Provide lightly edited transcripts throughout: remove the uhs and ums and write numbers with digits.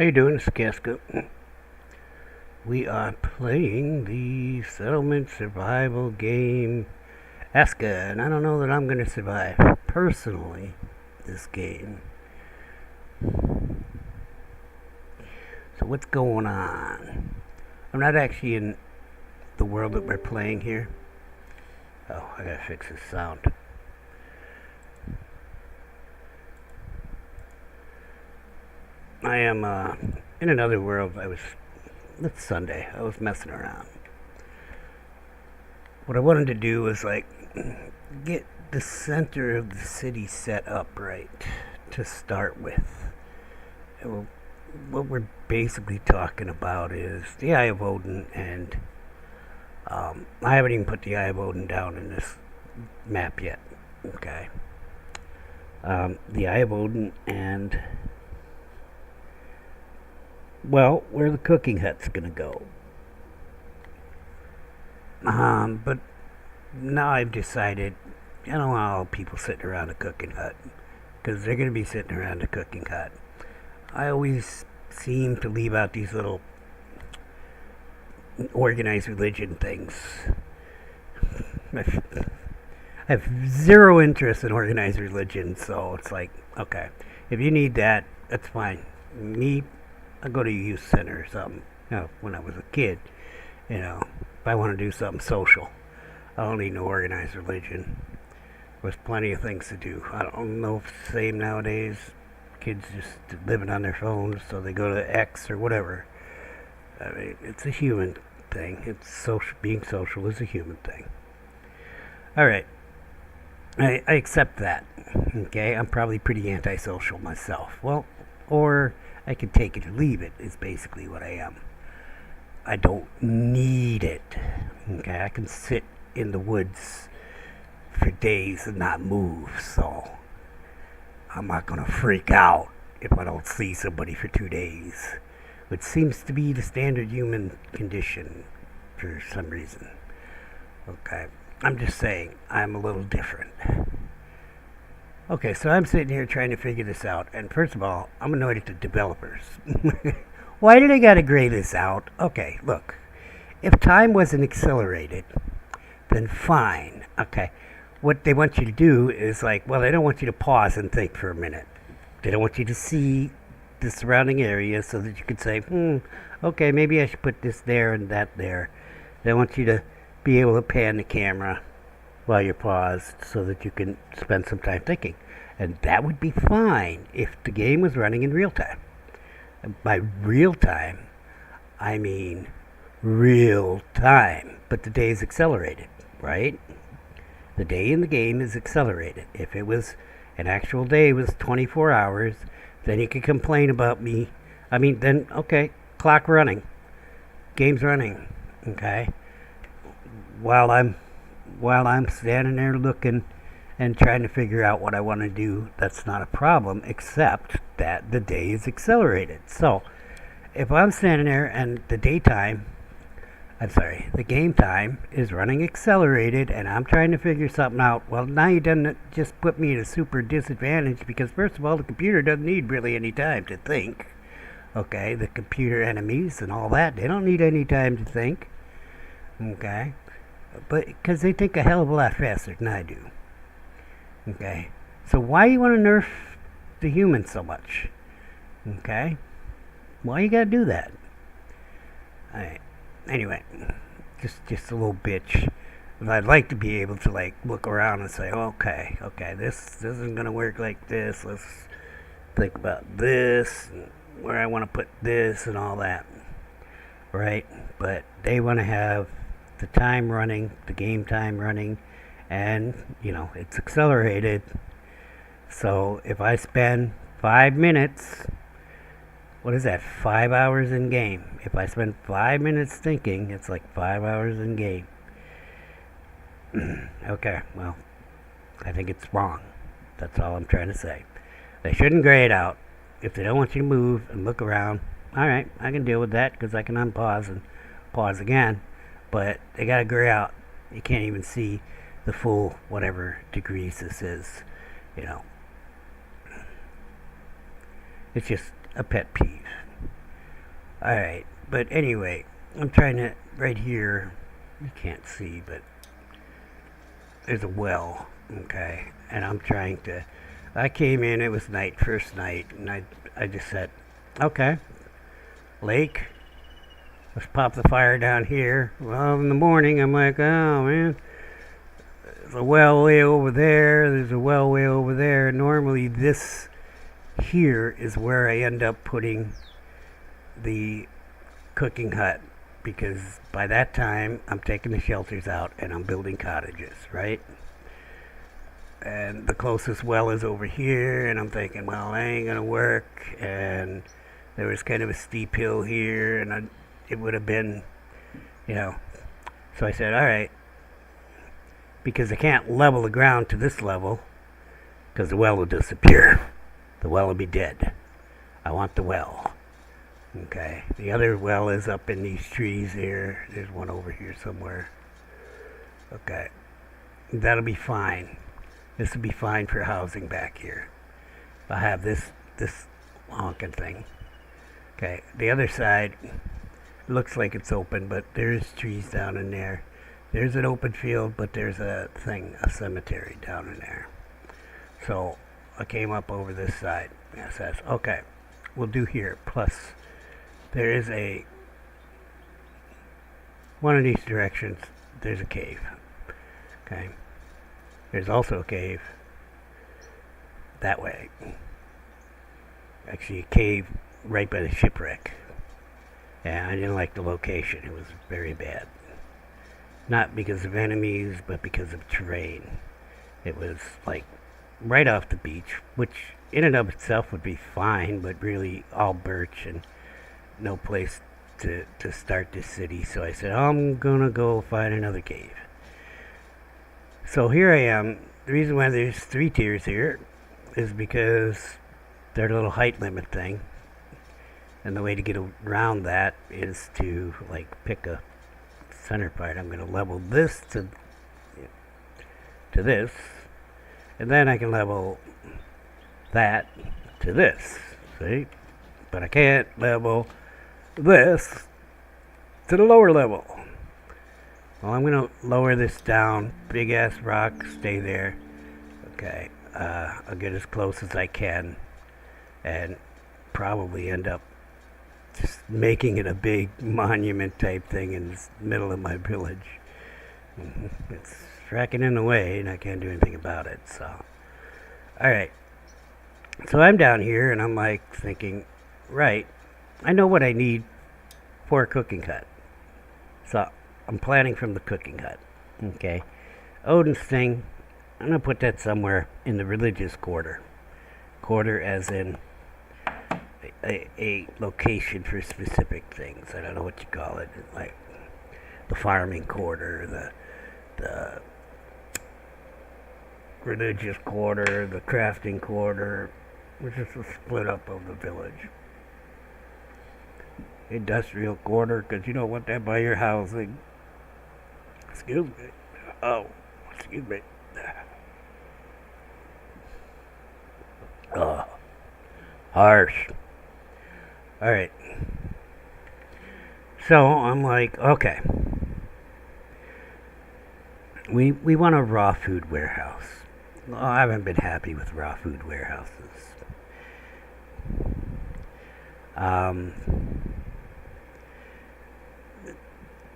How you doing? It's Aska. We are playing the settlement survival game Aska, and I don't know that I'm going to survive personally this game. So what's going on? I'm not actually in the world that we're playing here. Oh, I gotta fix this sound. I am in another world. It's Sunday. I was messing around. What I wanted to do was get the center of the city set up right to start with. What we're basically talking about is the Eye of Odin, and I haven't even put the Eye of Odin down in this map yet. Okay. The Eye of Odin and where the cooking hut's gonna go. But now I've decided I don't want all people sitting around a cooking hut, because they're gonna be sitting around a cooking hut. I always seem to leave out these little organized religion things. I have zero interest in organized religion, so it's like, okay, if you need that, that's fine. Me, I go to a youth center or something. When I was a kid, if I want to do something social, I don't need no organized religion. There's plenty of things to do. I don't know if it's the same nowadays. Kids just living on their phones, so they go to X or whatever. I mean, it's a human thing. It's social. Being social is a human thing. All right, I accept that. Okay, I'm probably pretty antisocial myself. Well, or I can take it or leave it, is basically what I am. I don't need it. Okay, I can sit in the woods for days and not move, so I'm not gonna freak out if I don't see somebody for 2 days, which seems to be the standard human condition for some reason. Okay, I'm just saying, I'm a little different. Okay, so I'm sitting here trying to figure this out, and first of all, I'm annoyed at the developers. Why do they gotta gray this out? Okay, look, if time wasn't accelerated, then fine. Okay, what they want you to do is they don't want you to pause and think for a minute. They don't want you to see the surrounding area so that you can say, okay, maybe I should put this there and that there. They want you to be able to pan the camera while you're paused so that you can spend some time thinking. And that would be fine if the game was running in real time. By real time, I mean real time. But the day is accelerated, right? The day in the game is accelerated. If it was an actual day was 24 hours, then you could complain about me. I mean, then, okay, clock running. Game's running, okay? While I'm standing there looking and trying to figure out what I want to do, that's not a problem, except that the day is accelerated. So, if I'm standing there and the game time is running accelerated and I'm trying to figure something out, well, now you done just put me at a super disadvantage, because first of all, the computer doesn't need really any time to think. Okay, the computer enemies and all that, they don't need any time to think. Okay, but because they think a hell of a lot faster than I do. Okay, so why you want to nerf the humans so much? Okay, why you gotta do that? Alright, anyway, just a little bitch. I'd like to be able to look around and say, okay, this isn't gonna work like this. Let's think about this, and where I want to put this and all that, right? But they want to have the time running, the game time running, and it's accelerated. So if I spend 5 minutes, what is that, 5 hours in game? If I spend 5 minutes thinking, it's like 5 hours in game. Okay, well, I think it's wrong. That's all I'm trying to say. They shouldn't gray it out. If they don't want you to move and look around, alright, I can deal with that, because I can unpause and pause again. But they gotta gray out. You can't even see the full whatever degrees this is. It's just a pet peeve. Alright, but anyway, I'm trying to, right here, you can't see, but there's a well, okay, and I'm trying to, I came in, it was night, first night, and I just said, okay, lake, let's pop the fire down here. Well, in the morning, I'm like, oh man, there's a well way over there, there's a well way over there. Normally this here is where I end up putting the cooking hut, because by that time I'm taking the shelters out and I'm building cottages, right? And the closest well is over here, and I'm thinking, well, that ain't gonna work. And there was kind of a steep hill here, and it would have been, you know. So I said, all right, because I can't level the ground to this level, because the well will disappear. The well will be dead. I want the well. Okay. The other well is up in these trees here. There's one over here somewhere. Okay. That'll be fine. This will be fine for housing back here. I'll have this honking thing. Okay. The other side looks like it's open, but there's trees down in there. There's an open field, but there's a cemetery down in there. So I came up over this side. And it says, okay, we'll do here. Plus, there is one of these directions, there's a cave. Okay. There's also a cave that way. Actually, a cave right by the shipwreck. And I didn't like the location. It was very bad. Not because of enemies, but because of terrain. It was like right off the beach, which in and of itself would be fine, but really all birch and no place to start this city. So I said, I'm gonna go find another cave. So here I am. The reason why there's 3 tiers here is because they're a little height limit thing. And the way to get around that is to like pick a center part. I'm going to level this to this, and then I can level that to this. See? But I can't level this to the lower level. Well, I'm going to lower this down. Big ass rock, stay there. Okay, I'll get as close as I can and probably end up just making it a big monument type thing in the middle of my village. It's tracking in the way and I can't do anything about it. So, alright. So I'm down here and I'm like thinking, right, I know what I need for a cooking hut. So I'm planning from the cooking hut. Okay. Odin's thing, I'm going to put that somewhere in the religious quarter. Quarter as in a location for specific things. I don't know what you call it. Like the farming quarter, the religious quarter, the crafting quarter, which is a split up of the village. Industrial quarter, because you don't want that by your housing. Excuse me. Oh, excuse me. Oh, harsh. Alright. So I'm like, okay. We want a raw food warehouse. Well, I haven't been happy with raw food warehouses.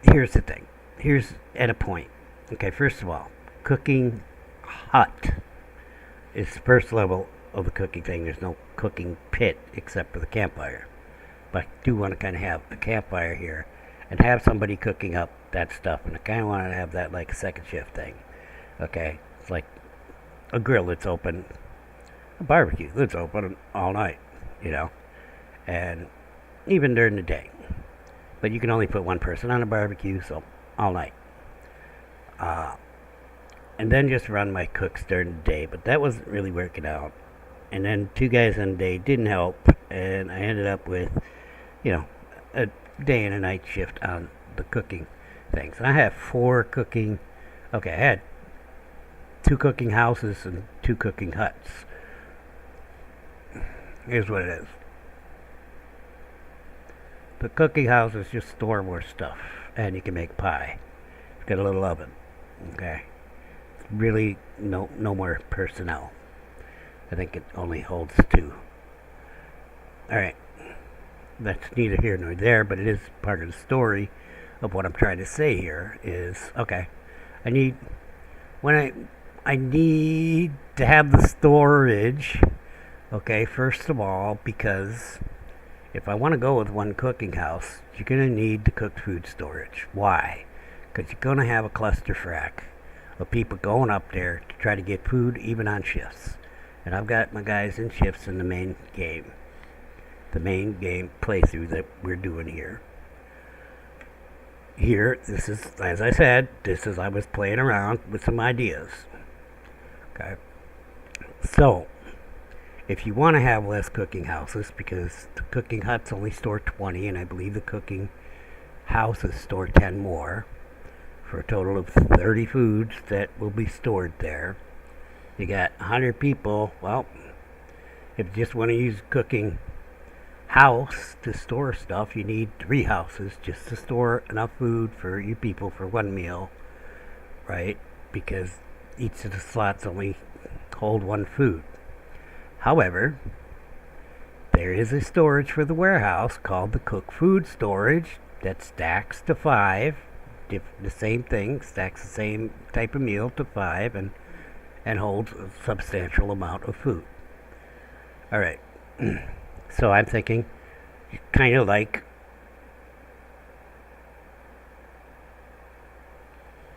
Here's the thing. Here's at a point. Okay, first of all, cooking hut is the first level of the cooking thing. There's no cooking pit except for the campfire. But I do want to kind of have the campfire here and have somebody cooking up that stuff. And I kind of want to have that like a second shift thing. Okay? It's like a grill that's open, a barbecue that's open all night, you know? And even during the day. But you can only put one person on a barbecue, so all night. And then just run my cooks during the day. But that wasn't really working out. And then 2 guys on the day didn't help. And I ended up with, you know, a day and a night shift on the cooking things. And I have 4 cooking, okay, I had 2 cooking houses and 2 cooking huts. Here's what it is. The cooking houses just store more stuff, and you can make pie. It's got a little oven. Okay. Really, no more personnel. I think it only holds 2. All right. That's neither here nor there, but it is part of the story of what I'm trying to say here. Is okay. I need when I need to have the storage. Okay, first of all, because if I want to go with one cooking house, you're going to need the cooked food storage. Why? Because you're going to have a cluster frack of people going up there to try to get food, even on shifts. And I've got my guys in shifts in the main game playthrough that we're doing here. This is, as I said, I was playing around with some ideas. Okay. So, if you want to have less cooking houses, because the cooking huts only store 20, and I believe the cooking houses store 10 more, for a total of 30 foods that will be stored there. You got 100 people. Well, if you just want to use cooking house to store stuff, you need 3 houses just to store enough food for you people for one meal, right? Because each of the slots only hold 1 food. However, there is a storage for the warehouse called the cooked food storage that stacks to 5. The same thing, stacks the same type of meal to 5 and holds a substantial amount of food. All right. So I'm thinking, kind of like,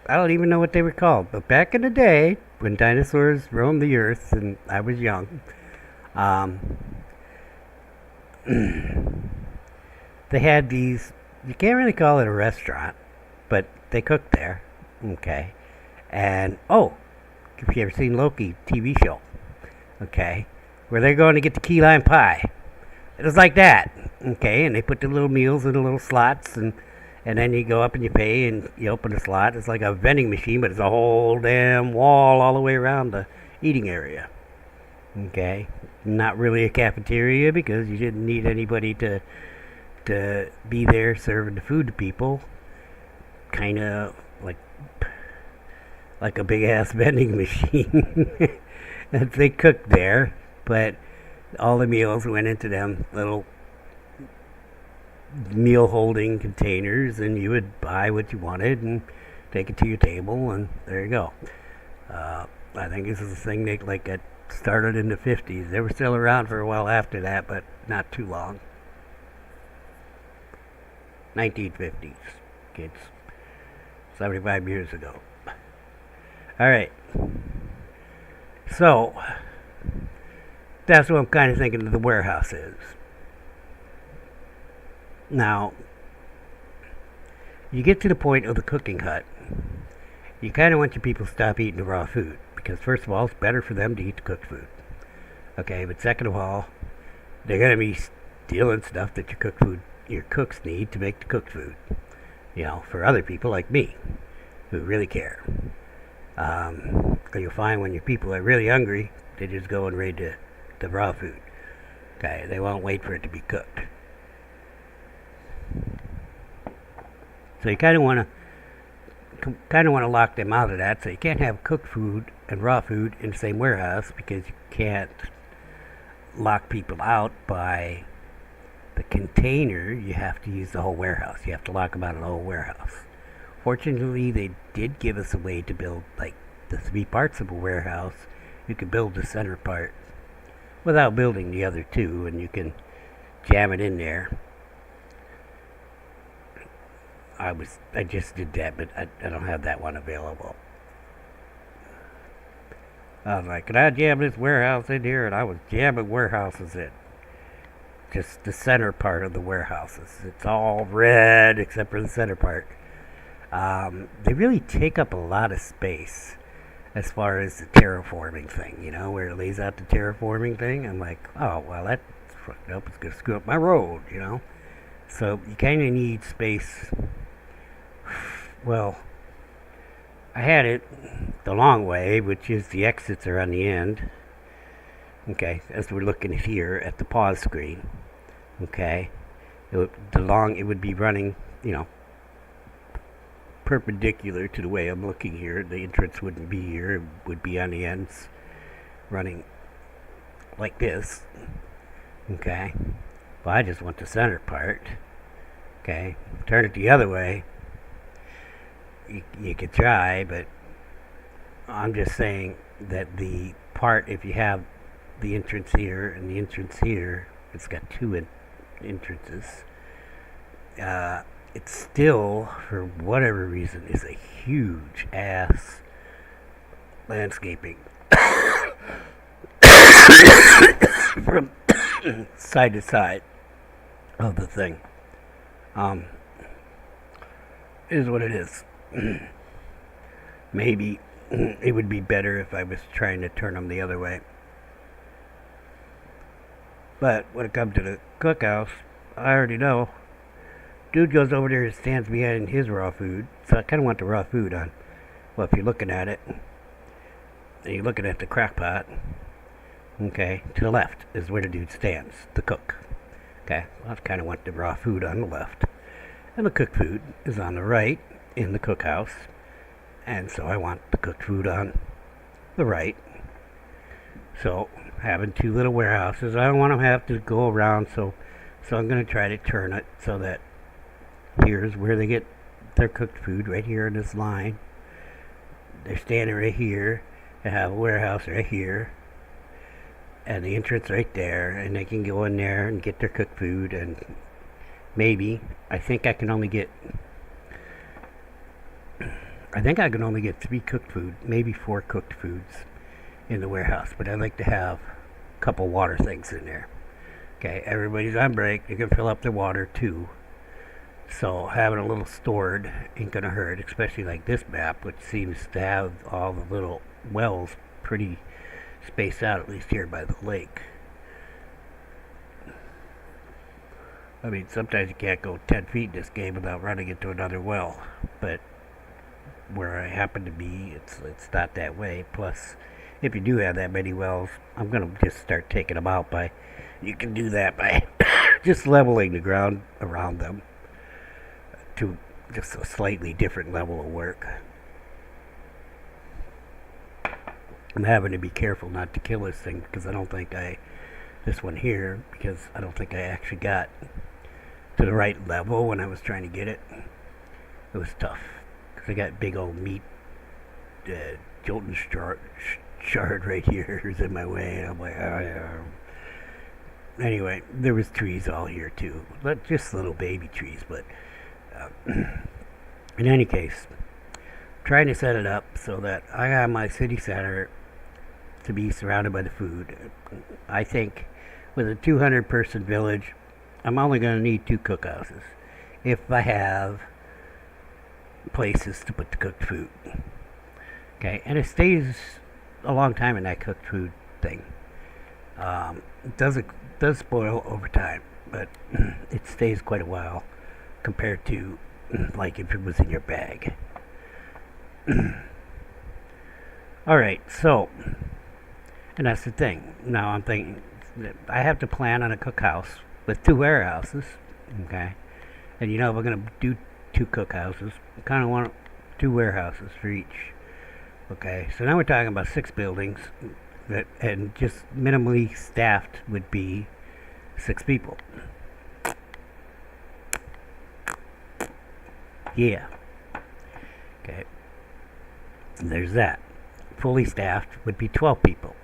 I don't even know what they were called, but back in the day, when dinosaurs roamed the earth and I was young, they had these, you can't really call it a restaurant, but they cooked there, okay, and, if you ever seen Loki TV show, okay, where they're going to get the key lime pie. It was like that, okay, and they put the little meals in the little slots, and then you go up and you pay, and you open the slot. It's like a vending machine, but it's a whole damn wall all the way around the eating area, okay. Not really a cafeteria, because you didn't need anybody to be there serving the food to people. Kind of like a big ass vending machine. They cooked there, but all the meals went into them little meal holding containers, and you would buy what you wanted and take it to your table, and there you go. I think this is a thing that started in the 50s. They were still around for a while after that, but not too long. 1950s, kids. 75 years ago. All right. So, that's what I'm kind of thinking the warehouse is. Now, you get to the point of the cooking hut. You kind of want your people to stop eating the raw food, because first of all, it's better for them to eat the cooked food. Okay, but second of all, they're going to be stealing stuff that your cooks need to make the cooked food. You know, for other people like me, who really care. You'll find when your people are really hungry, they just go and raid the raw food. Okay, they won't wait for it to be cooked. So you kind of want to lock them out of that. So you can't have cooked food and raw food in the same warehouse, because you can't lock people out by the container. You have to use the whole warehouse. You have to lock them out of the whole warehouse. Fortunately, they did give us a way to build like the 3 parts of a warehouse. You can build the center part without building the other 2, and you can jam it in there. I just did that, but I don't have that one available. I was like, can I jam this warehouse in here? And I was jamming warehouses in. Just the center part of the warehouses. It's all red except for the center part. They really take up a lot of space as far as the terraforming thing, you know, where it lays out the terraforming thing. I'm like, oh, well, that's fucked up. It's going to screw up my road, you know. So you kind of need space. Well, I had it the long way, which is the exits are on the end. Okay, as we're looking here at the pause screen. Okay, It would be running, perpendicular to the way I'm looking here. The entrance wouldn't be here. It would be on the ends, running like this. Okay. Well, I just want the center part. Okay. Turn it the other way. You could try, but I'm just saying that the part, if you have the entrance here and the entrance here, it's got two entrances. It still, for whatever reason, is a huge ass landscaping from side to side of the thing. Is what it is. Maybe it would be better if I was trying to turn them the other way. But when it comes to the cookhouse, I already know. Dude goes over there and stands behind his raw food. So I kind of want the raw food on. Well, if you're looking at it, and you're looking at the crock pot, okay, to the left is where the dude stands, the cook. Okay, well, I kind of want the raw food on the left. And the cooked food is on the right in the cookhouse. And so I want the cooked food on the right. So having two little warehouses, I don't want them to have to go around, so I'm going to try to turn it so that here's where they get their cooked food, right here in this line. They're standing right here. They have a warehouse right here. And the entrance right there, and they can go in there and get their cooked food, and maybe, I think I can only get 3 cooked food, maybe 4 cooked foods in the warehouse, but I'd like to have a couple water things in there. Okay, everybody's on break, you can fill up their water too. So having a little stored ain't gonna hurt, especially like this map, which seems to have all the little wells pretty spaced out, at least here by the lake. I mean, sometimes you can't go 10 feet in this game without running into another well, but where I happen to be, it's not that way. Plus, if you do have that many wells, I'm going to just start taking them out by, you can do that by just leveling the ground around them to just a slightly different level of work. I'm having to be careful not to kill this thing because I don't think this one here, because I don't think I actually got to the right level when I was trying to get it. It was tough because I got big old meat Jolton shard right here is in my way, and I'm like, oh yeah. Anyway, there was trees all here too, but just little baby trees. But in any case, trying to set it up so that I have my city center to be surrounded by the food. I think with a 200-person village, I'm only going to need 2 cookhouses if I have places to put the cooked food. Okay, and it stays a long time in that cooked food thing. It does spoil over time, but it stays quite a while compared to like if it was in your bag. Alright, so, and that's the thing. Now I'm thinking that I have to plan on a cookhouse with 2 warehouses, okay? And if we're going to do 2 cookhouses, I kind of want 2 warehouses for each. Okay, so now we're talking about 6 buildings, and just minimally staffed would be 6 people. Yeah. Okay. And there's that. Fully staffed would be 12 people.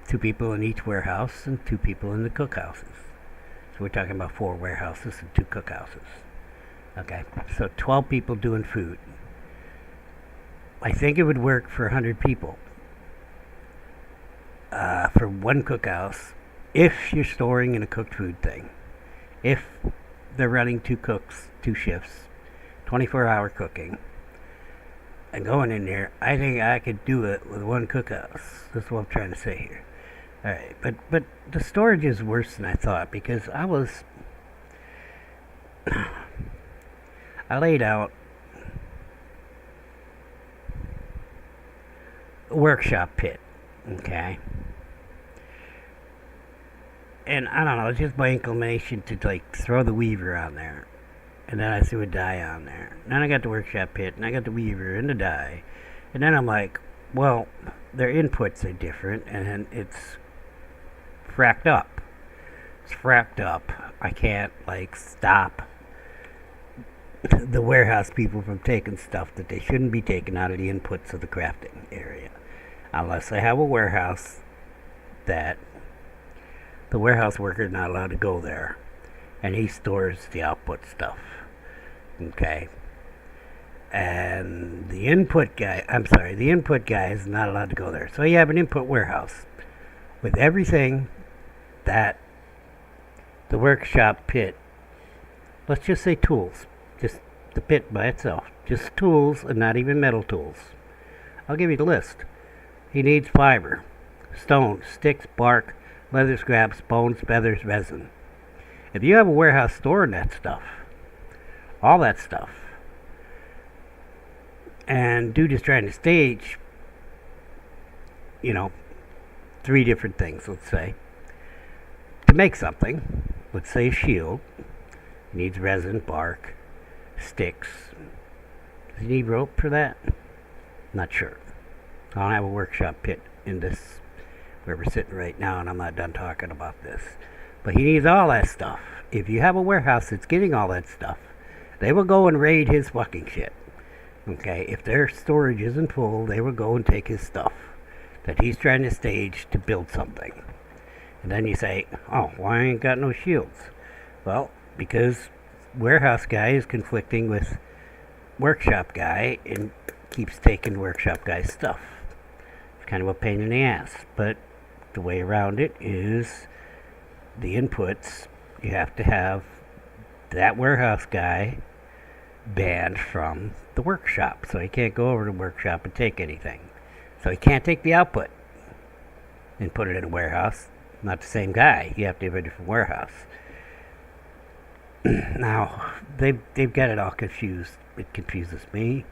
2 people in each warehouse and 2 people in the cookhouses. So we're talking about 4 warehouses and 2 cookhouses. Okay, so 12 people doing food. I think it would work for 100 people. For 1 cookhouse, if you're storing in a cooked food thing. If they're running 2 cooks, 2 shifts, 24-hour cooking, and going in there, I think I could do it with 1 cookhouse. That's what I'm trying to say here. Alright, but the storage is worse than I thought, because I laid out a workshop pit, okay? And I don't know, it's just my inclination to like throw the weaver on there. And then I threw a die on there. And then I got the workshop pit, and I got the weaver and the die. And then I'm like, well, their inputs are different, and then it's fracked up. It's fracked up. I can't, like, stop the warehouse people from taking stuff that they shouldn't be taking out of the inputs of the crafting area. Unless I have a warehouse that the warehouse worker is not allowed to go there. And he stores the output stuff. Okay? And the input guy is not allowed to go there. So you have an input warehouse with everything that the workshop pit, let's just say tools, just the pit by itself, just tools and not even metal tools. I'll give you the list. He needs fiber, stone, sticks, bark, leather scraps, bones, feathers, resin. If you have a warehouse storing that stuff, all that stuff, and dude is trying to stage, 3 different things, let's say, to make something, let's say a shield, he needs resin, bark, sticks. Does he need rope for that? Not sure. I don't have a workshop pit in this, where we're sitting right now, and I'm not done talking about this. But he needs all that stuff. If you have a warehouse that's getting all that stuff, they will go and raid his fucking shit. Okay, if their storage isn't full, they will go and take his stuff that he's trying to stage to build something. And then you say, oh, well, I ain't got no shields. Well, because warehouse guy is conflicting with workshop guy and keeps taking workshop guy's stuff. It's kind of a pain in the ass, but the way around it is the inputs, you have to have that warehouse guy banned from the workshop, so he can't go over to the workshop and take anything. So he can't take the output and put it in a warehouse. Not the same guy. You have to have a different warehouse. Now, they've got it all confused. It confuses me.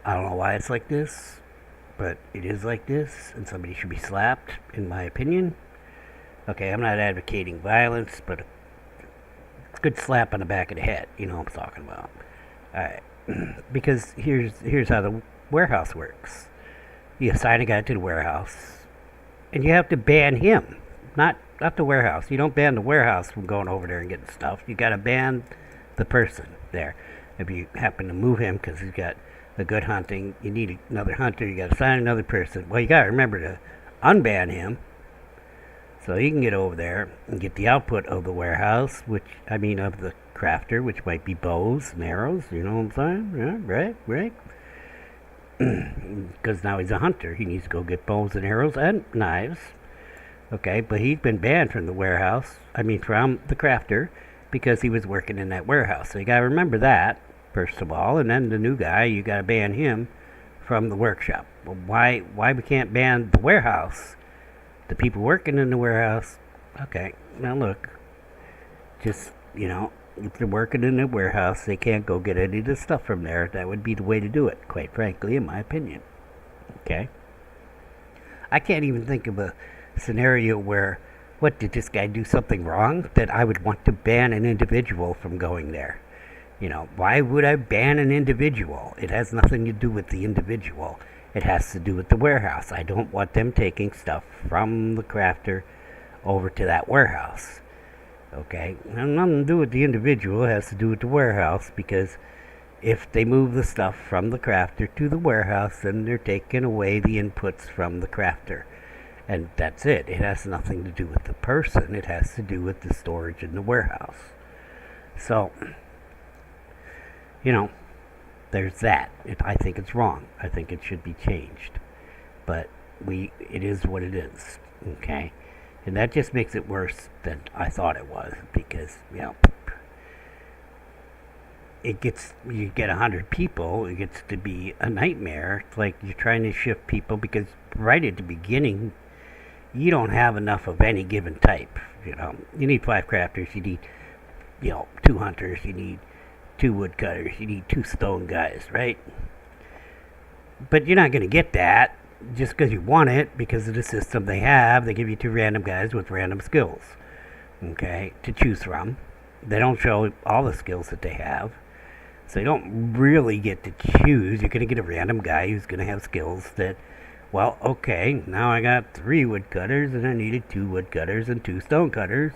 I don't know why it's like this, but it is like this, and somebody should be slapped, in my opinion. Okay, I'm not advocating violence, but a good slap on the back of the head, you know what I'm talking about. Alright, because here's how the warehouse works. You assign a guy to the warehouse, and you have to ban him, not the warehouse. You don't ban the warehouse from going over there and getting stuff. You got to ban the person there. If you happen to move him because he's got a good hunting, you need another hunter, you got to assign another person. Well, you got to remember to unban him so he can get over there and get the output of the warehouse, of the crafter, which might be bows and arrows, you know what I'm saying? Yeah, right. Because now he's a hunter. He needs to go get bows and arrows and knives. Okay, but he's been banned from the warehouse, from the crafter, because he was working in that warehouse. So you got to remember that, first of all, and then the new guy, you got to ban him from the workshop. Well, why we can't ban the warehouse? The people working in the warehouse, okay, now look, just, if they're working in the warehouse, they can't go get any of the stuff from there. That would be the way to do it, quite frankly, in my opinion. Okay? I can't even think of a scenario where, did this guy do something wrong that I would want to ban an individual from going there? Why would I ban an individual? It has nothing to do with the individual. It has to do with the warehouse. I don't want them taking stuff from the crafter over to that warehouse. Okay? It has nothing to do with the individual. It has to do with the warehouse, because if they move the stuff from the crafter to the warehouse, then they're taking away the inputs from the crafter. And that's it. It has nothing to do with the person. It has to do with the storage in the warehouse. So, there's that. I think it's wrong. I think it should be changed. But it is what it is. Okay? And that just makes it worse than I thought it was, because, you get 100 people, it gets to be a nightmare. It's like you're trying to shift people, because right at the beginning, you don't have enough of any given type. You need 5 crafters, you need, 2 hunters, you need 2 woodcutters, you need 2 stone guys, right? But you're not going to get that just because you want it, because of the system they have. They give you 2 random guys with random skills. okay, to choose from. They don't show all the skills that they have. So you don't really get to choose. You're going to get a random guy who's going to have skills that, well, okay, now I got 3 woodcutters and I needed 2 woodcutters and 2 stone cutters.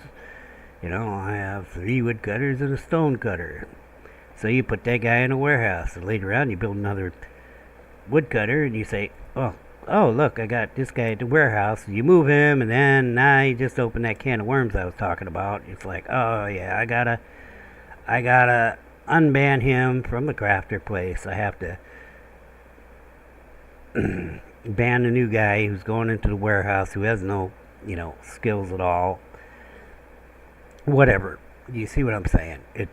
I have 3 woodcutters and a stone cutter. So you put that guy in a warehouse, and later on you build another woodcutter, and you say, oh, look, I got this guy at the warehouse. You move him, and then now you just open that can of worms I was talking about. It's like, oh yeah, I gotta unban him from the crafter place. I have to ban the new guy who's going into the warehouse who has no, skills at all. Whatever. You see what I'm saying? It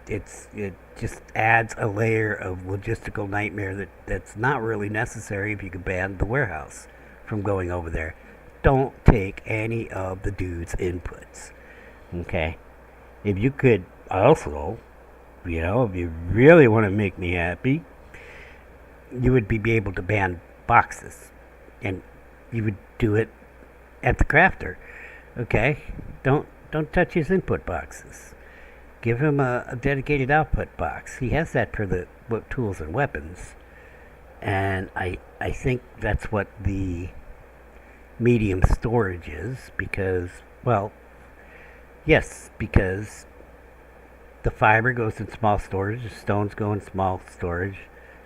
just adds a layer of logistical nightmare that's not really necessary if you can ban the warehouse from going over there. Don't take any of the dude's inputs. Okay? If you could also, if you really want to make me happy, you would be able to ban boxes. And you would do it at the crafter. Okay? Don't touch his input boxes. Give him a dedicated output box. He has that for the tools and weapons. And I think that's what the medium storage is, because, well, yes, because the fiber goes in small storage, the stones go in small storage,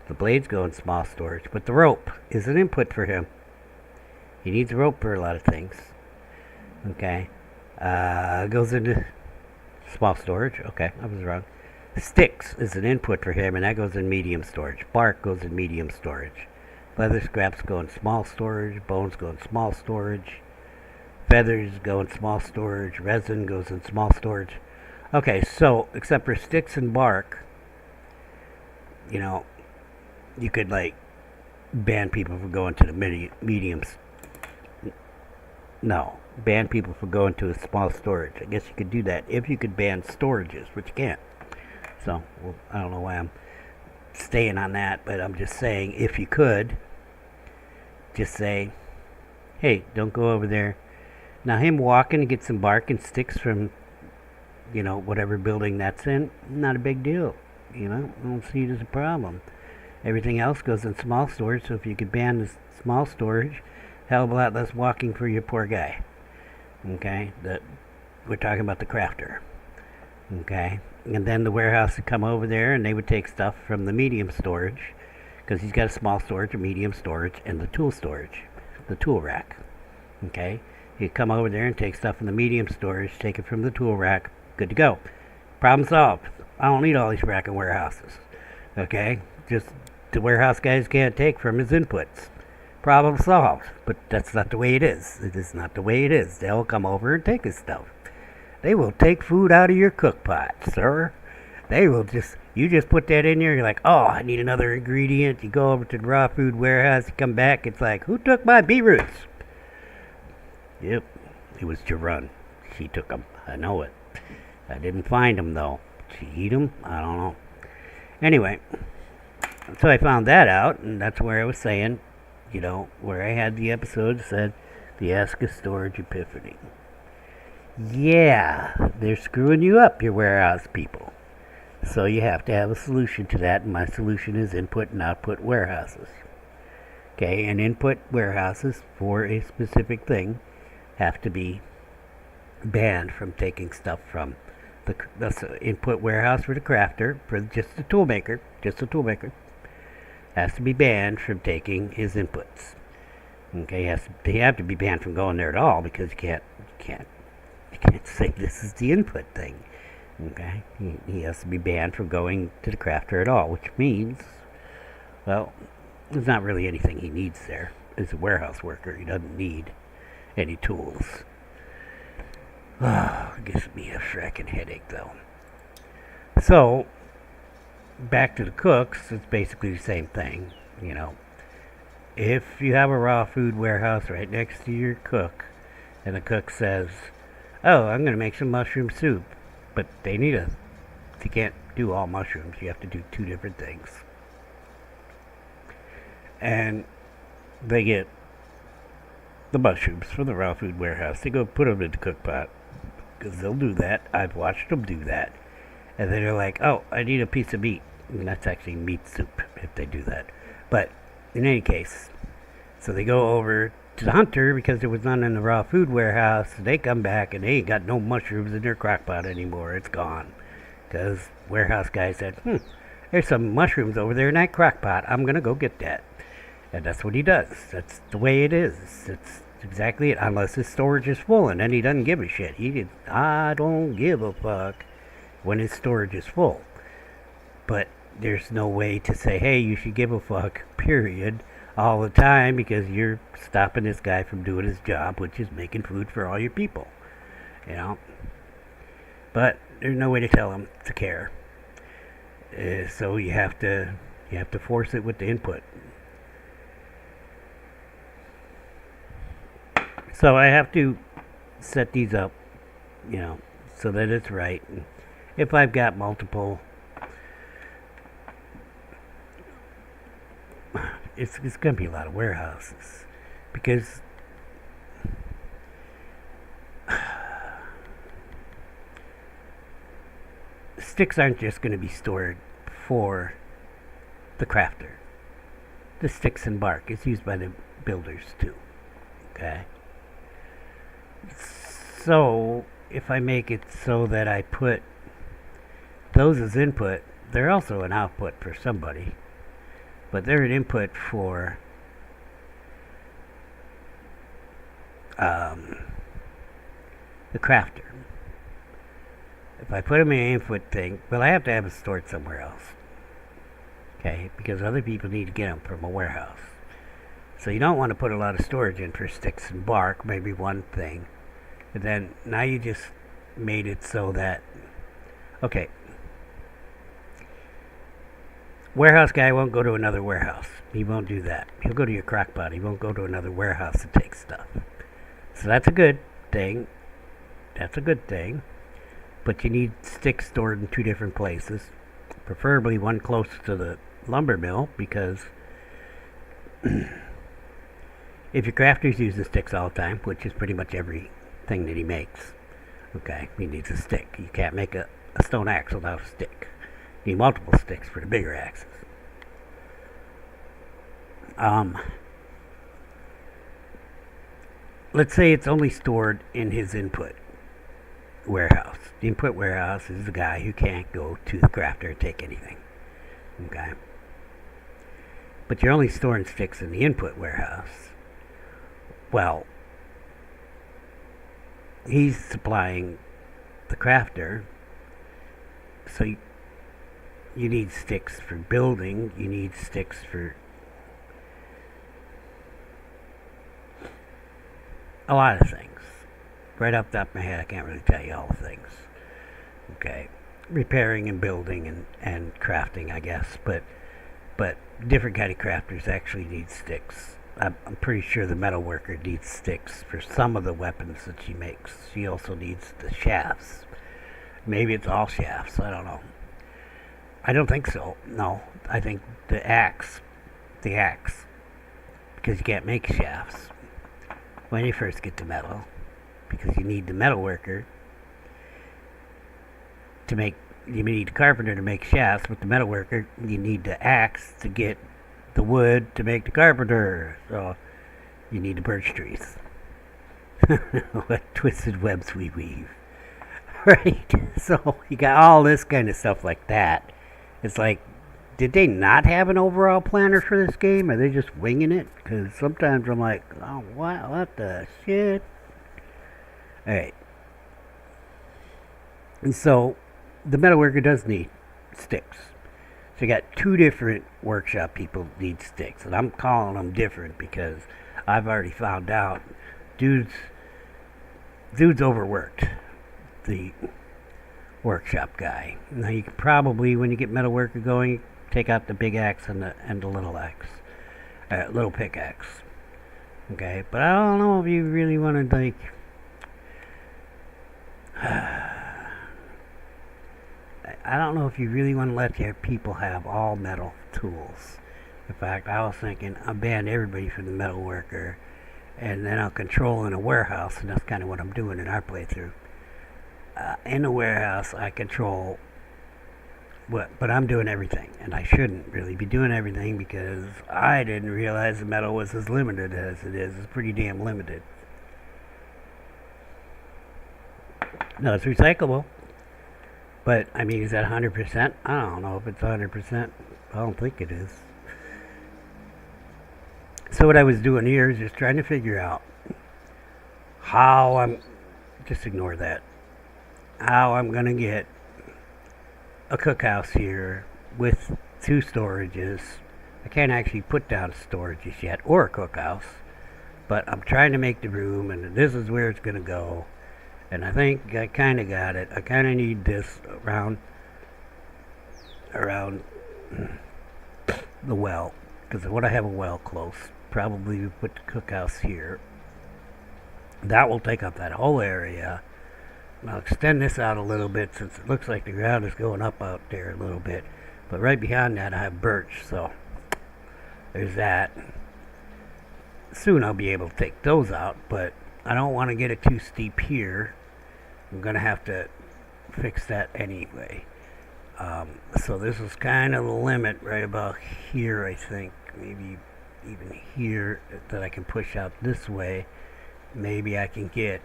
the blades go in small storage, but the rope is an input for him. He needs a rope for a lot of things. Okay? Goes into small storage. Okay, I was wrong. Sticks is an input for him, and that goes in medium storage. Bark goes in medium storage. Leather scraps go in small storage. Bones go in small storage. Feathers go in small storage. Resin goes in small storage. Okay, so except for sticks and bark, you could ban people from going to the mediums. No, ban people from going to a small storage. I guess you could do that if you could ban storages, which you can't. So, I don't know why I'm staying on that, but I'm just saying, if you could, just say, hey, don't go over there. Now, him walking to get some bark and sticks from, whatever building that's in, not a big deal. I don't see it as a problem. Everything else goes in small storage, so if you could ban the small storage, hell of a lot less walking for your poor guy. Okay? We're talking about the crafter. Okay? And then the warehouse would come over there and they would take stuff from the medium storage, because he's got a small storage, a medium storage, and the tool storage, the tool rack. Okay? He'd come over there and take stuff from the medium storage, take it from the tool rack, good to go. Problem solved. I don't need all these racking warehouses. Okay? Just the warehouse guys can't take from his inputs. Problem solved. But that's not the way it is. It is not the way it is. They'll come over and take his stuff. They will take food out of your cook pot, sir. They will you just put that in there, you're like, oh, I need another ingredient. You go over to the raw food warehouse, you come back, it's like, who took my beetroots? Yep, it was Jerun. She took them. I know it. I didn't find them, though. Did she eat them? I don't know. Anyway, so I found that out, and that's where I was saying, where I had the episode that said, the Aska Storage Epiphany. Yeah, they're screwing you up, your warehouse people. So you have to have a solution to that, and my solution is input and output warehouses. Okay, and input warehouses for a specific thing have to be banned from taking stuff from the input warehouse for the crafter, for just the toolmaker, has to be banned from taking his inputs. Okay, they have to be banned from going there at all, because you can't say this is the input thing. Okay, he has to be banned from going to the crafter at all, which means, well, there's not really anything he needs there. As a warehouse worker, he doesn't need any tools. Oh, it gives me a frackin' headache, though. So, back to the cooks, it's basically the same thing, If you have a raw food warehouse right next to your cook, and the cook says, oh, I'm going to make some mushroom soup, but you can't do all mushrooms, you have to do 2 different things. And they get the mushrooms from the raw food warehouse, they go put them in the cook pot. because they'll do that. I've watched them do that. And then they're like, oh, I need a piece of meat. And that's actually meat soup if they do that. But in any case, so they go over to the hunter because there was none in the raw food warehouse. They come back and they ain't got no mushrooms in their crock pot anymore. It's gone. Because warehouse guy said, there's some mushrooms over there in that crock pot. I'm going to go get that. And that's what he does. That's the way it is. That's exactly it. Unless his storage is full, and then he doesn't give a shit. I don't give a fuck when his storage is full. But there's no way to say, hey, you should give a fuck, period, all the time, because you're stopping this guy from doing his job, which is making food for all your people. You know? But there's no way to tell him to care. So you have to force it with the input. So I have to set these up, so that it's right. And if I've got multiple, it's going to be a lot of warehouses, because sticks aren't just going to be stored for the crafter. The sticks and bark is used by the builders too. Okay? So, if I make it so that I put those as input, they're also an output for somebody. But they're an input for the crafter. If I put them in an input thing, well, I have to have it stored somewhere else. Okay? Because other people need to get them from a warehouse. So you don't want to put a lot of storage in for sticks and bark, maybe one thing. But then, now you just made it so that, okay, warehouse guy won't go to another warehouse. He won't do that. He'll go to your crock pot. He won't go to another warehouse to take stuff. So that's a good thing. That's a good thing. But you need sticks stored in two different places. Preferably one close to the lumber mill, because if your crafter's using sticks all the time, which is pretty much everything that he makes, okay, he needs a stick. You can't make a stone axe without a stick. You need multiple sticks for the bigger axes. Let's say it's only stored in his input warehouse. The input warehouse is the guy who can't go to the crafter and take anything. Okay? But you're only storing sticks in the input warehouse. Well, he's supplying the crafter, so you need sticks for building, you need sticks for a lot of things. Right off the top of my head, I can't really tell you all the things. Okay, repairing and building and crafting, I guess, but different kind of crafters actually need sticks. I'm pretty sure the metal worker needs sticks for some of the weapons that she makes. She also needs the shafts. Maybe it's all shafts, I don't know. I don't think so. No, I think the axe, because you can't make shafts when you first get the metal, because you need the metal worker to make, you need the carpenter to make shafts. With the metal worker, you need the axe to get the wood to make the carpenter. So you need the birch trees. What twisted webs we weave. Right? So you got all this kind of stuff like that. It's like, did they not have an overall planner for this game? Are they just winging it? Because sometimes I'm like, oh, what the shit? Alright. And so, the metalworker does need sticks. So you got two different workshop people need sticks. And I'm calling them different because I've already found out dude's overworked the workshop guy. Now you can probably, when you get metalworker going, take out the big axe and the little axe, little pickaxe. Okay, but I don't know if you really want to like. I don't know if you really want to let your people have all metal tools. In fact, I was thinking I'll ban everybody from the metal worker, and then I'll control in a warehouse, and that's kind of what I'm doing in our playthrough. in the warehouse, I control but I'm doing everything, and I shouldn't really be doing everything because I didn't realize the metal was as limited as it is. It's pretty damn limited. No, it's recyclable, but I mean, is that 100%? I don't know if it's 100%. I don't think it is. So what I was doing here is just trying to figure out how just ignore that, how I'm going to get a cookhouse here with 2 storages. I can't actually put down storages yet, or a cookhouse, but I'm trying to make the room, and this is where it's going to go. And I think I kind of got it. I kind of need this around the well, because I want to have a well close. Probably put the cookhouse here. That will take up that whole area. I'll extend this out a little bit since it looks like the ground is going up out there a little bit. But right behind that I have birch, so there's that. Soon I'll be able to take those out, but I don't want to get it too steep here. I'm going to have to fix that anyway. So this is kind of the limit right about here, I think. Maybe even here that I can push out this way. Maybe I can get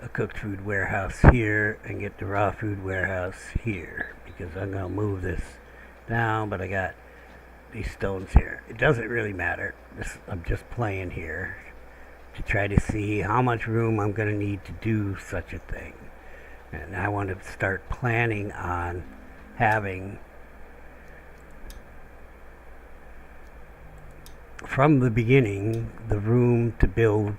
a cooked food warehouse here and get the raw food warehouse here, because I'm going to move this down, but I got these stones here. It doesn't really matter. I'm just playing here to try to see how much room I'm going to need to do such a thing. And I want to start planning on having, from the beginning, the room to build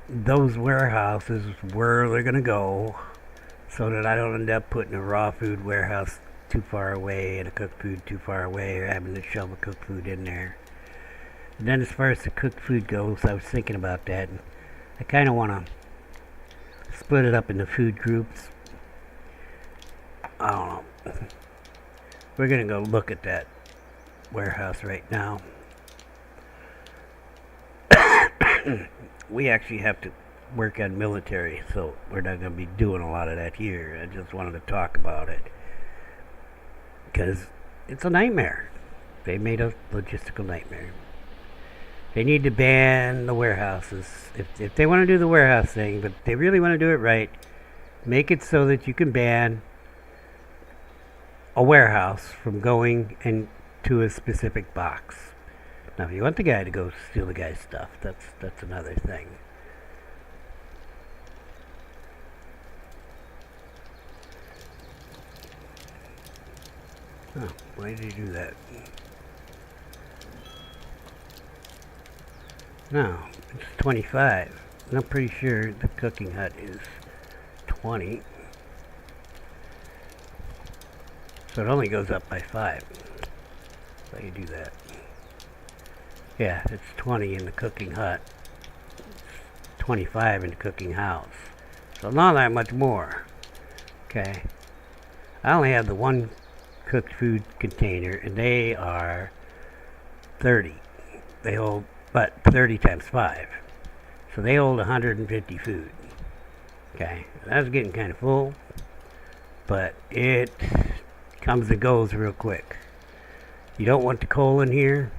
those warehouses where they're going to go, so that I don't end up putting a raw food warehouse too far away and a cooked food too far away, or having to shove a cooked food in there. And then as far as the cooked food goes, I was thinking about that, and I kind of want to split it up into food groups. I don't know. We're going to go look at that warehouse right now. We actually have to work on military, so we're not going to be doing a lot of that here. I just wanted to talk about it because it's a nightmare. They made a logistical nightmare. They need to ban the warehouses. If they want to do the warehouse thing, but they really want to do it right, make it so that you can ban a warehouse from going into a specific box. Now, if you want the guy to go steal the guy's stuff, that's another thing. Oh, why did he do that? No, it's 25. And I'm pretty sure the cooking hut is 20. So it only goes up by 5. Why do you do that? Yeah, it's 20 in the cooking hut. It's 25 in the cooking house. So not that much more. Okay. I only have the one cooked food container, and they are 30. They hold, but 30 times 5. So they hold 150 food. Okay. That's getting kind of full, but it comes and goes real quick. You don't want the coal in here,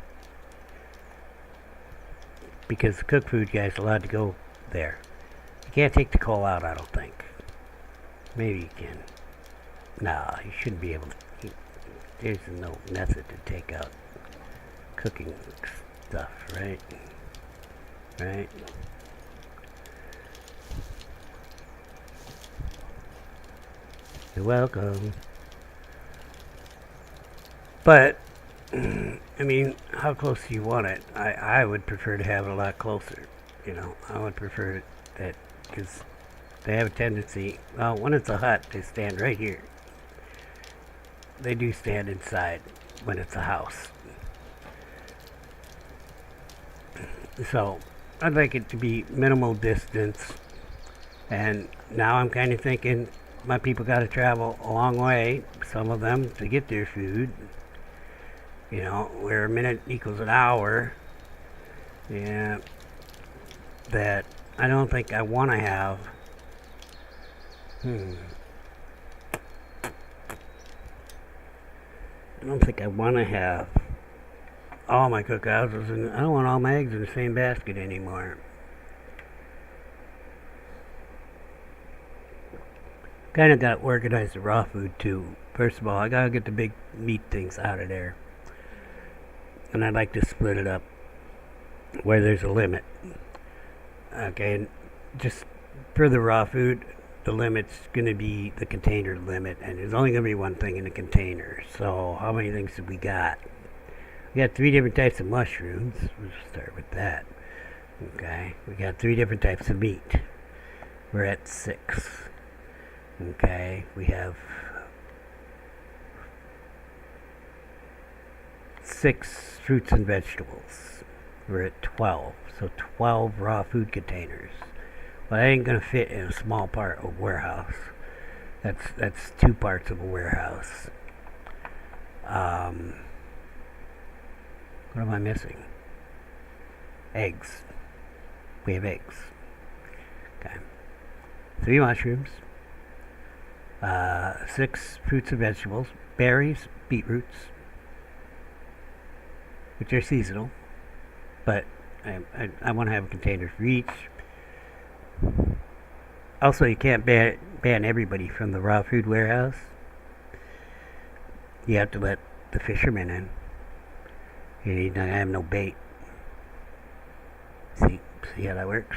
because the cooked food guy's allowed to go there. You can't take the coal out, I don't think. Maybe you can. No, you shouldn't be able to. There's no method to take out cooking stuff, right? Right? You're welcome. But I mean, how close do you want it? I would prefer to have it a lot closer. You know, I would prefer that, because they have a tendency, well, when it's a hut, they stand right here. They do stand inside when it's a house. So, I'd like it to be minimal distance. And now I'm kind of thinking my people got to travel a long way, some of them, to get their food. You know, where a minute equals an hour. Yeah, that I don't think I want to have. I don't think I want to have all my cookhouses, and I don't want all my eggs in the same basket anymore. Kind of got to organize the raw food too. First of all, I gotta get the big meat things out of there, and I'd like to split it up where there's a limit. Okay, and just for the raw food, the limit's going to be the container limit, and there's only going to be one thing in the container. So how many things have we got? We got 3 different types of mushrooms. We'll start with that. Okay, we got 3 different types of meat. We're at 6. Okay, we have 6 fruits and vegetables. We're at 12. So 12 raw food containers. Well, that ain't gonna fit in a small part of a warehouse. That's 2 parts of a warehouse. What am I missing? Eggs. We have eggs. Okay. 3 mushrooms. 6 fruits and vegetables. Berries, beetroots, which are seasonal, but I want to have a container for each. Also, you can't ban everybody from the raw food warehouse. You have to let the fishermen in. You don't have no bait. See how that works?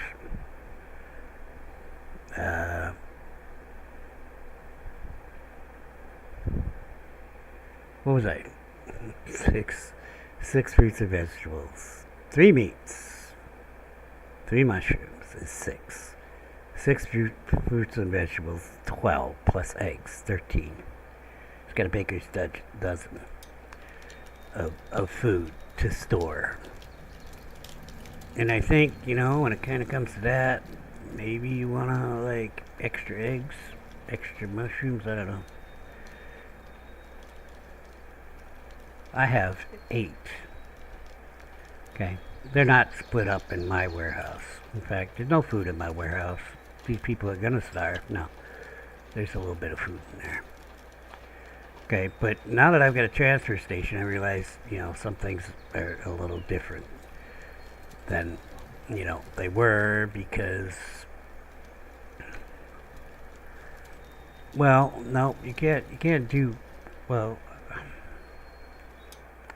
What was I? 6 fruits and vegetables. 3 meats. 3 mushrooms is 6. 6 fruits and vegetables, 12 plus eggs, 13. It's got a baker's dozen of food to store. And I think, when it kind of comes to that, maybe you want to, like, extra eggs, extra mushrooms, I don't know. I have 8. Okay. They're not split up in my warehouse. In fact, there's no food in my warehouse. These people are gonna starve. No. There's a little bit of food in there. Okay, but now that I've got a transfer station, I realize, some things are a little different than, they were, because, well, no, you can't do, well,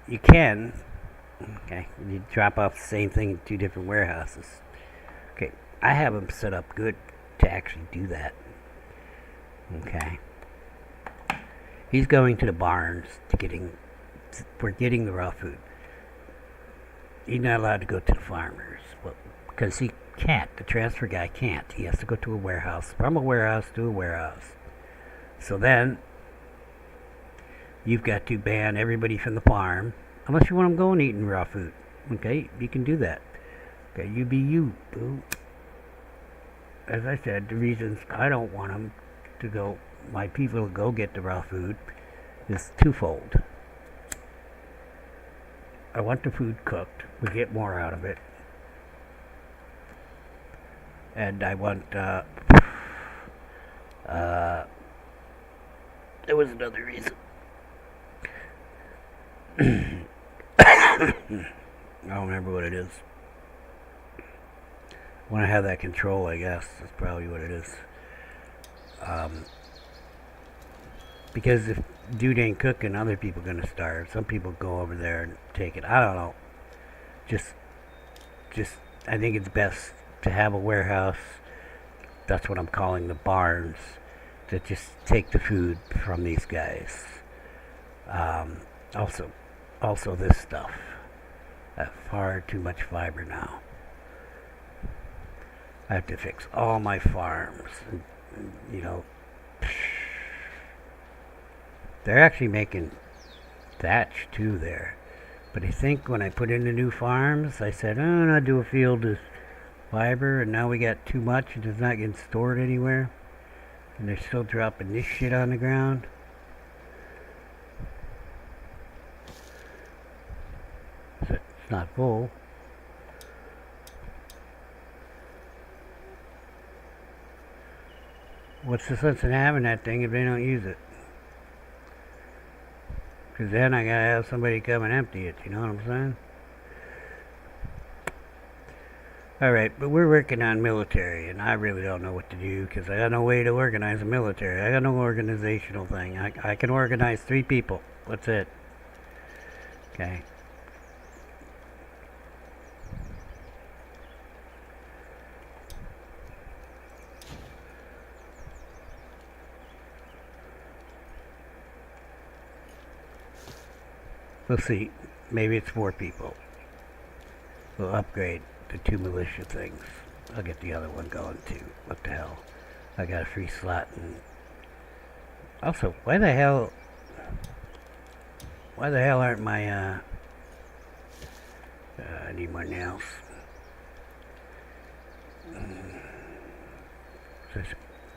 you can. Okay, you drop off the same thing in 2 different warehouses. Okay, I have them set up good to actually do that. Okay, he's going to the barns we're getting the raw food. He's not allowed to go to the farmers, because he can't. The transfer guy can't. He has to go to a warehouse, from a warehouse to a warehouse. So then you've got to ban everybody from the farm, unless you want them going eating raw food. Okay, you can do that. Okay, you be you, boo. As I said, the reasons I don't want them to go, my people to go get the raw food, is twofold. I want the food cooked. We get more out of it. And I want, there was another reason. I don't remember what it is. When I have that control, I guess that's probably what it is. Because if dude ain't cooking, other people are gonna starve. Some people go over there and take it. I don't know. Just I think it's best to have a warehouse. That's what I'm calling the barns. To just take the food from these guys. Also this stuff. I have far too much fiber now. I have to fix all my farms. And, they're actually making thatch too there. But I think when I put in the new farms, I said, I'll do a field of fiber, and now we got too much and it's not getting stored anywhere. And they're still dropping this shit on the ground. So it's not full. what's the sense in having that thing if they don't use it? Because then I gotta have somebody come and empty it, you know what I'm saying? Alright, but we're working on military, and I really don't know what to do, because I got no way to organize a military. I got no organizational thing. I can organize 3 people. That's it. Okay. We'll see. Maybe it's 4 people. We'll upgrade the 2 militia things. I'll get the other one going too. What the hell? I got a free slot. And also, why the hell aren't my I need more nails.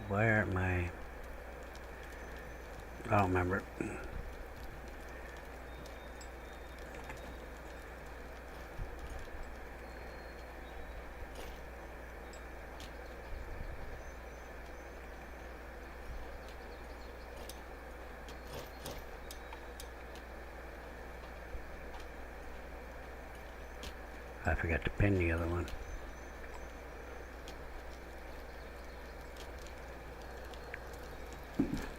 Why aren't my... I don't remember. I forgot to pin the other one.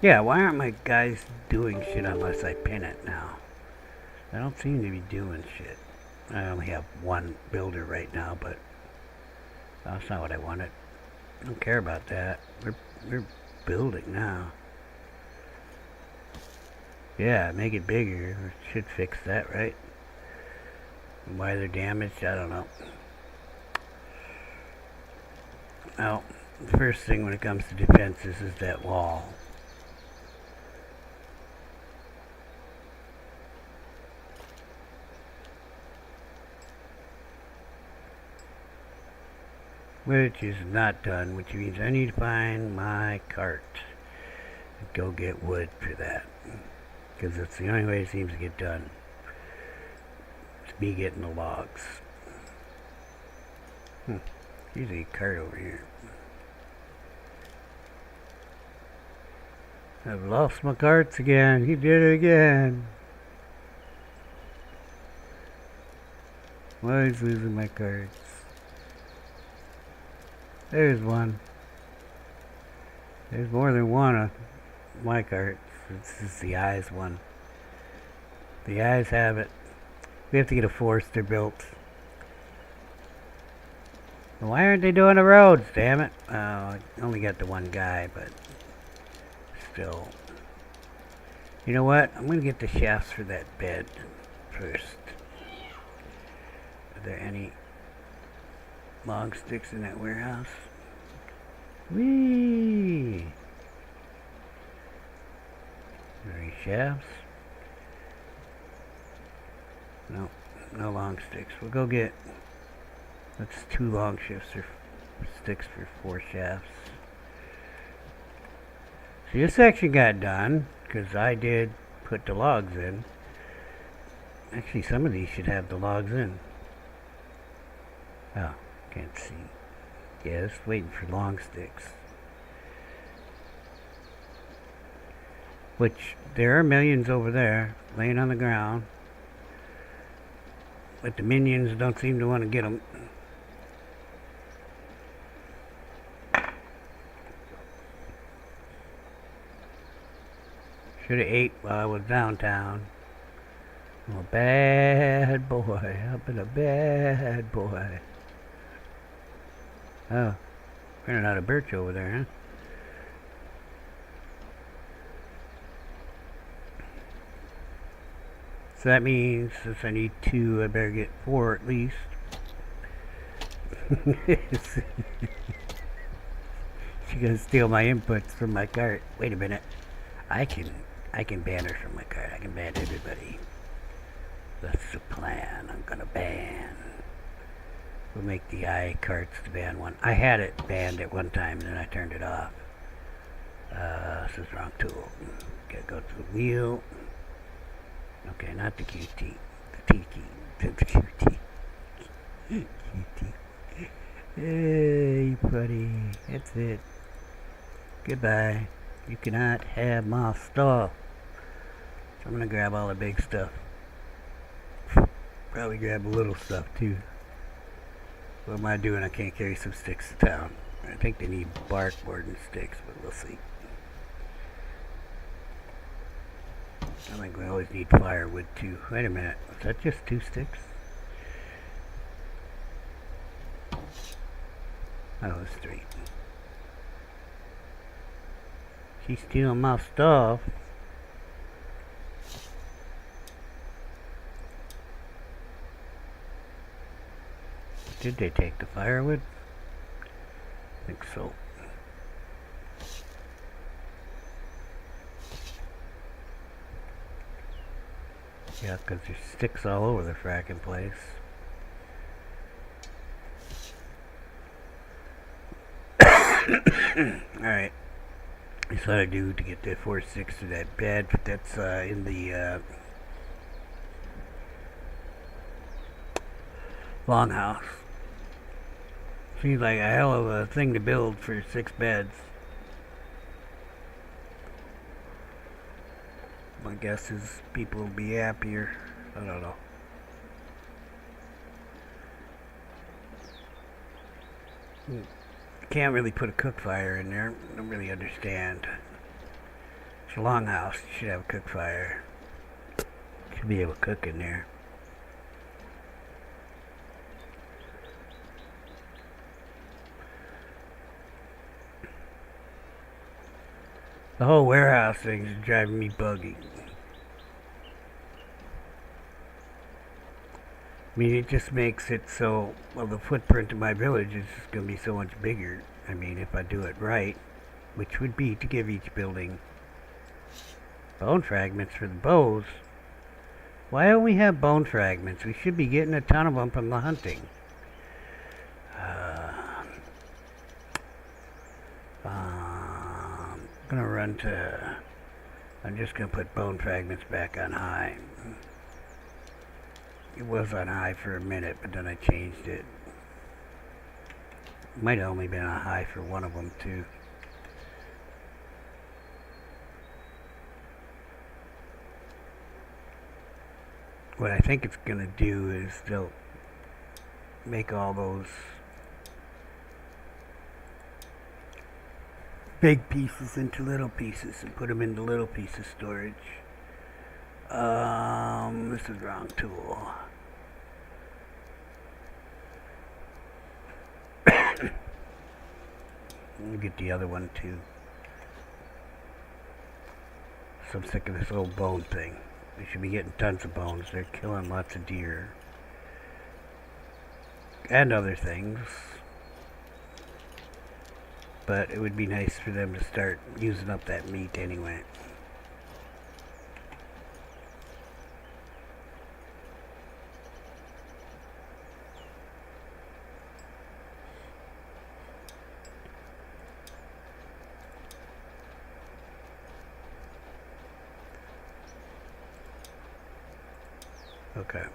Yeah, why aren't my guys doing shit unless I pin it now? I don't seem to be doing shit. I only have 1 builder right now, but that's not what I wanted. I don't care about that. We're building now. Yeah, make it bigger. We should fix that, right? Why they're damaged, I don't know. Well, the first thing when it comes to defenses is that wall. Which is not done, which means I need to find my cart and go get wood for that. Because it's the only way it seems to get done. Me getting the logs. Here's a cart over here. I've lost my carts again. He did it again. Why is losing my carts? There's one. There's more than one of my carts. This is the Eyes one. The Eyes have it. We have to get a Forester built. Why aren't they doing the roads, damn it? I only got the 1 guy, but still. You know what? I'm going to get the shafts for that bed first. Are there any log sticks in that warehouse? Whee! Are there any shafts? No, no long sticks. We'll go get... That's 2 long shifts or sticks for 4 shafts. So this section got done, because I did put the logs in. Actually, some of these should have the logs in. Oh, can't see. Yeah, just waiting for long sticks. Which, there are millions over there, laying on the ground. But the minions don't seem to want to get them. Should have ate while I was downtown. I'm a bad boy. I've been a bad boy. Oh, running out of birch over there, huh? So that means since I need 2, I better get 4 at least. She's gonna steal my inputs from my cart. Wait a minute. I can ban her from my cart. I can ban everybody. That's the plan. I'm gonna ban. We'll make the eye carts the ban one. I had it banned at one time and then I turned it off. This is the wrong tool. Gotta go to the wheel. Okay, not the QT. The T key. The QT. QT. Hey, buddy. That's it. Goodbye. You cannot have my stuff. So I'm gonna grab all the big stuff. Probably grab a little stuff too. What am I doing? I can't carry some sticks to town. I think they need bark more than sticks, but we'll see. I think we always need firewood too. Wait a minute. Was that just 2 sticks? Oh, it's 3. She's stealing my stuff. Did they take the firewood? I think so. Yeah, because there's sticks all over the fracking place. Alright. That's what I do to get the 4 sticks to that bed that's in the longhouse. Seems like a hell of a thing to build for 6 beds. My guess is people will be happier. I don't know. Can't really put a cook fire in there. I don't really understand. It's a longhouse. You should have a cook fire. Should be able to cook in there. The whole warehouse thing is driving me buggy. I mean, it just makes it so, well, the footprint of my village is just going to be so much bigger. I mean, if I do it right, which would be to give each building bone fragments for the bows. Why don't we have bone fragments? We should be getting a ton of them from the hunting. I'm gonna run to... I'm just gonna put bone fragments back on high. It was on high for a minute, but then I changed it. Might have only been on high for one of them too. What I think it's gonna do is they'll make all those big pieces into little pieces and put them into little pieces storage. This is the wrong tool. I'll get the other one too. So I'm sick of this old bone thing. We should be getting tons of bones. They're killing lots of deer. And other things. But it would be nice for them to start using up that meat anyway. Okay.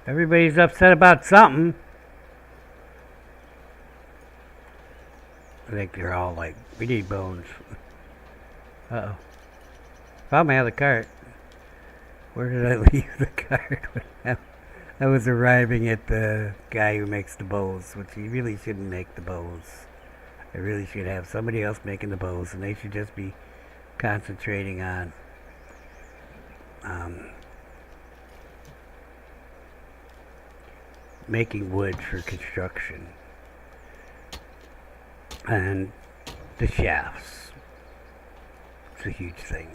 Everybody's upset about something. I think they're all like, we need bones. Uh-oh. Found my other cart. Where did I leave the cart? I was arriving at the guy who makes the bows, which he really shouldn't make the bows. I really should have somebody else making the bows, and they should just be concentrating on making wood for construction. And the shafts. It's a huge thing.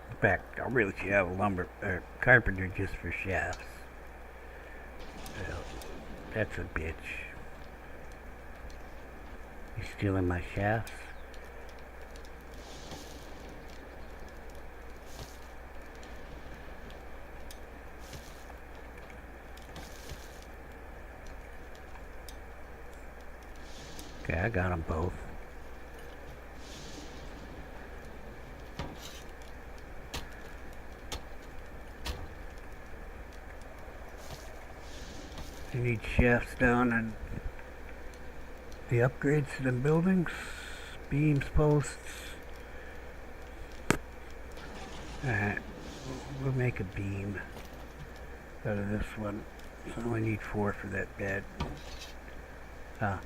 In fact, I really should have a lumber or carpenter just for shafts. Well, that's a bitch. You stealing my shafts? Okay, I got them both. You need shafts down and the upgrades to the buildings, beams, posts. Alright, we'll make a beam out of this one. So I only need 4 for that bed. That's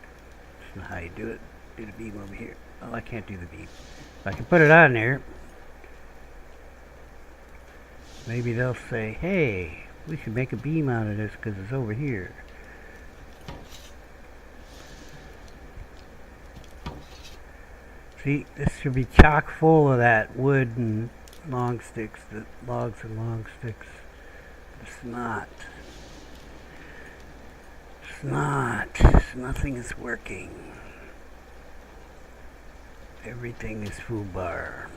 not how you do it. Do the beam over here. Oh, I can't do the beam. If I can put it on there, maybe they'll say, hey, we should make a beam out of this because it's over here. See, this should be chock full of that wood and long sticks, the logs and long sticks. It's not. It's not. Nothing is working. Everything is foobar.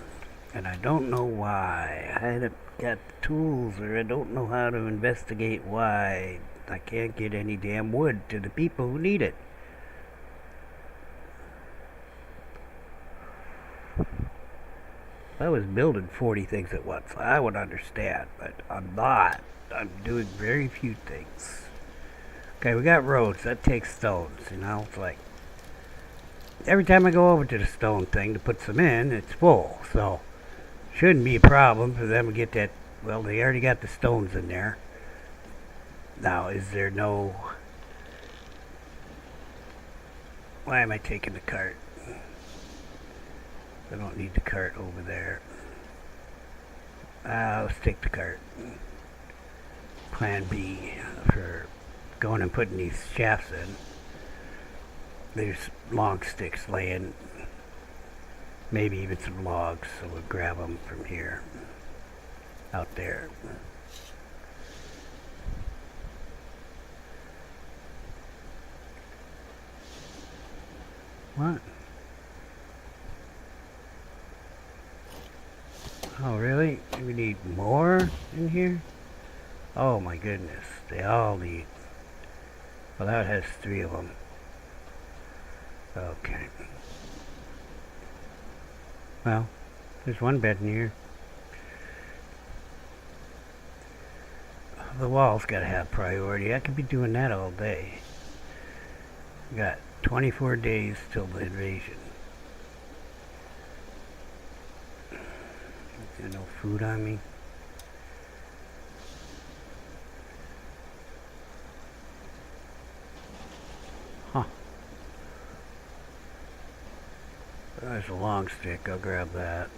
And I don't know why. I haven't got tools, or I don't know how to investigate why I can't get any damn wood to the people who need it. If I was building 40 things at once, I would understand, but I'm not. I'm doing very few things. Okay, we got roads. That takes stones, you know? It's like, every time I go over to the stone thing to put some in, it's full, so shouldn't be a problem for them to get that. Well, they already got the stones in there. Now, is there no... Why am I taking the cart? I don't need the cart over there. Let's take the cart. Plan B for going and putting these shafts in. There's long sticks laying, maybe even some logs, so we'll grab them from here, out there. What? Oh, really? We need more in here? Oh my goodness, they all need. Well, that has 3 of them. Okay. Well, there's one bed in here. The wall's gotta have priority. I could be doing that all day. We got 24 days till the invasion. Got no food on me. Huh. There's a long stick. I'll grab that.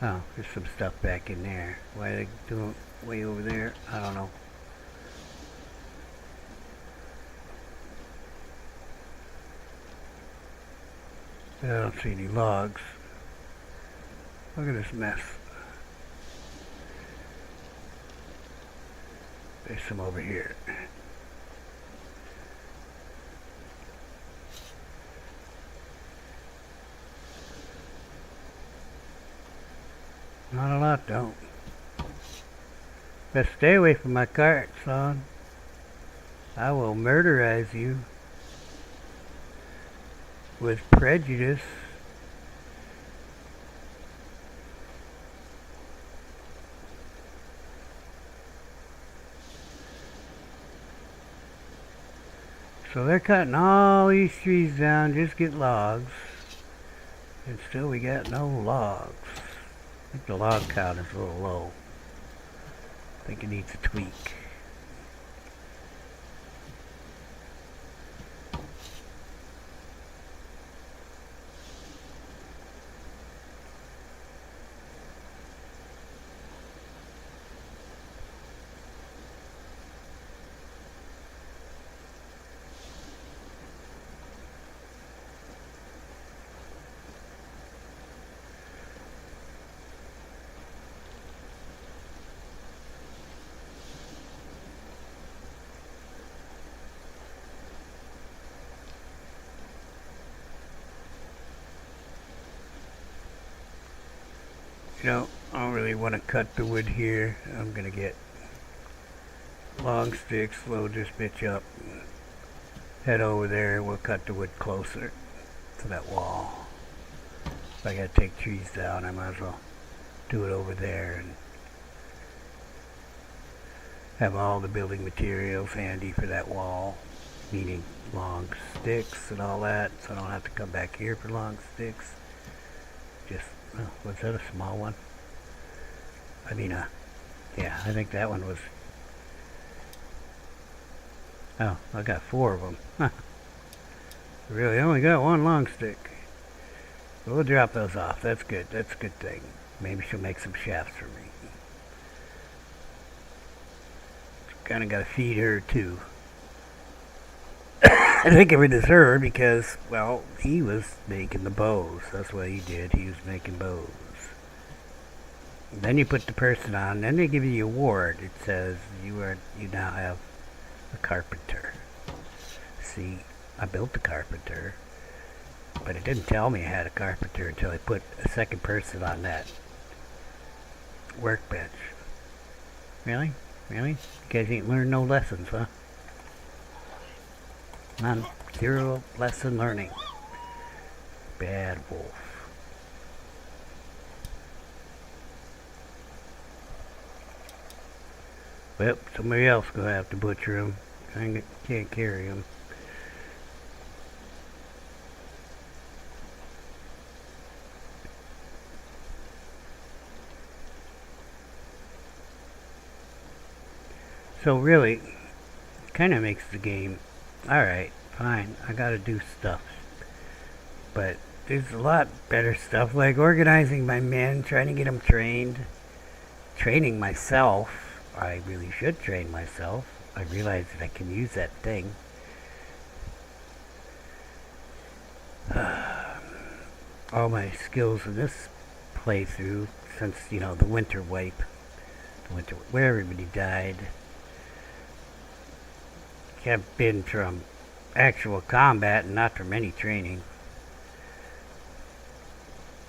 Oh, there's some stuff back in there. Why are they doing way over there? I don't know. I don't see any logs. Look at this mess. There's some over here. Not a lot, though. Best stay away from my cart, son. I will murderize you with prejudice. So they're cutting all these trees down, just get logs. And still we got no logs. I think the log count is a little low. I think it needs a tweak. You know, I don't really want to cut the wood here. I'm going to get long sticks, load this bitch up, head over there, and we'll cut the wood closer to that wall. If I got to take trees down, I might as well do it over there. Have all the building materials handy for that wall, meaning long sticks and all that, so I don't have to come back here for long sticks. Just, oh, was that a small one? I mean, yeah, I think that one was. Oh, I got 4 of them. Huh. Really only got 1 long stick. We'll drop those off. That's good. That's a good thing. Maybe she'll make some shafts for me. Kind of got to feed her too. I think of it as her because, well, he was making the bows. That's what he did. He was making bows. Then you put the person on. Then they give you a award. It says you now have a carpenter. See, I built the carpenter, but it didn't tell me I had a carpenter until I put a second person on that workbench. Really? Really? You guys ain't learned no lessons, huh? None. 0 lesson learning. Bad wolf. Well, somebody else gonna have to butcher him. I can't carry him. So really, kind of makes the game, alright, fine, I gotta do stuff. But there's a lot better stuff, like organizing my men, trying to get them trained, training myself. I really should train myself. I realize that I can use that thing. All my skills in this playthrough, since, the winter wipe, where everybody died, have been from actual combat and not from any training.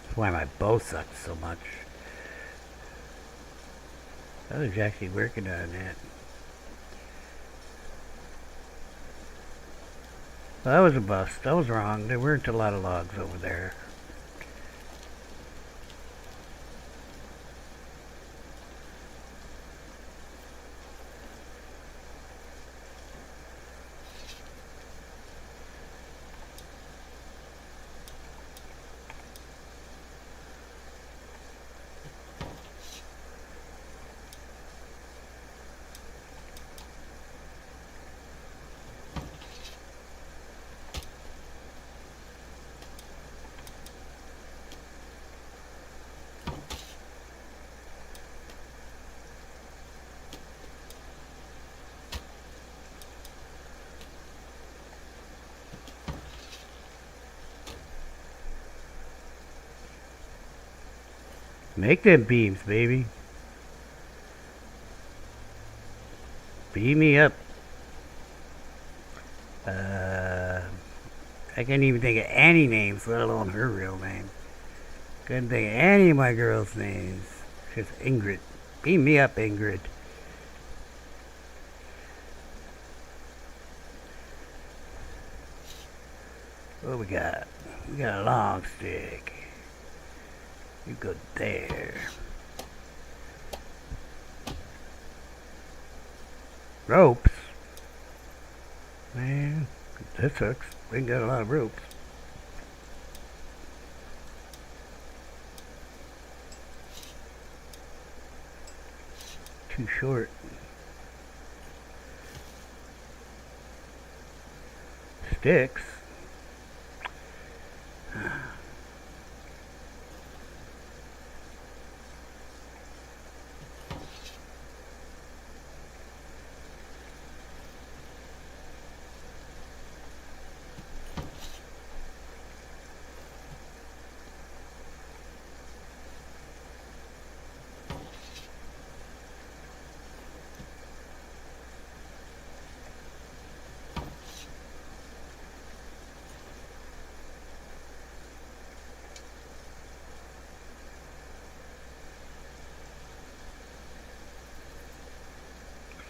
That's why my bow sucks so much. I was actually working on that. Well, that was a bust. I was wrong. There weren't a lot of logs over there. Make them beams, baby. Beam me up. I can't even think of any names, let alone her real name. Couldn't think of any of my girls' names. Just Ingrid. Beam me up, Ingrid. What we got? We got a long stick. You go there. Ropes? Man, that sucks. We ain't got a lot of ropes. Too short. Sticks?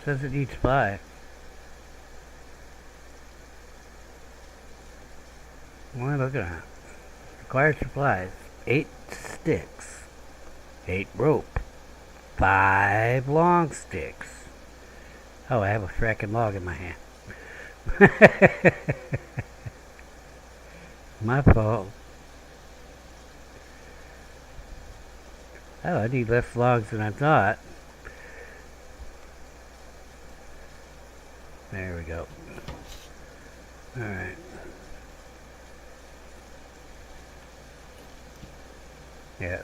Says it needs 5. Well, look at that. Required supplies. 8 sticks. 8 rope. 5 long sticks. Oh, I have a fracking log in my hand. My fault. Oh, I need less logs than I thought. There we go. Alright. Yeah,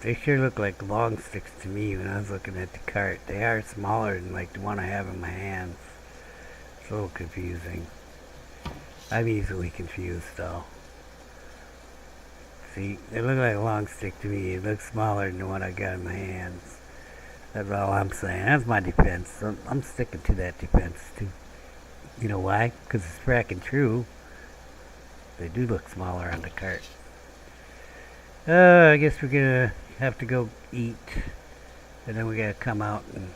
they sure look like long sticks to me when I was looking at the cart. They are smaller than like the one I have in my hands. It's a little confusing. I'm easily confused though. See, they look like a long stick to me. It looks smaller than the one I got in my hands. That's all I'm saying. That's my defense. I'm sticking to that defense too. You know why? Because it's fracking true. They do look smaller on the cart. I guess we're gonna have to go eat. And then we gotta come out and...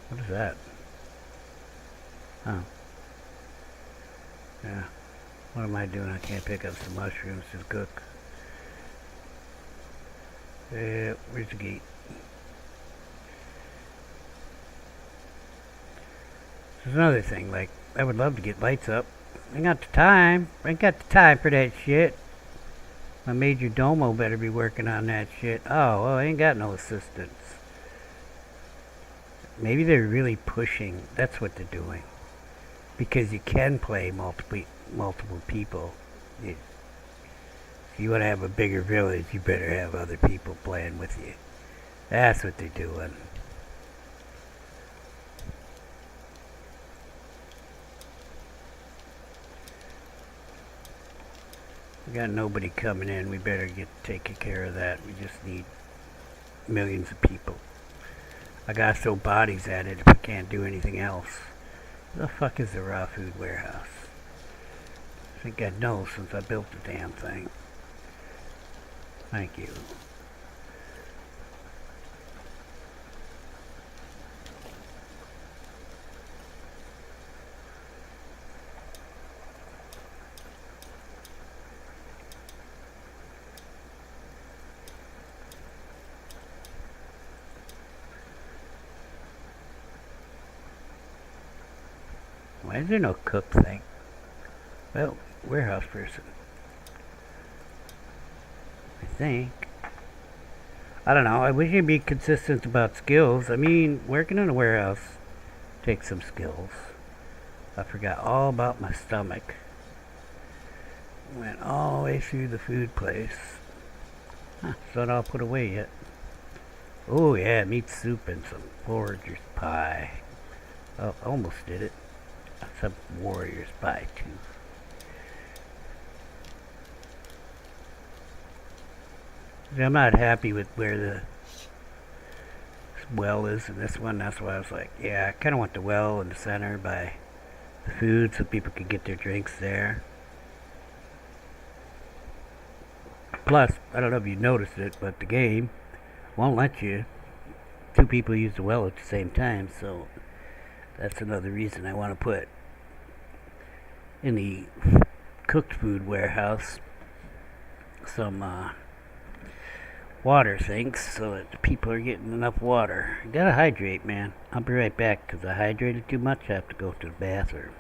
What is that? Oh. Yeah. What am I doing? I can't pick up some mushrooms to cook. Where's the gate? There's another thing, like, I would love to get lights up. I ain't got the time. I ain't got the time for that shit. My major domo better be working on that shit. Oh, well, I ain't got no assistants. Maybe they're really pushing. That's what they're doing. Because you can play multiple people. If you want to have a bigger village, you better have other people playing with you. That's what they're doing. We got nobody coming in. We better get taking care of that. We just need millions of people. I gotta throw bodies at it if I can't do anything else. What the fuck is the raw food warehouse? I think I know since I built the damn thing. Thank you. Why is there no cook thing? Well, warehouse person. I think. I don't know. I wish you'd be consistent about skills. I mean, working in a warehouse takes some skills. I forgot all about my stomach. Went all the way through the food place. Huh, it's not all put away yet. Oh yeah, meat soup and some forager's pie. Oh, almost did it. Some warrior's pie too. I'm not happy with where the well is in this one. That's why I was like, yeah, I kind of want the well in the center by the food so people can get their drinks there. Plus, I don't know if you noticed it, but the game won't let you two people use the well at the same time, so that's another reason I want to put in the cooked food warehouse some water things so that the people are getting enough water. You gotta hydrate, man. I'll be right back because I hydrated too much. I have to go to the bathroom.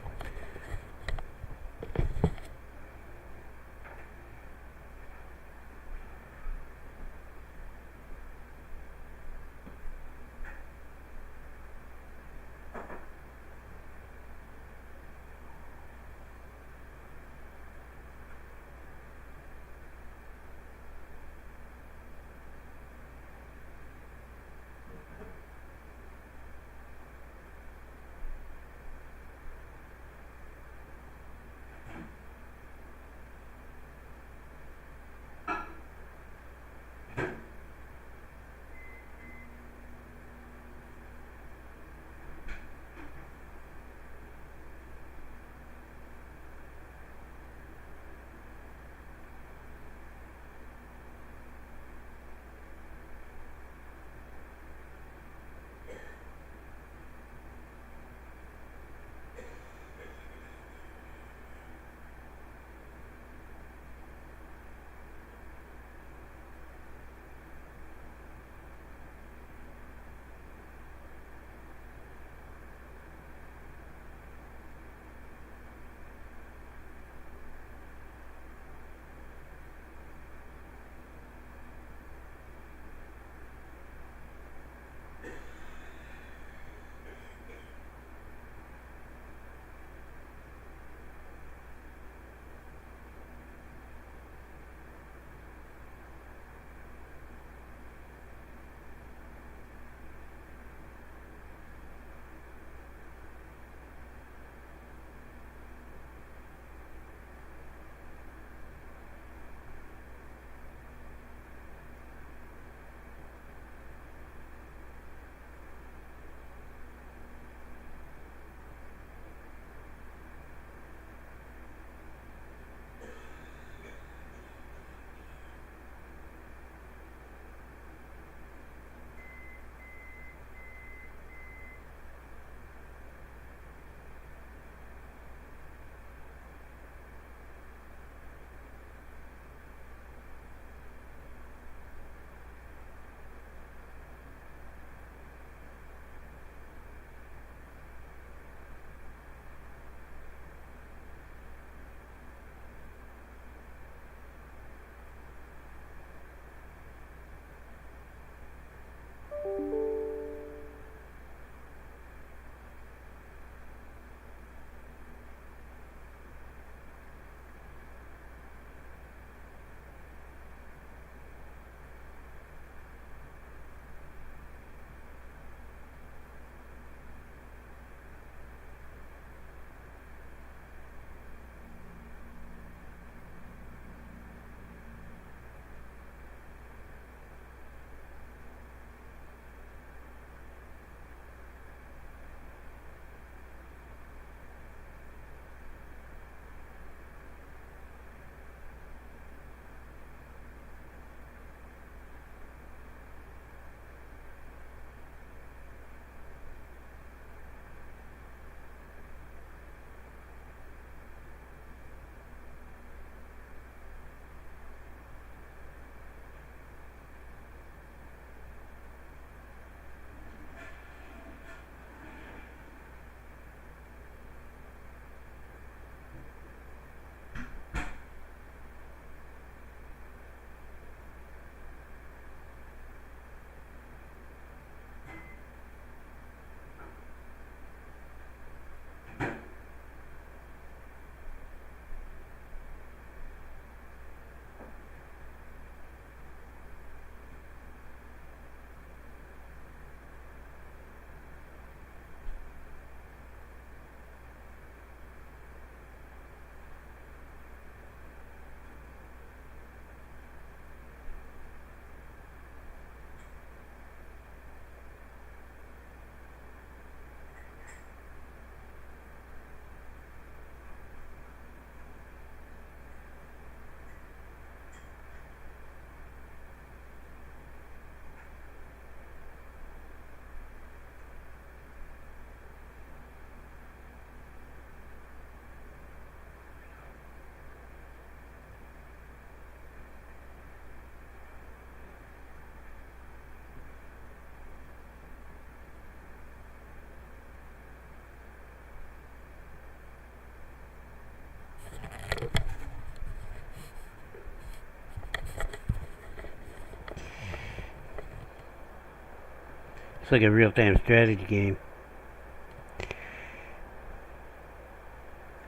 It's like a real-time strategy game.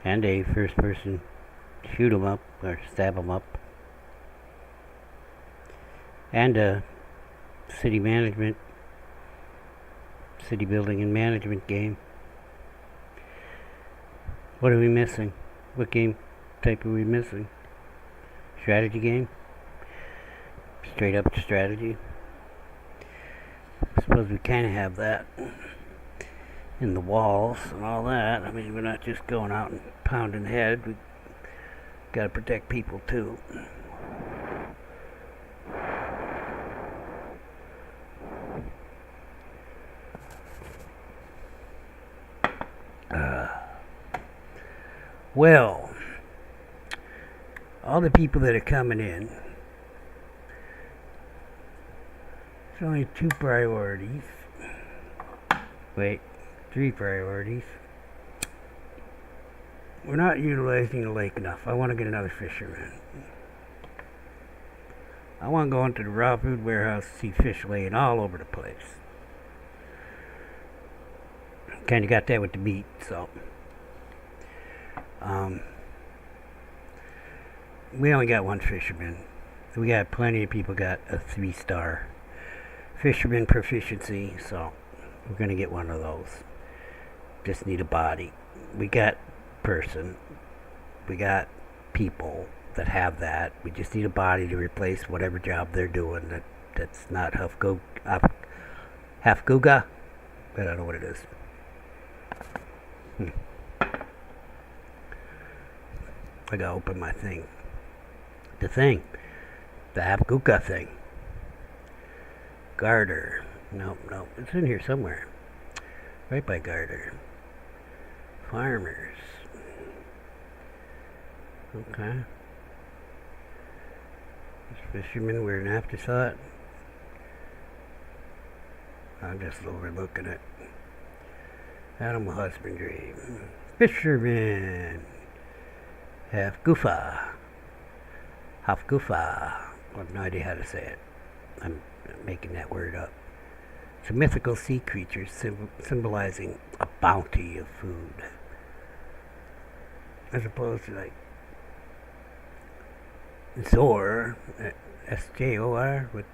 And a first-person shoot 'em up or stab 'em up. And a city management, city building and management game. What are we missing? What game type are we missing? Strategy game? Straight up strategy? I suppose we kind of have that in the walls and all that. I mean, we're not just going out and pounding head. We gotta protect people too. Well, all the people that are coming in, there's only 2 priorities. Wait, 3 priorities. We're not utilizing the lake enough. I want to get another fisherman. I want to go into the raw food warehouse and see fish laying all over the place. Kind of got that with the meat, so. We only got 1 fisherman. We got plenty of people got a 3-star fisherman proficiency, so we're gonna get one of those. Just need a body. We got person. We got people that have that. We just need a body to replace whatever job they're doing that's not half guga. I don't know what it is. I gotta open my thing. The Hafguka thing. Garter. Nope, it's in here somewhere. Right by Garter. Farmers. Okay. This fishermen were an afterthought. I'm just overlooking it. Animal husbandry. Fisherman. Hafgufa. I have no idea how to say it. I'm making that word up. It's a mythical sea creature symbolizing a bounty of food. As opposed to like Zor, S-J-O-R, with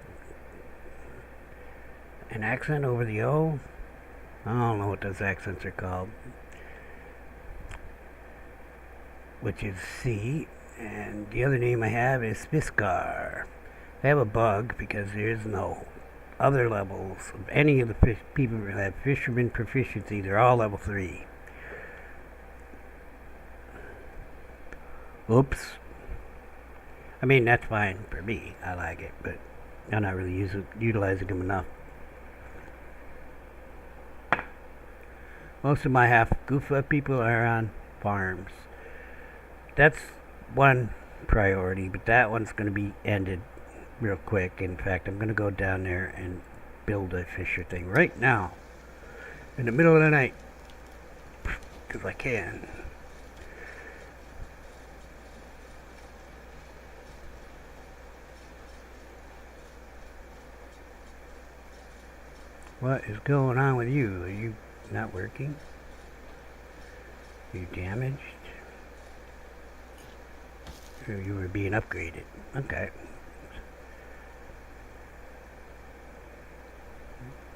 an accent over the O. I don't know what those accents are called. Which is C. And the other name I have is Spiskar. I have a bug because there is no other levels of any of the people who have fisherman proficiency. They're all level 3. Oops. I mean, that's fine for me. I like it, but I'm not really utilizing them enough. Most of my Hafgufa people are on farms. That's 1 priority, but that one's going to be ended real quick. In fact, I'm going to go down there and build a fisher thing right now in the middle of the night because I can. What is going on with you? Are you not working? Are you damaged? Or you were being upgraded? Okay.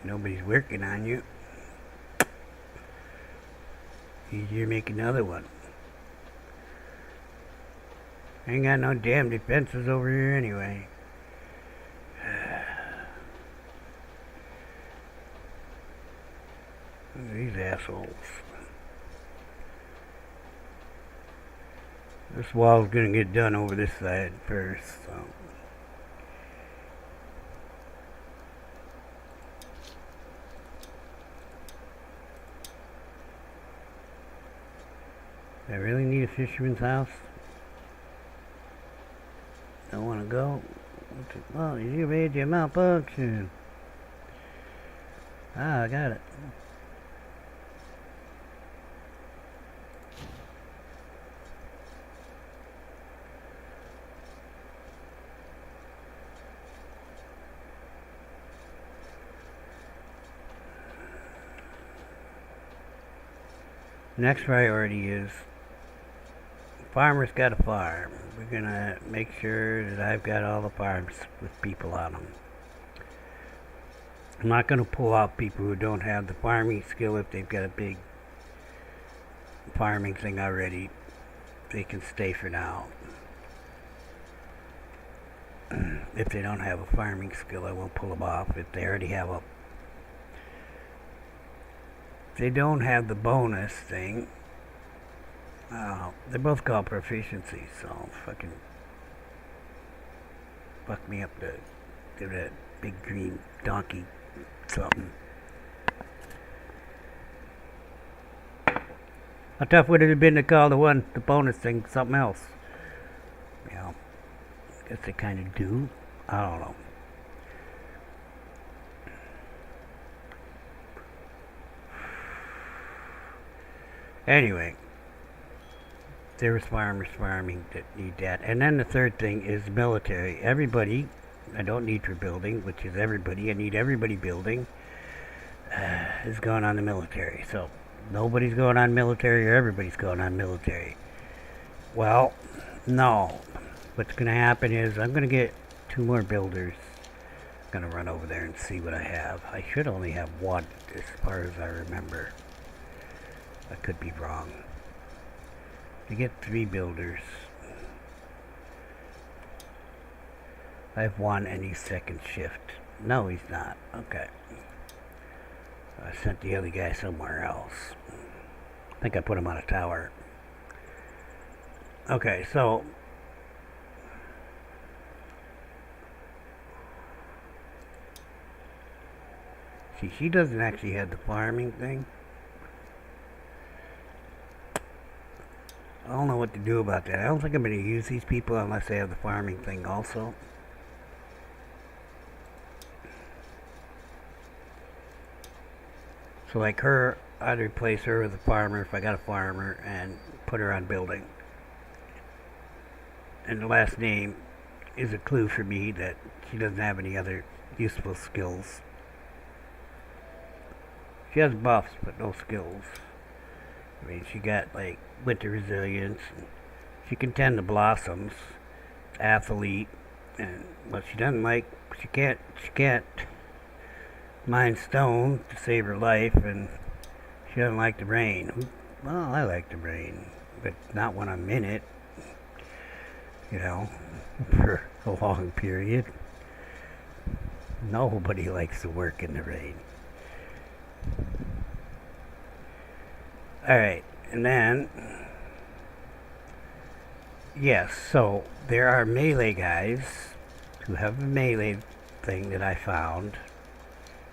Nobody's working on you. Easier make another one. Ain't got no damn defenses over here anyway. Look at these assholes. This wall's gonna get done over this side first, so. I really need a fisherman's house. Don't want to go. Oh, you made your malfunction. Ah, I got it. Next priority is farmer's got a farm. We're gonna make sure that I've got all the farms with people on them. I'm not gonna pull out people who don't have the farming skill if they've got a big farming thing already. They can stay for now. If they don't have a farming skill, I won't pull them off. If they already have a... If they don't have the bonus thing, they're both called proficiency, so fucking fuck me up to do that big green donkey something. How tough would it have been to call the bonus thing something else? You know, I guess they kind of do. I don't know. Anyway, there's farmers farming that need that. And then the third thing is military. Everybody, I don't need for building, which is everybody, I need everybody building, is going on the military. So, nobody's going on military or everybody's going on military. Well, no. What's going to happen is I'm going to get 2 more builders. I'm going to run over there and see what I have. I should only have 1 as far as I remember. I could be wrong. To get 3 builders, I have 1 and he's second shift. No, he's not. Okay. I sent the other guy somewhere else. I think I put him on a tower. Okay, so see, she doesn't actually have the farming thing. I don't know what to do about that. I don't think I'm going to use these people unless they have the farming thing also. So like her, I'd replace her with a farmer if I got a farmer and put her on building. And the last name is a clue for me that she doesn't have any other useful skills. She has buffs but no skills. I mean, she got like winter resilience. And she can tend to blossoms, athlete, and what she doesn't like, she can't mine stone to save her life, and she doesn't like the rain. Well, I like the rain, but not when I'm in it. You know, for a long period. Nobody likes to work in the rain. Alright, and then, yes, so there are melee guys who have a melee thing that I found,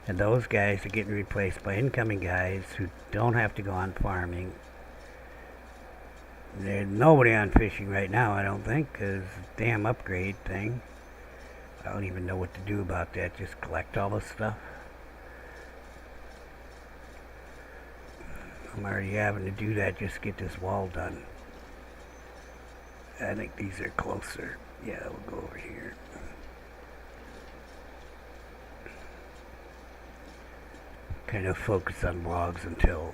and those guys are getting replaced by incoming guys who don't have to go on farming. There's nobody on fishing right now, I don't think, because damn upgrade thing. I don't even know what to do about that, just collect all this stuff. I'm already having to do that just to get this wall done. I think these are closer. Yeah, we'll go over here. Kind of focus on logs until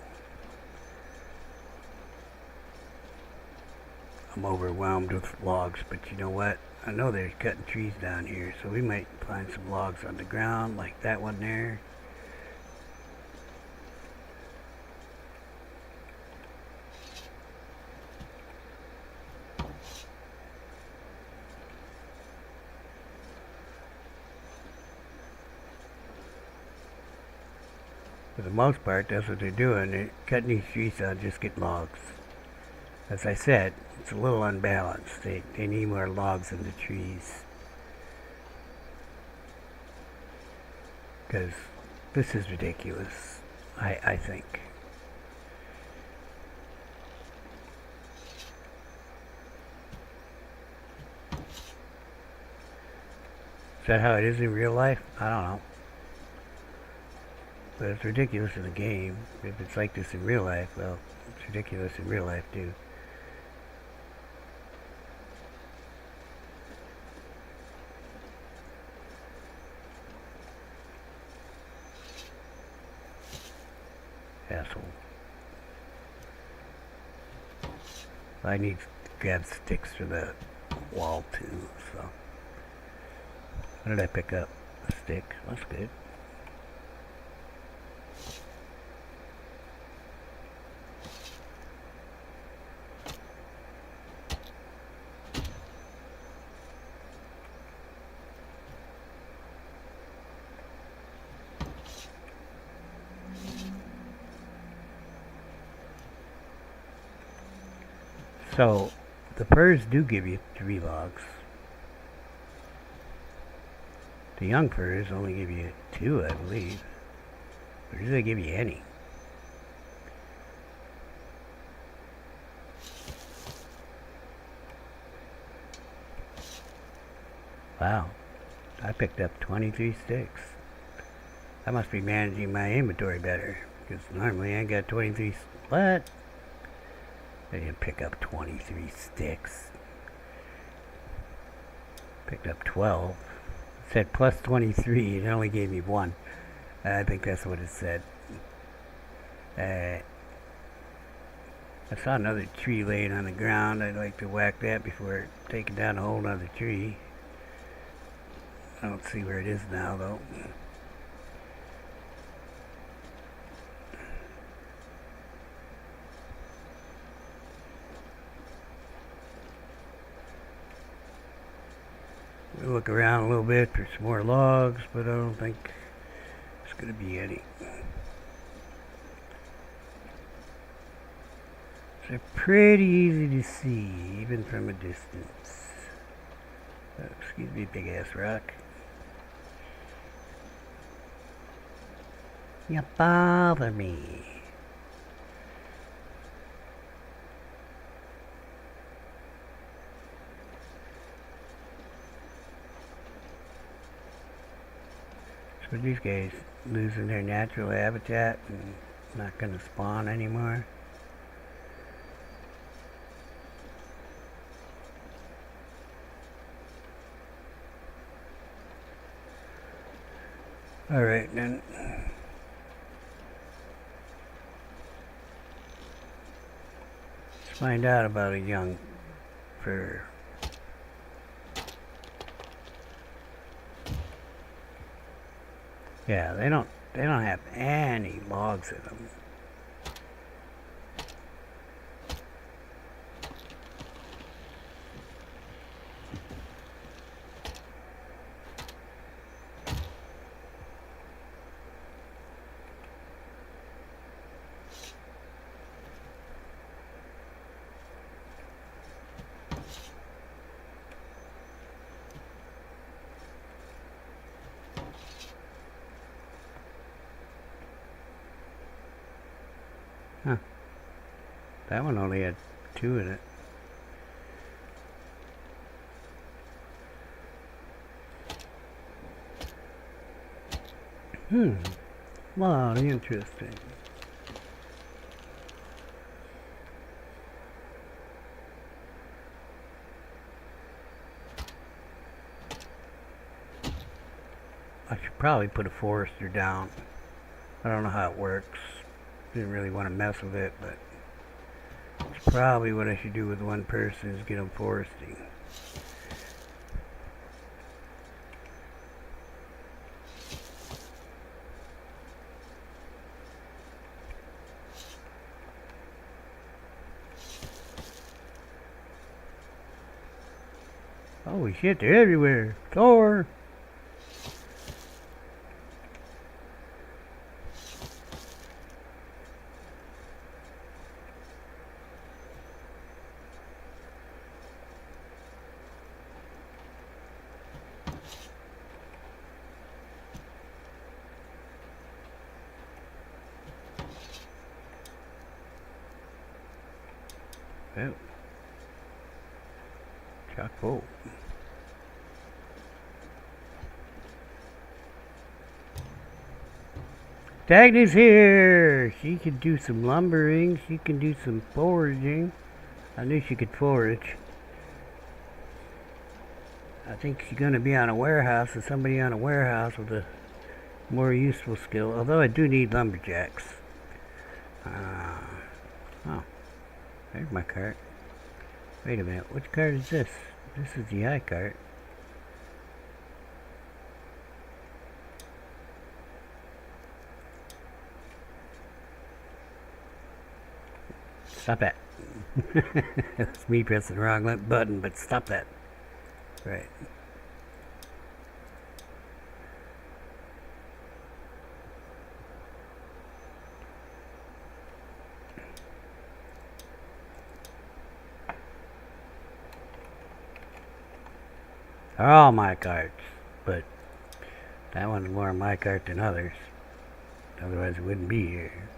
I'm overwhelmed with logs, but you know what? I know they're cutting trees down here, so we might find some logs on the ground, like that one there. For the most part, that's what they're doing. They're cutting these trees down, just get logs. As I said, it's a little unbalanced. They need more logs in the trees. Because this is ridiculous, I think. Is that how it is in real life? I don't know. But it's ridiculous in the game. If it's like this in real life, well, it's ridiculous in real life too. Asshole. I need to grab sticks for the wall too, so. What did I pick up? A stick. That's good. So, the furs do give you 3 logs. The young furs only give you 2, I believe. Or do they give you any? Wow. I picked up 23 sticks. I must be managing my inventory better. Because normally I got 23... What? I didn't pick up 23 sticks. Picked up 12. It said plus 23. It only gave me 1. I think that's what it said. I saw another tree laying on the ground. I'd like to whack that before taking down a whole other tree. I don't see where it is now, though. We'll look around a little bit for some more logs, but I don't think there's going to be any. They're pretty easy to see, even from a distance. Oh, excuse me, big ass rock. You bother me. So these guys losing their natural habitat and not going to spawn anymore. Alright then. Let's find out about a young fur. Yeah, they don't have any logs in them. Huh. That one only had 2 in it. Wow, interesting. I should probably put a forester down. I don't know how it works. Didn't really want to mess with it, but it's probably what I should do with one person is get them foresting. Holy shit, they're everywhere. Thor! Oh. Chock full. Dagny's here! She can do some lumbering, she can do some foraging. I knew she could forage. I think she's going to be on a warehouse, or somebody on a warehouse with a more useful skill. Although I do need lumberjacks. Oh, there's my cart. Wait a minute, which cart is this? This is the eye cart. Stop that. That's me pressing the wrong button, but stop that. Right. They're all my carts, but that one's more my cart than others. Otherwise it wouldn't be here.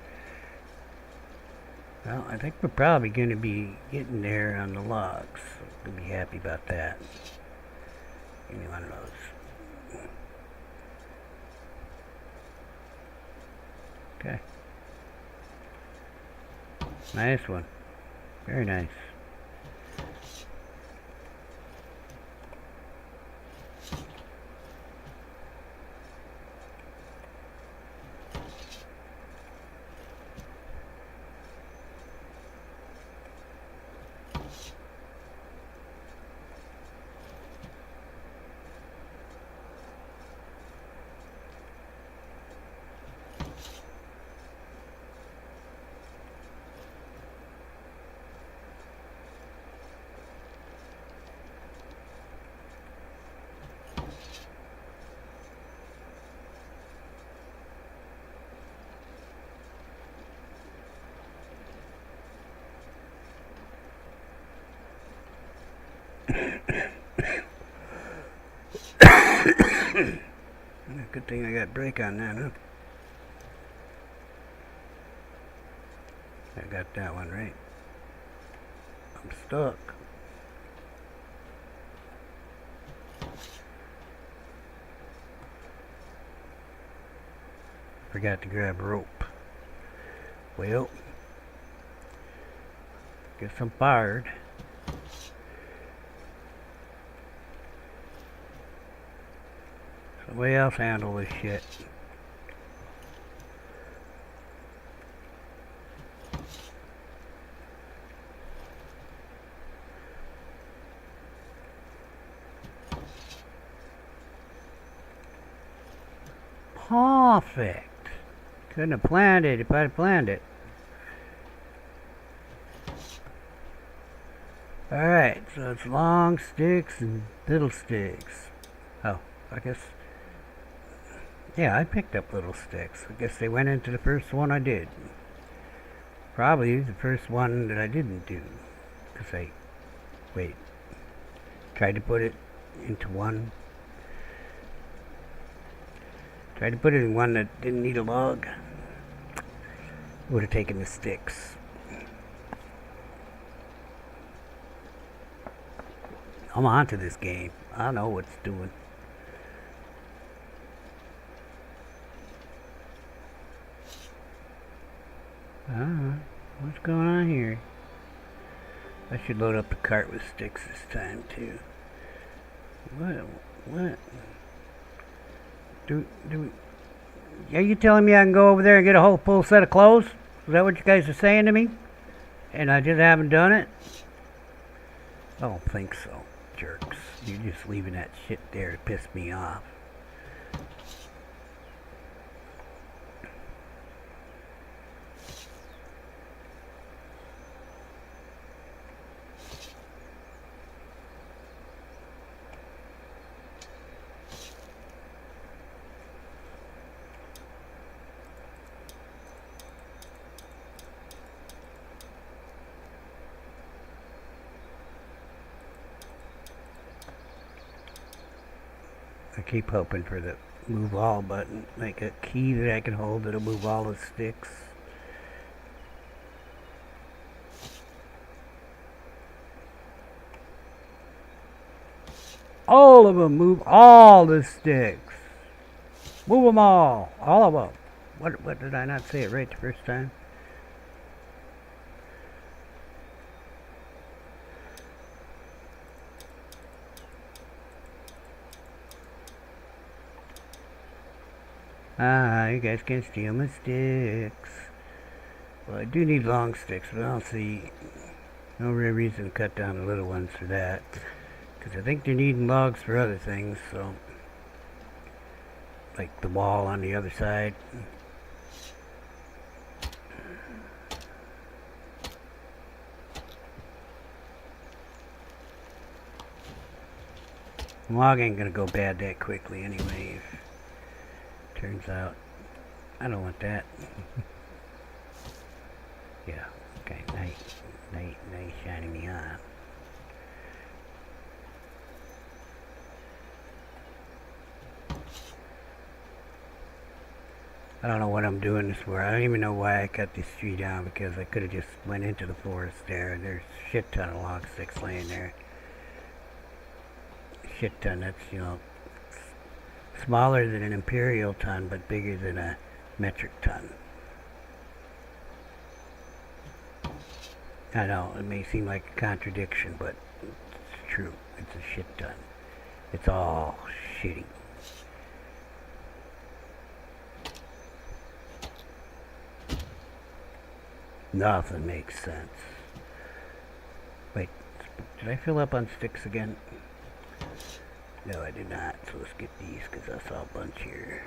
Well, I think we're probably going to be getting there on the logs. We'll be happy about that. Give me one of those. Okay. Nice one. Very nice. Good thing I got brake on that, huh? I got that one right. I'm stuck. Forgot to grab rope. Well, guess I'm fired. Somebody else handle this shit. Perfect. Couldn't have planned it if I'd planned it. Alright, so it's long sticks and little sticks. Oh, I guess... Yeah, I picked up little sticks. I guess they went into the first one I did. Probably the first one that I didn't do. Because I... Wait. Tried to put it into one. Tried to put it in one that didn't need a log. Would have taken the sticks. I'm onto this game. I know what it's doing. What's going on here? I should load up the cart with sticks this time too. What? Are you telling me I can go over there and get a whole full set of clothes? Is that what you guys are saying to me? And I just haven't done it? I don't think so, jerks. You're just leaving that shit there to piss me off. I keep hoping for the move all button, like a key that I can hold that'll move all the sticks. All of them, move all the sticks. Move them all of them. What did I not say it right the first time? You guys can steal my sticks. Well, I do need long sticks, but I don't see No real reason to cut down the little ones for that. Because I think they're needing logs for other things, so... like the wall on the other side. Log ain't gonna go bad that quickly anyway. Turns out, I don't want that. Yeah, okay, nice shining me on. I don't know what I'm doing this for. I don't even know why I cut this tree down, because I could have just went into the forest there. There's a shit ton of log sticks laying there. Shit ton, that's, you know, smaller than an imperial ton, but bigger than a metric ton. I know, it may seem like a contradiction, but it's true. It's a shit ton. It's all shitty. Nothing makes sense. Wait, did I fill up on sticks again? No, I did not. So let's get these, because I saw a bunch here.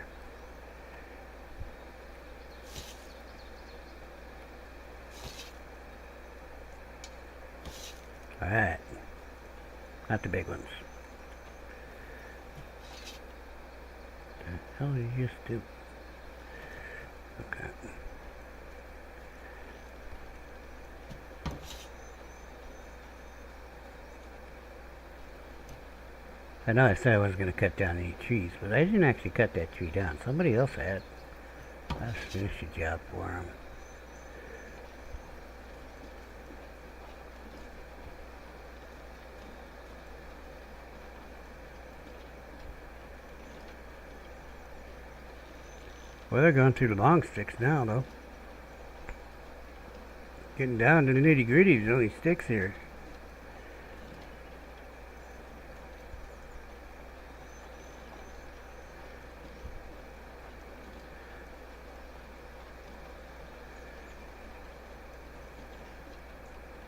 Alright. Not the big ones. What the hell did you just do? Okay. I know I said I wasn't going to cut down any trees, but I didn't actually cut that tree down. Somebody else had. I'll finish the job for him. Well, they're going through the long sticks now, though. Getting down to the nitty-gritty, there's only sticks here.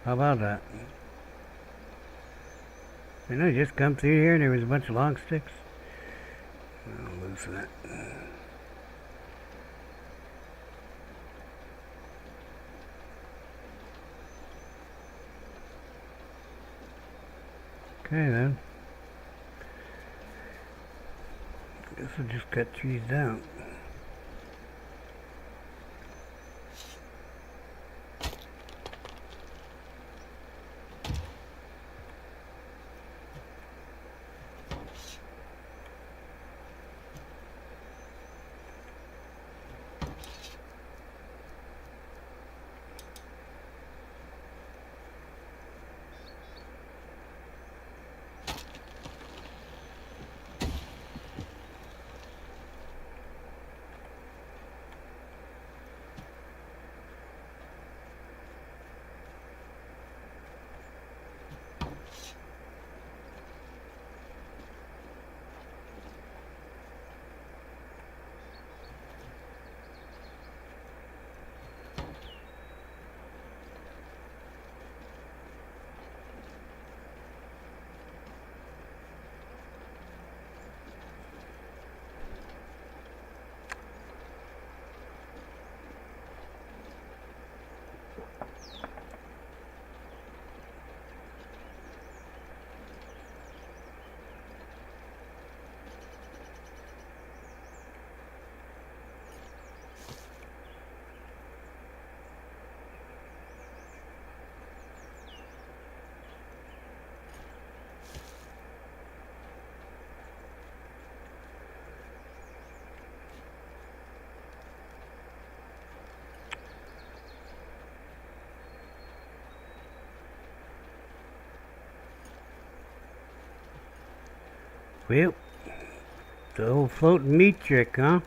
How about that? I know, just come through here and there was a bunch of long sticks. I'll loosen it. Okay then. I guess I'll just cut trees down. Well, the old floating meat trick, huh?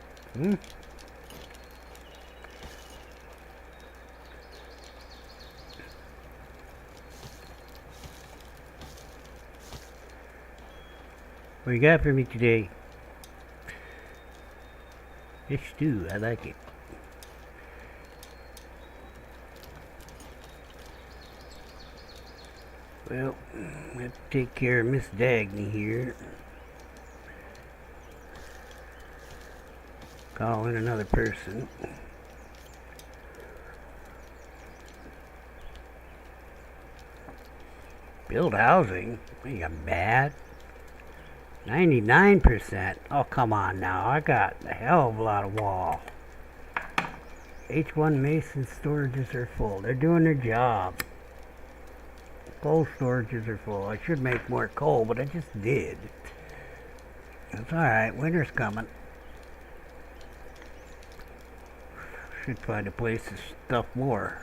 What you got for me today? Fish stew, I like it. Well, I have to take care of Miss Dagny here. Call in another person. Build housing? What, you got bad? 99%. Oh, come on now. I got a hell of a lot of wall. H1 Mason storages are full. They're doing their job. Coal storages are full. I should make more coal, but I just did. That's alright. Winter's coming. Should find a place to stuff more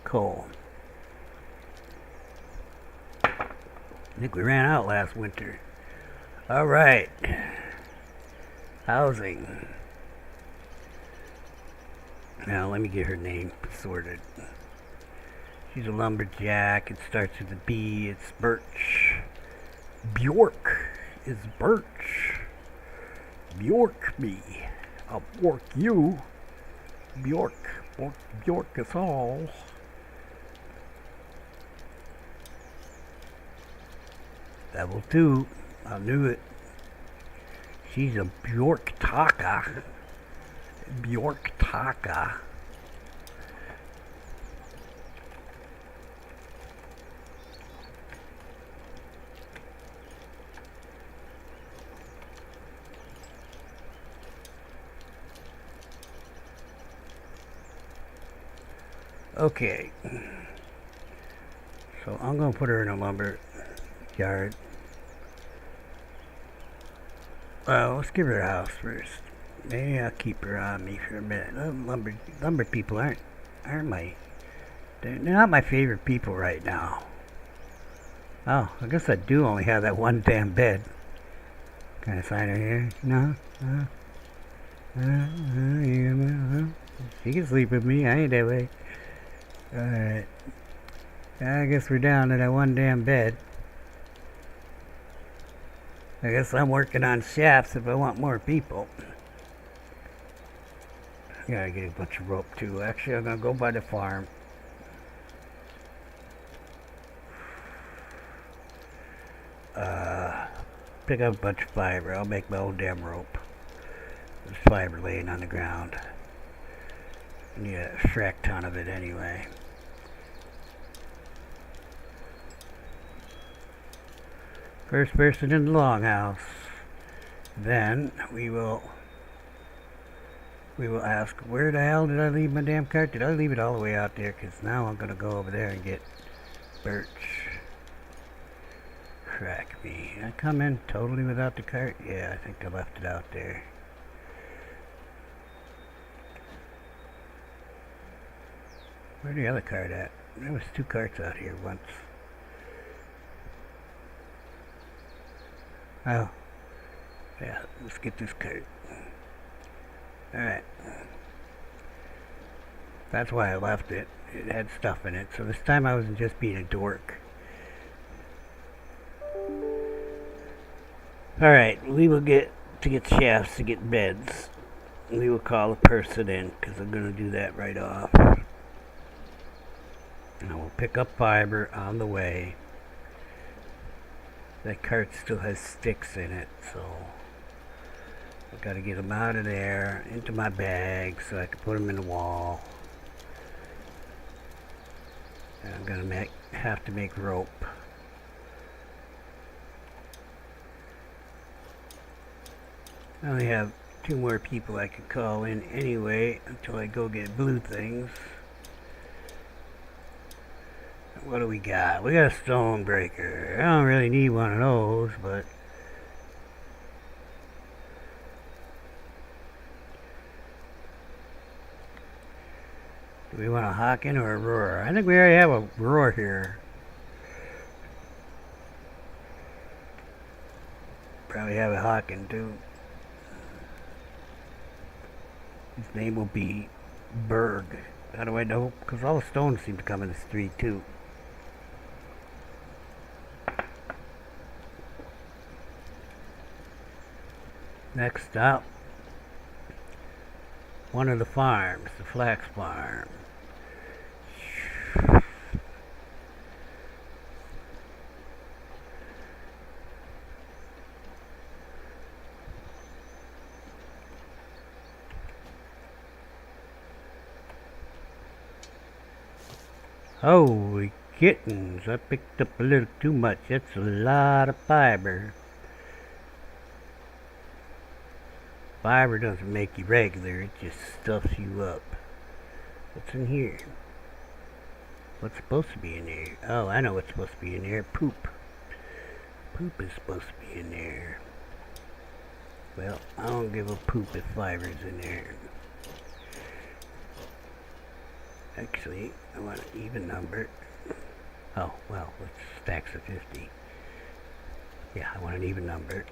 coal. I think we ran out last winter. Alright. Housing. Now let me get her name sorted. She's a lumberjack. It starts with a B. It's Birch. Bjork is Birch. Bjork me. I'll bork you. Bjork. Bjork us all. Level 2. I knew it. She's a Bjork Taka. Bjork Taka. Okay. So I'm going to put her in a lumber yard. Well, let's give her a house first. Maybe I'll keep her on me for a minute. Lumber people aren't my... They're not my favorite people right now. Oh, I guess I do only have that one damn bed. Can I sign her here? No? She can sleep with me. I ain't that way. Alright. I guess we're down to that one damn bed. I guess I'm working on shafts if I want more people. Gotta get a bunch of rope too. Actually, I'm gonna go by the farm. Pick up a bunch of fiber. I'll make my own damn rope. There's fiber laying on the ground. I need a frack ton of it anyway. First person in the longhouse. Then we will ask, where the hell did I leave my damn cart? Did I leave it all the way out there? Because now I'm going to go over there and get Birch. Crack me. Did I come in totally without the cart? Yeah, I think I left it out there. Where's the other cart at? There was 2 carts out here once. Oh. Yeah, let's get this cart. Alright. That's why I left it. It had stuff in it. So this time I wasn't just being a dork. Alright, we will get shafts to get beds. We will call a person in because I'm going to do that right off. And I will pick up fiber on the way. That cart still has sticks in it, so I've got to get them out of there, into my bag, so I can put them in the wall. And I'm going to have to make rope. I only have 2 more people I can call in anyway, until I go get blue things. What do we got? We got a stone breaker. I don't really need one of those, but do we want a Hawken or a roar? I think we already have a roar here. Probably have a Hawken too. His name will be Berg. How do I know? Because all the stones seem to come in this tree too. Next up, one of the farms, the flax farm. Holy kittens, I picked up a little too much. That's a lot of fiber. Fiber doesn't make you regular, it just stuffs you up. What's in here? What's supposed to be in there? Oh, I know what's supposed to be in there. Poop. Poop is supposed to be in there. Well, I don't give a poop if fiber's in there. Actually, I want an even number. Oh, well, it's stacks of 50. Yeah, I want an even number.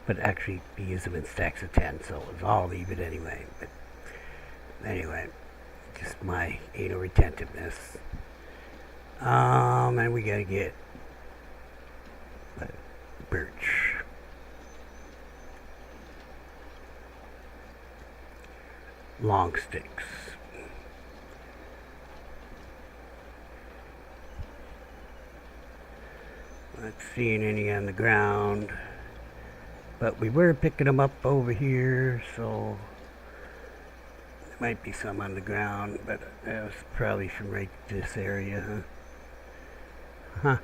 But actually, we use them in stacks of 10, so it's all even anyway. But anyway, just my anal retentiveness. And we gotta get birch. Long sticks. Not seeing any on the ground, but we were picking them up over here, so there might be some on the ground, but that was probably from right this area, huh?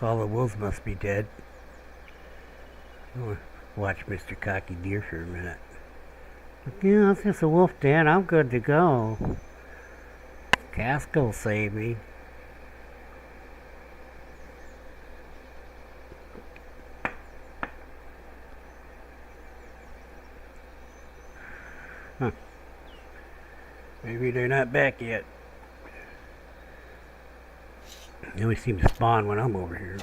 All the wolves must be dead. I'll watch Mr. Cocky Deer for a minute. Yeah, it's just a wolf, Dan. I'm good to go. Aska will save me. Huh. Maybe they're not back yet. They always seem to spawn when I'm over here.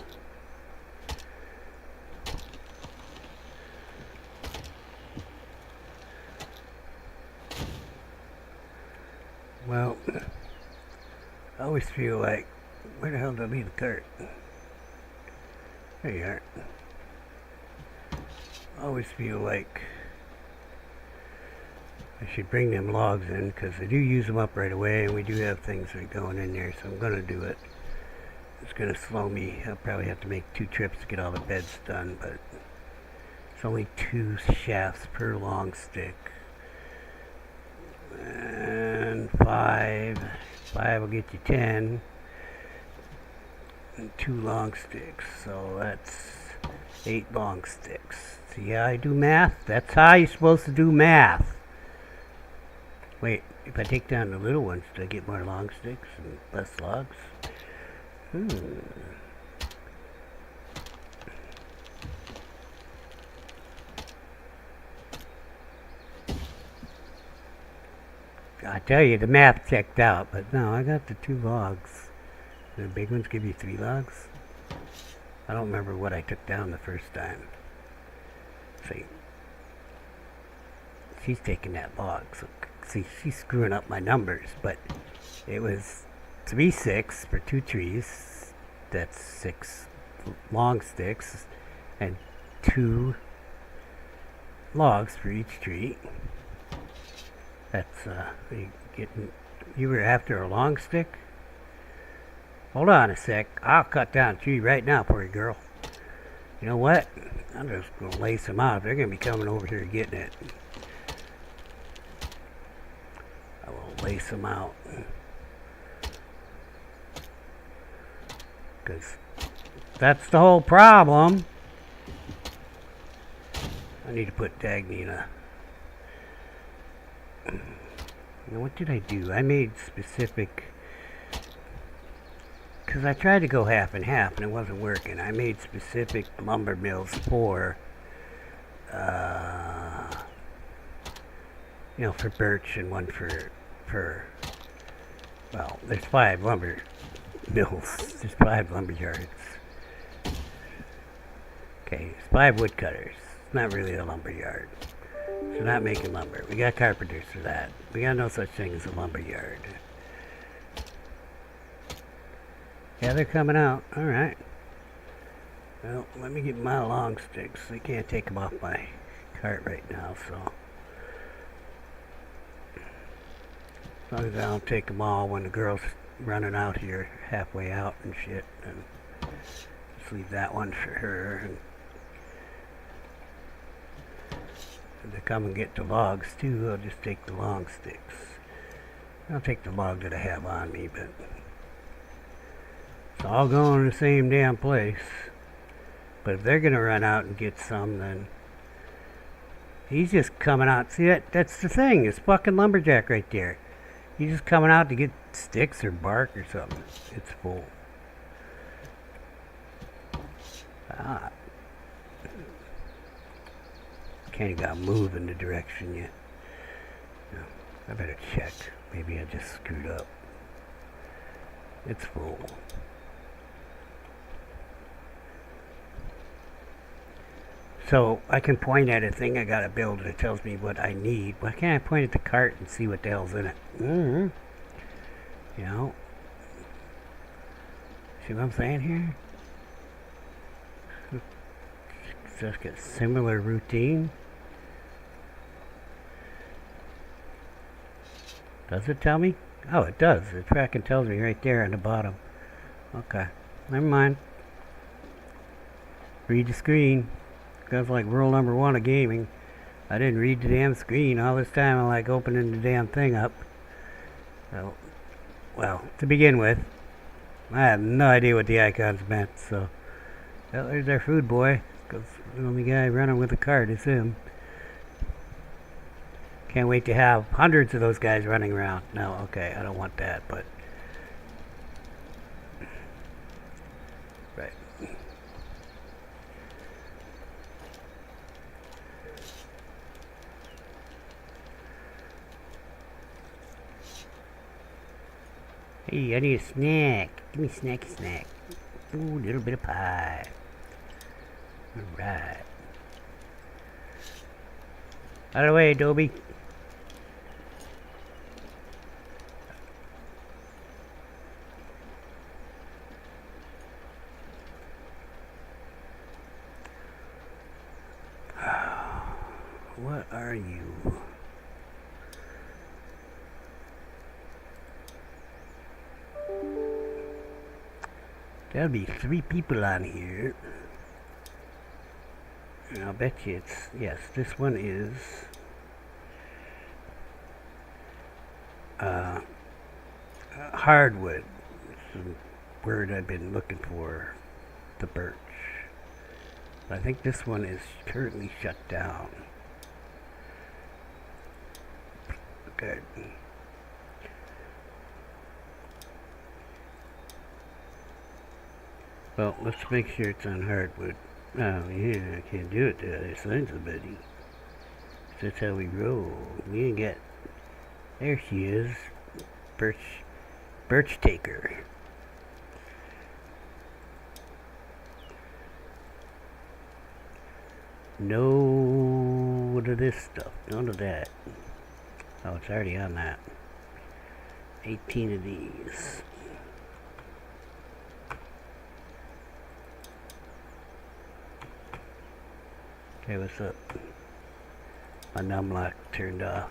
Well, I always feel like, where the hell did I leave the cart? There you are. I always feel like I should bring them logs in, because I do use them up right away, and we do have things that are going in there, so I'm going to do it. It's going to slow me. I'll probably have to make 2 trips to get all the beds done, but it's only 2 shafts per long stick. And 5 will get you 10, and 2 long sticks, so that's 8 long sticks. See how I do math? That's how you're supposed to do math. Wait, if I take down the little ones, do I get more long sticks and less logs? I tell you, the math checked out, but no, I got the 2 logs. The big ones give you 3 logs? I don't remember what I took down the first time. See, she's taking that log, so see, she's screwing up my numbers, but it was 3 6 for 2 trees. That's 6 long sticks, and 2 logs for each tree. That's, you were after a long stick? Hold on a sec. I'll cut down a tree right now for you, girl. You know what? I'm just going to lace them out. They're going to be coming over here getting it. I will lace them out. Because that's the whole problem. I need to put Dagny in a... Now what did I do? I made specific, because I tried to go half and half and it wasn't working. I made specific lumber mills for for birch, and one for well, there's 5 lumber mills. There's 5 lumber yards. Okay, there's 5 wood cutters. It's not really a lumber yard. So not making lumber. We got carpenters for that. We got no such thing as a lumber yard. Yeah, they're coming out. Alright. Well, let me get my long sticks. I can't take them off my cart right now, so. As long as I don't take them all when the girl's running out here, halfway out and shit. And just leave that one for her. And if they come and get the logs too, I'll just take the long sticks. I'll take the log that I have on me, but It's all going to the same damn place. But if they're going to run out and get some, then he's just coming out. See, that's the thing. It's fucking lumberjack right there. He's just coming out to get sticks or bark or something. It's full. Ah. Can't even got move in the direction yet. No, I better check. Maybe I just screwed up. It's full. So I can point at a thing I gotta build and it tells me what I need. Why can't I point at the cart and see what the hell's in it? You know? See what I'm saying here? Just got similar routine. Does it tell me? Oh, it does. It fucking tells me right there on the bottom. Okay. Never mind. Read the screen. That's like rule number 1 of gaming. I didn't read the damn screen all this time. I'm like opening the damn thing up. So, well, to begin with, I have no idea what the icons meant. So, well, there's our food boy. Because the only guy running with a cart is him. Can't wait to have hundreds of those guys running around. No, okay, I don't want that, but... Right. Hey, I need a snack. Give me a snack. Ooh, a little bit of pie. Alright. Out of the way, Adobe. What are you? There'll be 3 people on here. And I'll bet you it's, yes, this one is hardwood. It's the word I've been looking for, the birch. But I think this one is currently shut down. Okay. Well, let's make sure it's on hardwood. Oh, yeah, I can't do it till I sign somebody. That's how we roll. We ain't got... There she is. Birch taker. No to this stuff. None of that. Oh, it's already on that. 18 of these. Okay, what's up? My numlock turned off.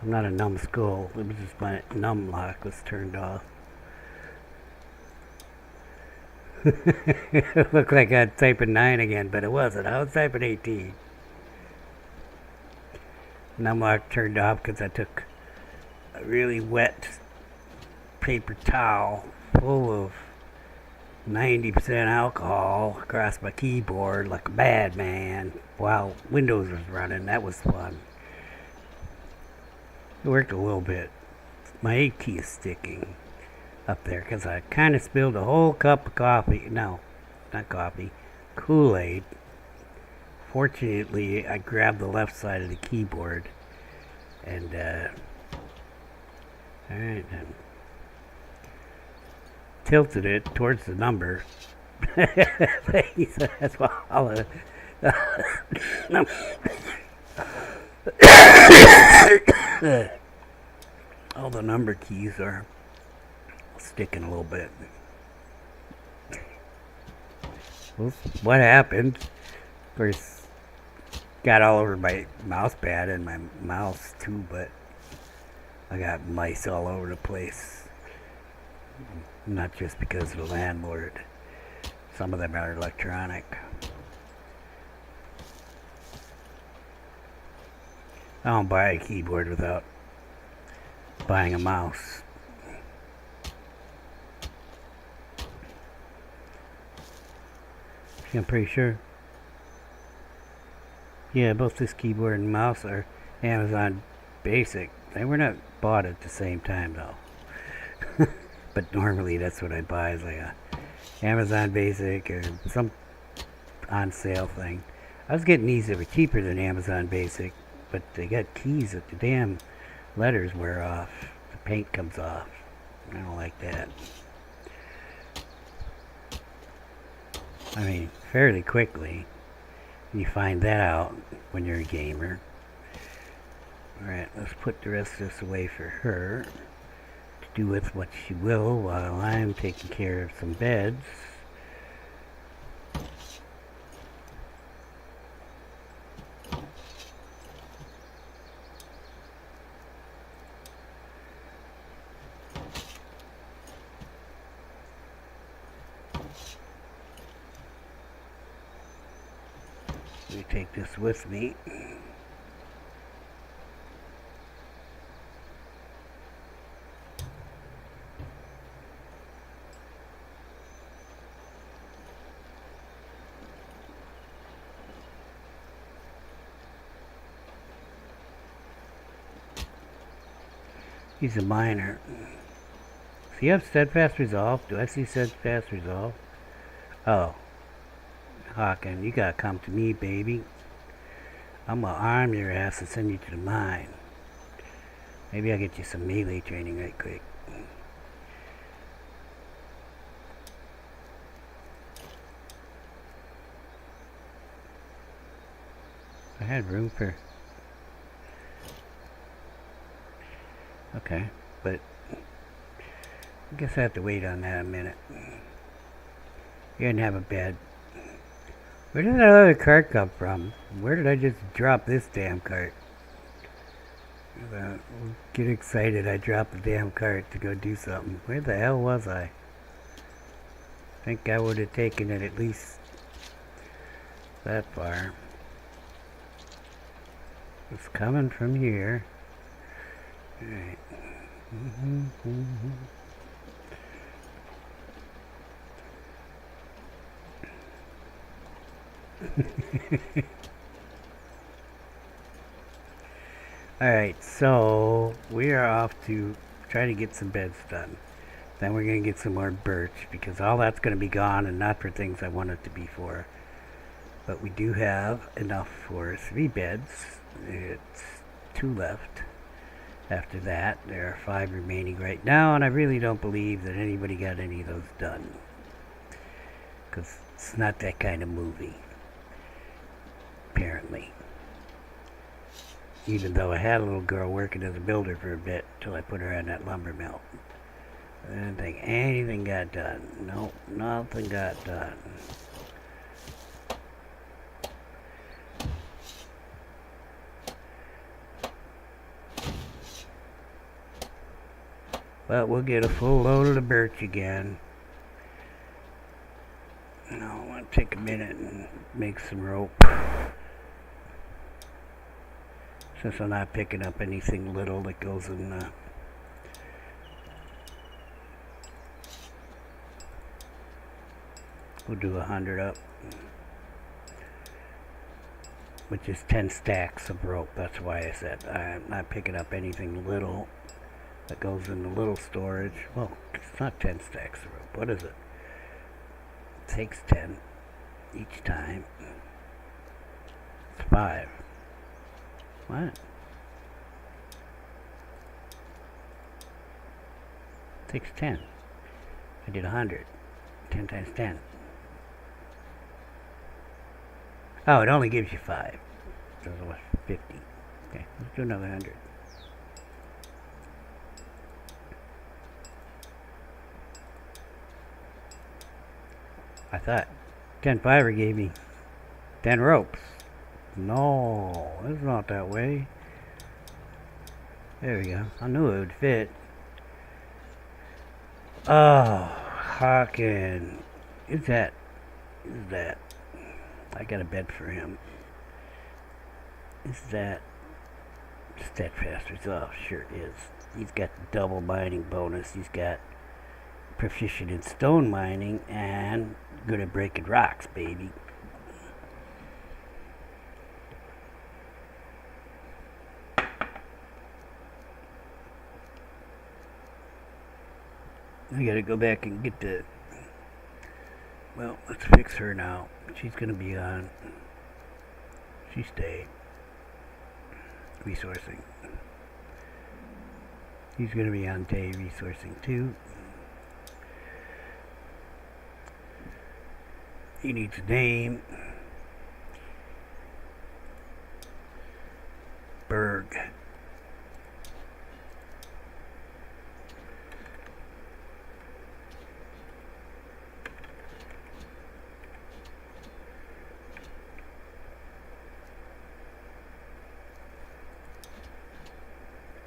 I'm not a numbskull. It was just my numlock was turned off. It looked like I was typing 9 again, but it wasn't. I was typing 18. Numlock turned off because I took a really wet paper towel full of 90% alcohol across my keyboard like a madman while Windows was running. That was fun. It worked a little bit. My A key is sticking up there because I kind of spilled a whole cup of coffee. No, not coffee. Kool-Aid. Fortunately, I grabbed the left side of the keyboard and alright then. Tilted it towards the number. That's why all the all the number keys are sticking a little bit. Well, what happened? Of course, got all over my mouse pad and my mouse too, but I got mice all over the place. Not just because of the landlord. Some of them are electronic. I don't buy a keyboard without buying a mouse. I'm pretty sure. Yeah, both this keyboard and mouse are Amazon Basic. They were not bought at the same time though. But normally that's what I buy, is like a Amazon Basic or some on sale thing. I was getting these that were cheaper than Amazon Basic, but they got keys that the damn letters wear off. The paint comes off. I don't like that. I mean, fairly quickly. You find that out when you're a gamer. Alright, let's put the rest of this away for her to do with what she will while I'm taking care of some beds. Let me take this with me. He's a miner. So you have steadfast resolve? Do I see steadfast resolve? Oh. Hawken, you gotta come to me, baby. I'm gonna arm your ass and send you to the mine. Maybe I'll get you some melee training right quick. I had room for... Okay, but I guess I have to wait on that a minute. You didn't have a bed. Where did that other cart come from? Where did I just drop this damn cart? Get excited, I dropped the damn cart to go do something. Where the hell was I? I think I would have taken it at least that far. It's coming from here. Alright. Alright, so we are off to try to get some beds done. Then we're going to get some more birch, because all that's going to be gone and not for things I want it to be for. But we do have enough for 3 beds. It's 2 left. After that, there are 5 remaining right now, and I really don't believe that anybody got any of those done. Because it's not that kind of movie. Apparently. Even though I had a little girl working as a builder for a bit, till I put her on that lumber mill. I didn't think anything got done. Nope, nothing got done. But we'll get a full load of the birch again. Now I want to take a minute and make some rope. Since I'm not picking up anything little that goes in we'll do 100 up. Which is 10 stacks of rope. That's why I said I'm not picking up anything little that goes in the little storage. Well, it's not 10 stacks of rope. What is it? It takes 10 each time. It's 5. What? It takes 10. I did 100. 10 times 10. Oh, it only gives you 5. So it was 50. Okay, let's do another 100. I thought 10 fiber gave me 10 ropes. No, it's not that way. There we go. I knew it would fit. Oh, Hawken. Is that? I got a bed for him. Is that steadfast resolve? Sure is. He's got the double mining bonus. He's got proficient in stone mining and good at breaking rocks, baby. I gotta go back and get the... Well, let's fix her now. She's gonna be on... She stayed. Resourcing. He's gonna be on day resourcing too. He needs a name. Berg.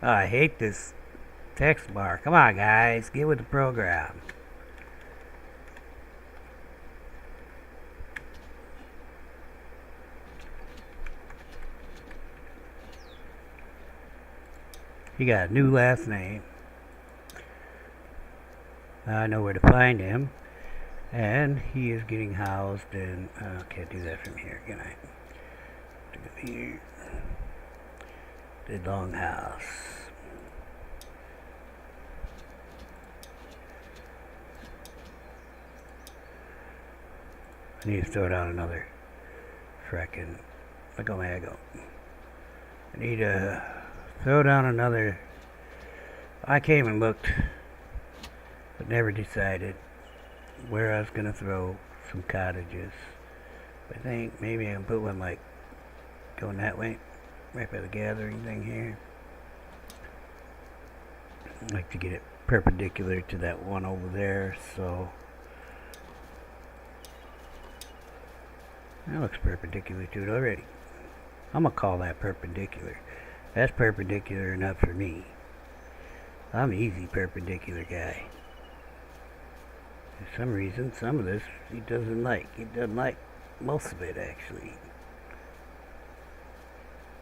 Oh, I hate this text bar. Come on, guys. Get with the program. He got a new last name. I know where to find him. And he is getting housed in... can't do that from here, can I? Do here. The longhouse. I need to throw down another frickin' Mago. I need to throw down another. I came and looked, but never decided where I was gonna throw some cottages. I think maybe I can put one like going that way, right by the gathering thing here. I'd like to get it perpendicular to that one over there, so that looks perpendicular to it already. I'm gonna call that perpendicular. That's perpendicular enough for me. I'm an easy perpendicular guy. For some reason, some of this he doesn't like. He doesn't like most of it, actually.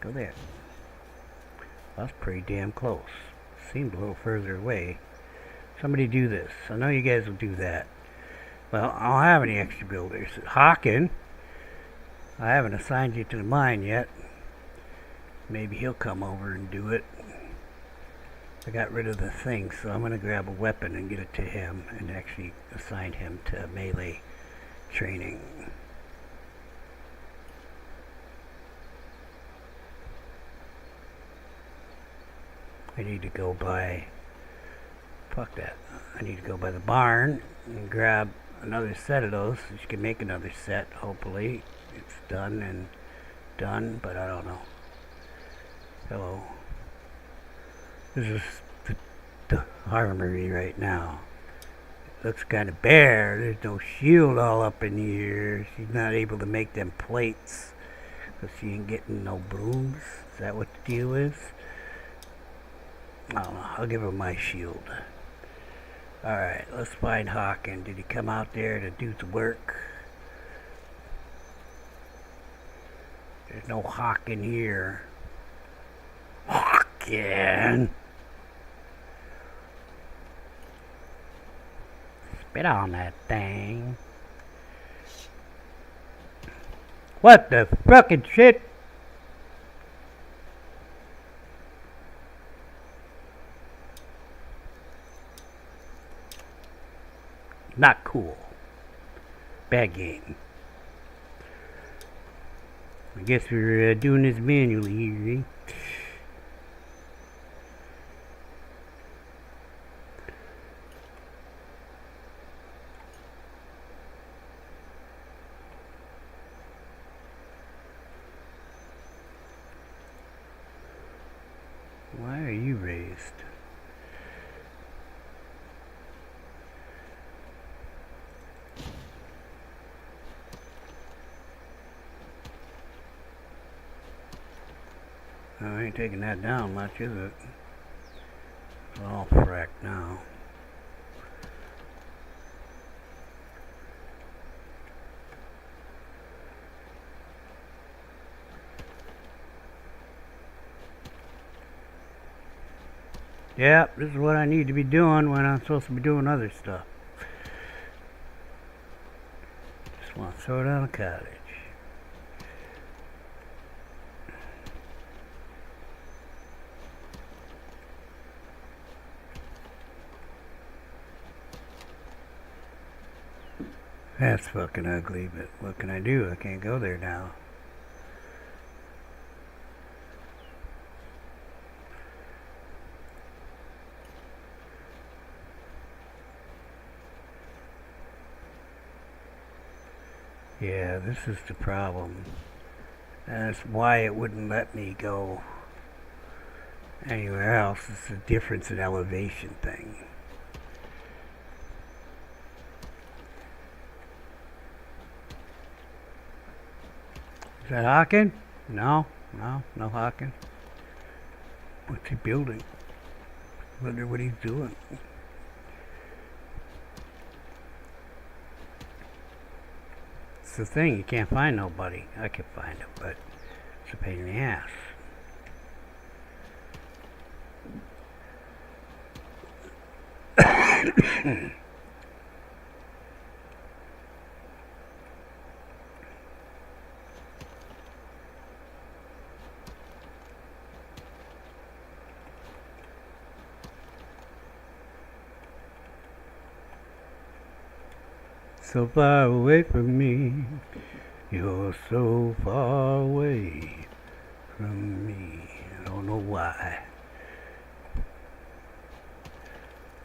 Go there. That's pretty damn close. Seemed a little further away. Somebody do this. I know you guys will do that. Well, I don't have any extra builders. Hawken, I haven't assigned you to the mine yet. Maybe he'll come over and do it. I got rid of the thing, so I'm going to grab a weapon and get it to him and actually assign him to melee training. I need to go by... Fuck that. I need to go by the barn and grab another set of those. You can make another set, hopefully. It's done and done, but I don't know. Hello. This is the armory right now. It looks kind of bare. There's no shield all up in here. She's not able to make them plates because she ain't getting no blooms. Is that what the deal is? I don't know. I'll give her my shield. Alright, let's find Hawken. Did he come out there to do the work? There's no Hawken here. Hawken! Spit on that thing. What the fucking shit? Not cool. Bad game. I guess we're doing this manually here, eh? Why are you raised? I ain't taking that down much, is it? It's all fracked now. Yep, this is what I need to be doing when I'm supposed to be doing other stuff. Just want to throw down a cottage. That's fucking ugly, but what can I do? I can't go there now. Yeah, this is the problem. And that's why it wouldn't let me go anywhere else. It's a difference in elevation thing. Is that Hawking? No, no Hawking. What's he building? Wonder what he's doing. It's the thing, you can't find nobody. I can find him, but it's a pain in the ass. So far away from me, you're so far away from me. I don't know why.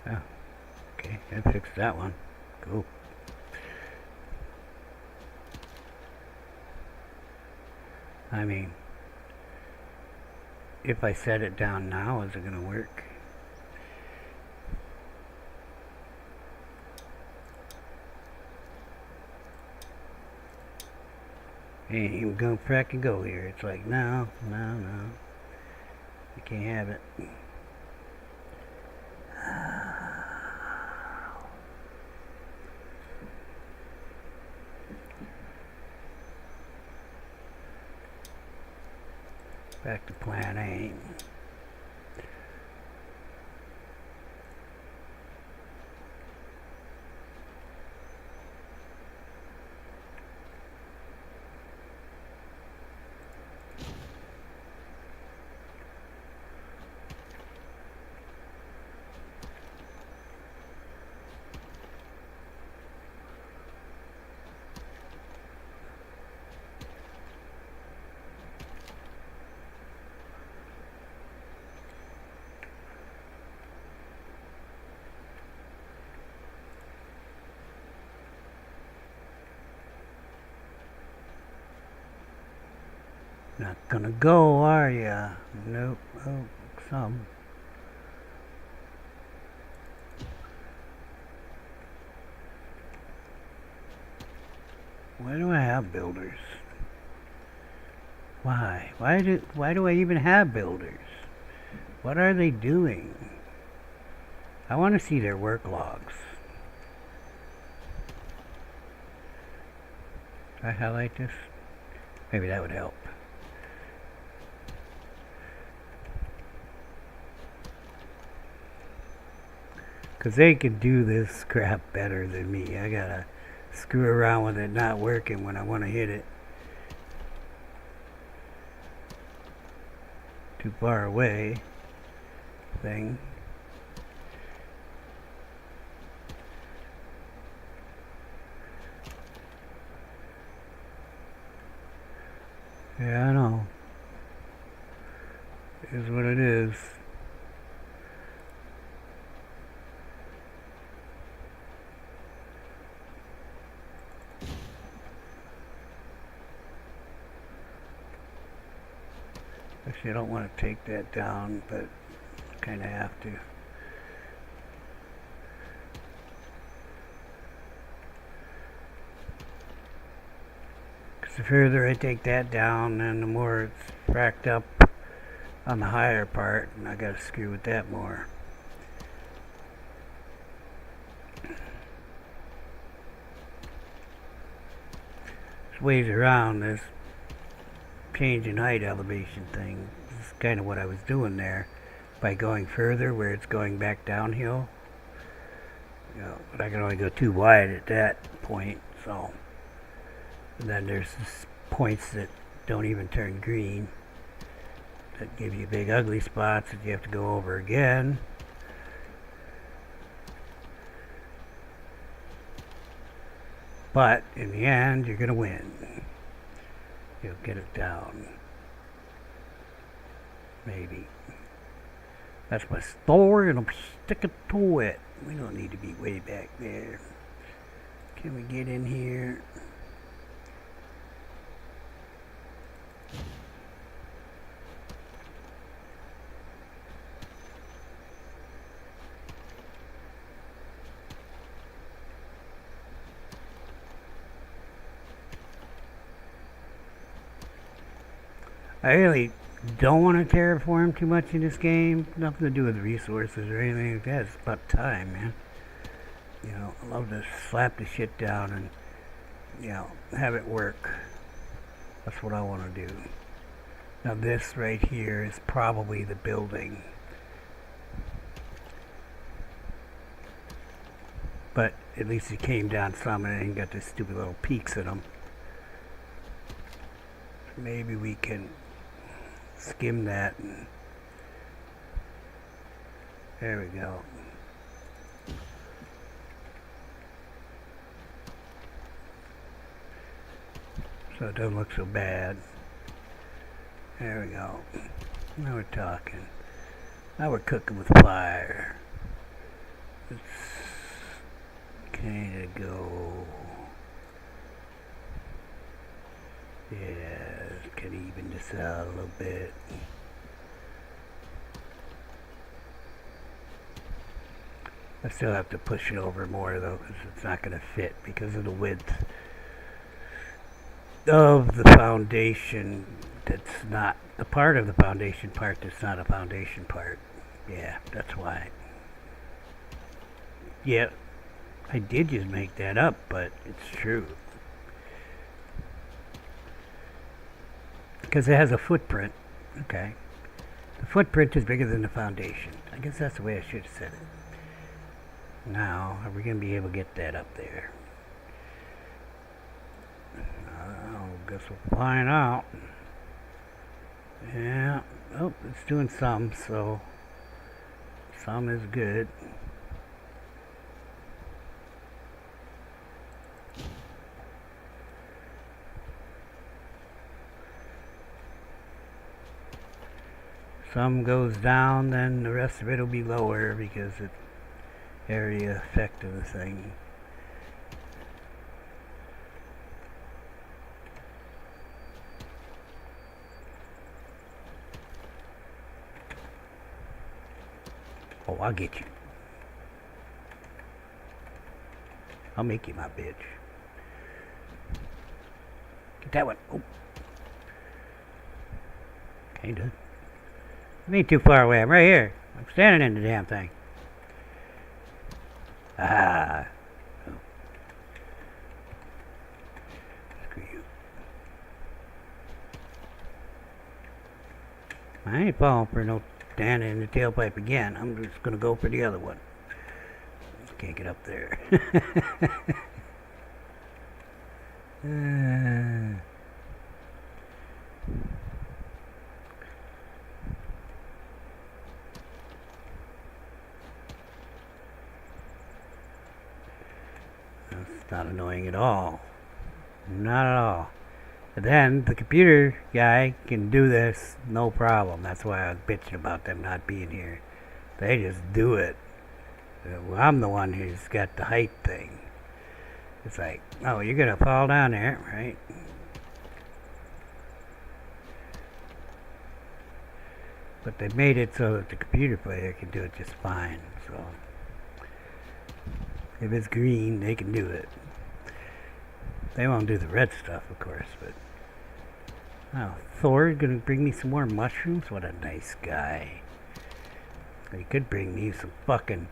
Oh, okay, I fixed that one. Cool. I mean, if I set it down now, is it gonna work? Ain't even gonna fracking go here. It's like, no. You can't have it. Back to plan A. Not gonna go, are ya? Nope. Oh, some. Why do I have builders? Why? Why do I even have builders? What are they doing? I want to see their work logs. Should I highlight this? Maybe that would help. Because they can do this crap better than me. I gotta screw around with it not working when I want to hit it. Too far away thing. Yeah, I know. It is what it is. Actually, I don't want to take that down, but kind of have to. Because the further I take that down, then the more it's racked up on the higher part, and I got to screw with that more. There's ways around this change in height elevation thing. This is kind of what I was doing there by going further where it's going back downhill. You know, but I can only go too wide at that point, so. And then there's points that don't even turn green that give you big ugly spots that you have to go over again. But in the end, you're gonna win. You'll get it down. Maybe. That's my story, and I'm sticking to it. We don't need to be way back there. Can we get in here? I really don't want to terraform too much in this game. Nothing to do with resources or anything like that. It's about time, man. You know, I love to slap the shit down and, you know, have it work. That's what I want to do. Now this right here is probably the building. But at least it came down some and it ain't got these stupid little peaks in them. Maybe we can skim that. And there we go. So it doesn't look so bad. There we go. Now we're talking. Now we're cooking with fire. Let's kind of go. Yeah, can even this out a little bit. I still have to push it over more though, because it's not going to fit because of the width of the foundation. That's not a part of the foundation part. That's not a foundation part. Yeah, that's why. Yeah, I did just make that up, but it's true. Because it has a footprint. Okay. The footprint is bigger than the foundation. I guess that's the way I should have said it. Now, are we going to be able to get that up there? I guess we'll find out. Yeah. Oh, it's doing some, so some is good. Some goes down, then the rest of it will be lower because of the area effect of the thing. Oh, I'll get you. I'll make you my bitch. Get that one. Oh. Kinda. I ain't too far away. I'm right here. I'm standing in the damn thing. Ah. Oh. Screw you. I ain't falling for no standing in the tailpipe again. I'm just gonna go for the other one. Can't get up there. That's not annoying at all. Not at all. But then the computer guy can do this no problem. That's why I was bitching about them not being here. They just do it. Well, I'm the one who's got the height thing. It's like, oh, you're gonna fall down there, right? But they made it so that the computer player can do it just fine. So if it's green, they can do it. They won't do the red stuff, of course, but oh, Thor's gonna bring me some more mushrooms? What a nice guy. He could bring me some fucking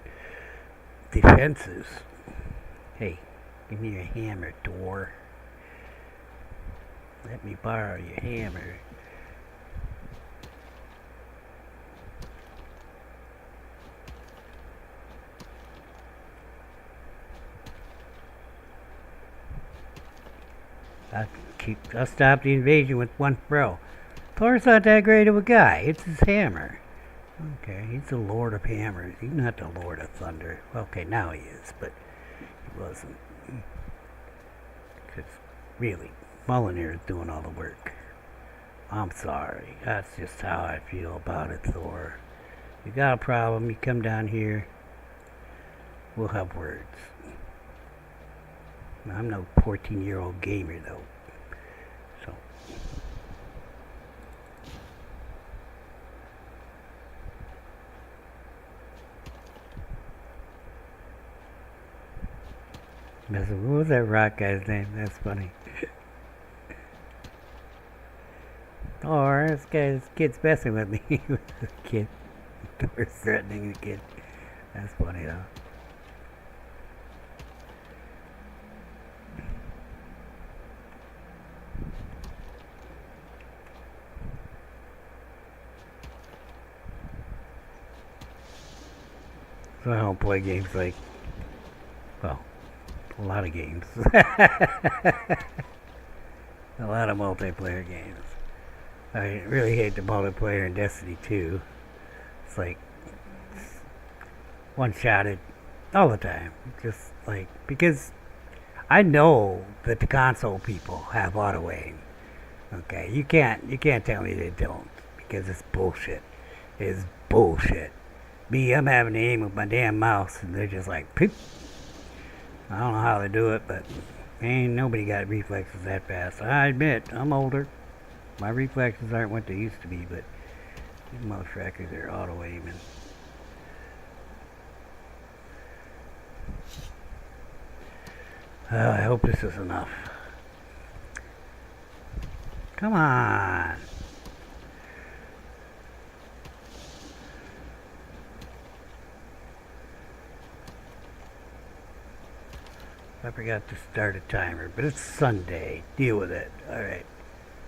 defenses. Hey, give me your hammer, Thor. Let me borrow your hammer. I'll stop the invasion with one throw. Thor's not that great of a guy. It's his hammer. Okay, he's the Lord of Hammers. He's not the Lord of Thunder. Okay, now he is, but he wasn't. Because really, Molineer is doing all the work. I'm sorry. That's just how I feel about it, Thor. You got a problem, you come down here. We'll have words. I'm no 14-year-old gamer, though. So. What was that rock guy's name? That's funny. Or this kid's messing with me. The kid. Thor's threatening the kid. That's funny though. So I don't play games like, well, a lot of games. A lot of multiplayer games. I really hate the multiplayer in Destiny 2. It's like one-shotted all the time. Just like, because I know that the console people have auto aim. Okay, you can't tell me they don't, because it's bullshit. It's bullshit. Me, I'm having to aim with my damn mouse, and they're just like, poop. I don't know how they do it, but ain't nobody got reflexes that fast. I admit, I'm older. My reflexes aren't what they used to be, but these motherfuckers are auto aiming. I hope this is enough. Come on. I forgot to start a timer, but it's Sunday. Deal with it. Alright.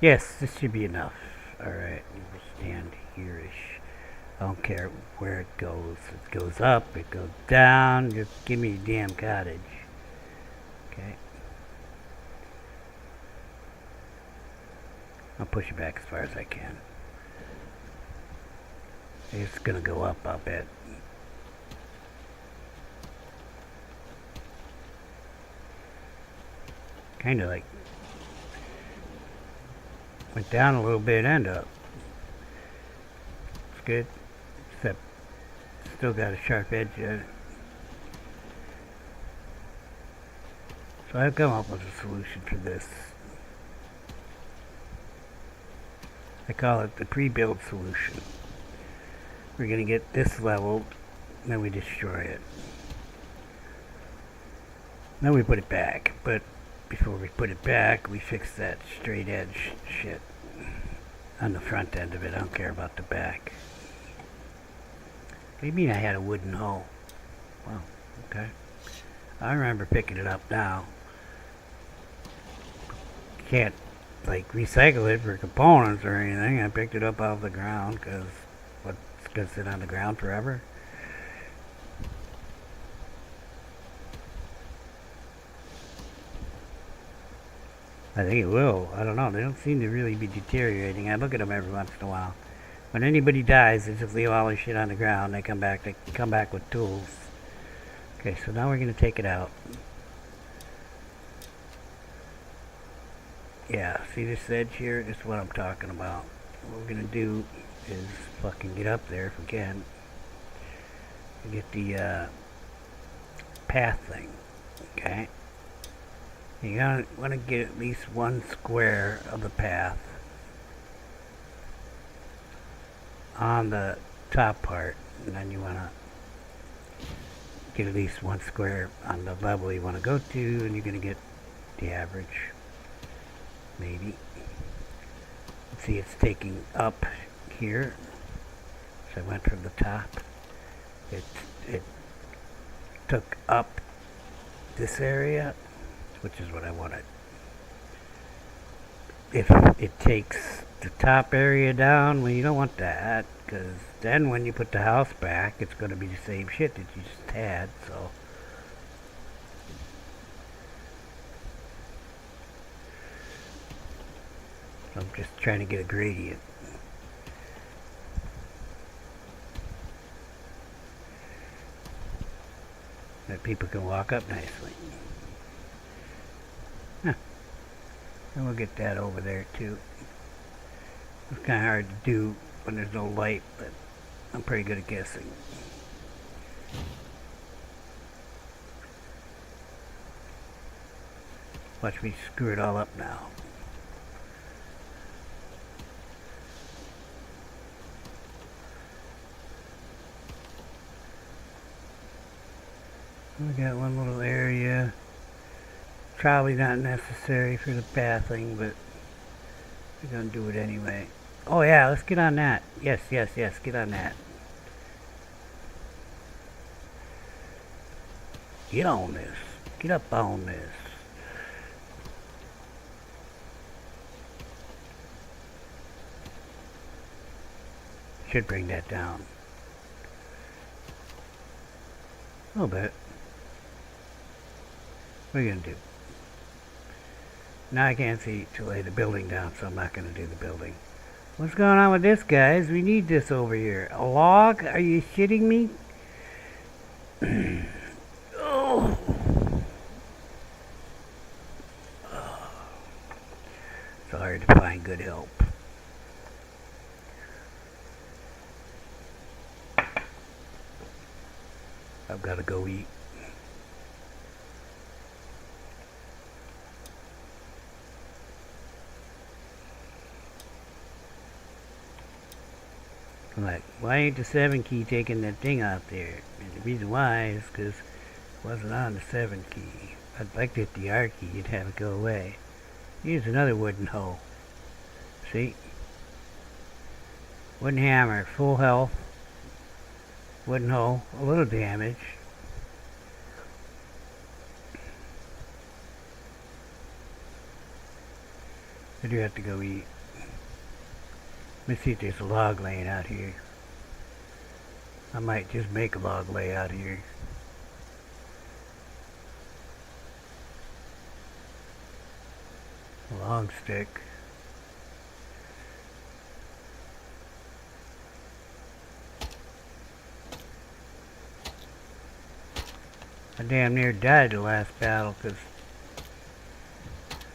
Yes, this should be enough. Alright, we'll stand here-ish. I don't care where it goes. It goes up, it goes down. Just give me a damn cottage. Okay. I'll push it back as far as I can. It's gonna go up, I'll bet. Kind of like went down a little bit and up. It's good, except still got a sharp edge at it. So I've come up with a solution for this. I call it the pre-build solution. We're going to get this leveled, then we destroy it. Then we put it back, but before we put it back, we fix that straight edge shit on the front end of it. I don't care about the back. What do you mean I had a wooden hoe? Well, okay. I remember picking it up now. Can't like recycle it for components or anything. I picked it up off the ground because what's gonna sit on the ground forever? I think it will. I don't know. They don't seem to really be deteriorating. I look at them every once in a while. When anybody dies, they just leave all their shit on the ground. They come back with tools. Okay, so now we're gonna take it out. Yeah, see this edge here? This is what I'm talking about. What we're gonna do is fucking get up there if we can. Get the path thing. Okay. You want to get at least one square of the path on the top part, and then you want to get at least one square on the level you want to go to, and you're going to get the average, maybe. See, it's taking up here, so I went from the top. It took up this area, which is what I wanted. If it takes the top area down, well, you don't want that, because then when you put the house back, it's going to be the same shit that you just had, so. I'm just trying to get a gradient. That people can walk up nicely. Huh, And we'll get that over there too. It's kind of hard to do when there's no light, but I'm pretty good at guessing. Watch me screw it all up now. We got one little area. Probably not necessary for the pathing, but we're gonna do it anyway. Oh yeah, let's get on that. Yes, yes, yes, get on that. Get on this. Get up on this. Should bring that down. A little bit. What are you gonna do? Now I can't see to lay the building down, so I'm not gonna do the building. What's going on with this, guys? We need this over here. A log? Are you shitting me? Oh. It's hard to find good help. I've got to go eat. I'm like, why ain't the 7 key taking that thing out there? And the reason why is because it wasn't on the 7 key. I'd like to hit the R key, you'd have it go away. Here's another wooden hoe. See? Wooden hammer, full health. Wooden hoe, a little damage. I do have to go eat. Let's see if there's a log laying out here. I might just make a log lay out here. A long stick. I damn near died the last battle because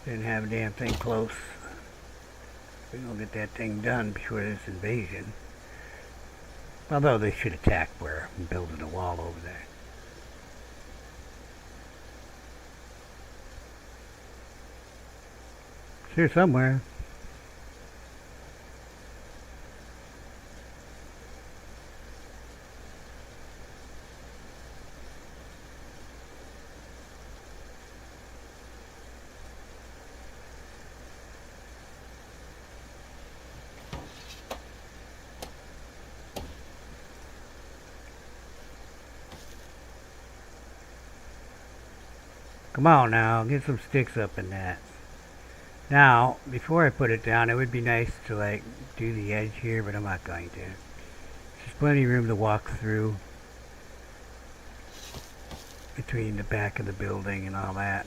I didn't have a damn thing close. We're gonna get that thing done before this invasion. Although they should attack where I'm building a wall over there. It's here somewhere. Come on now, get some sticks up in that. Now, before I put it down, it would be nice to like do the edge here, but I'm not going to. There's plenty of room to walk through between the back of the building and all that.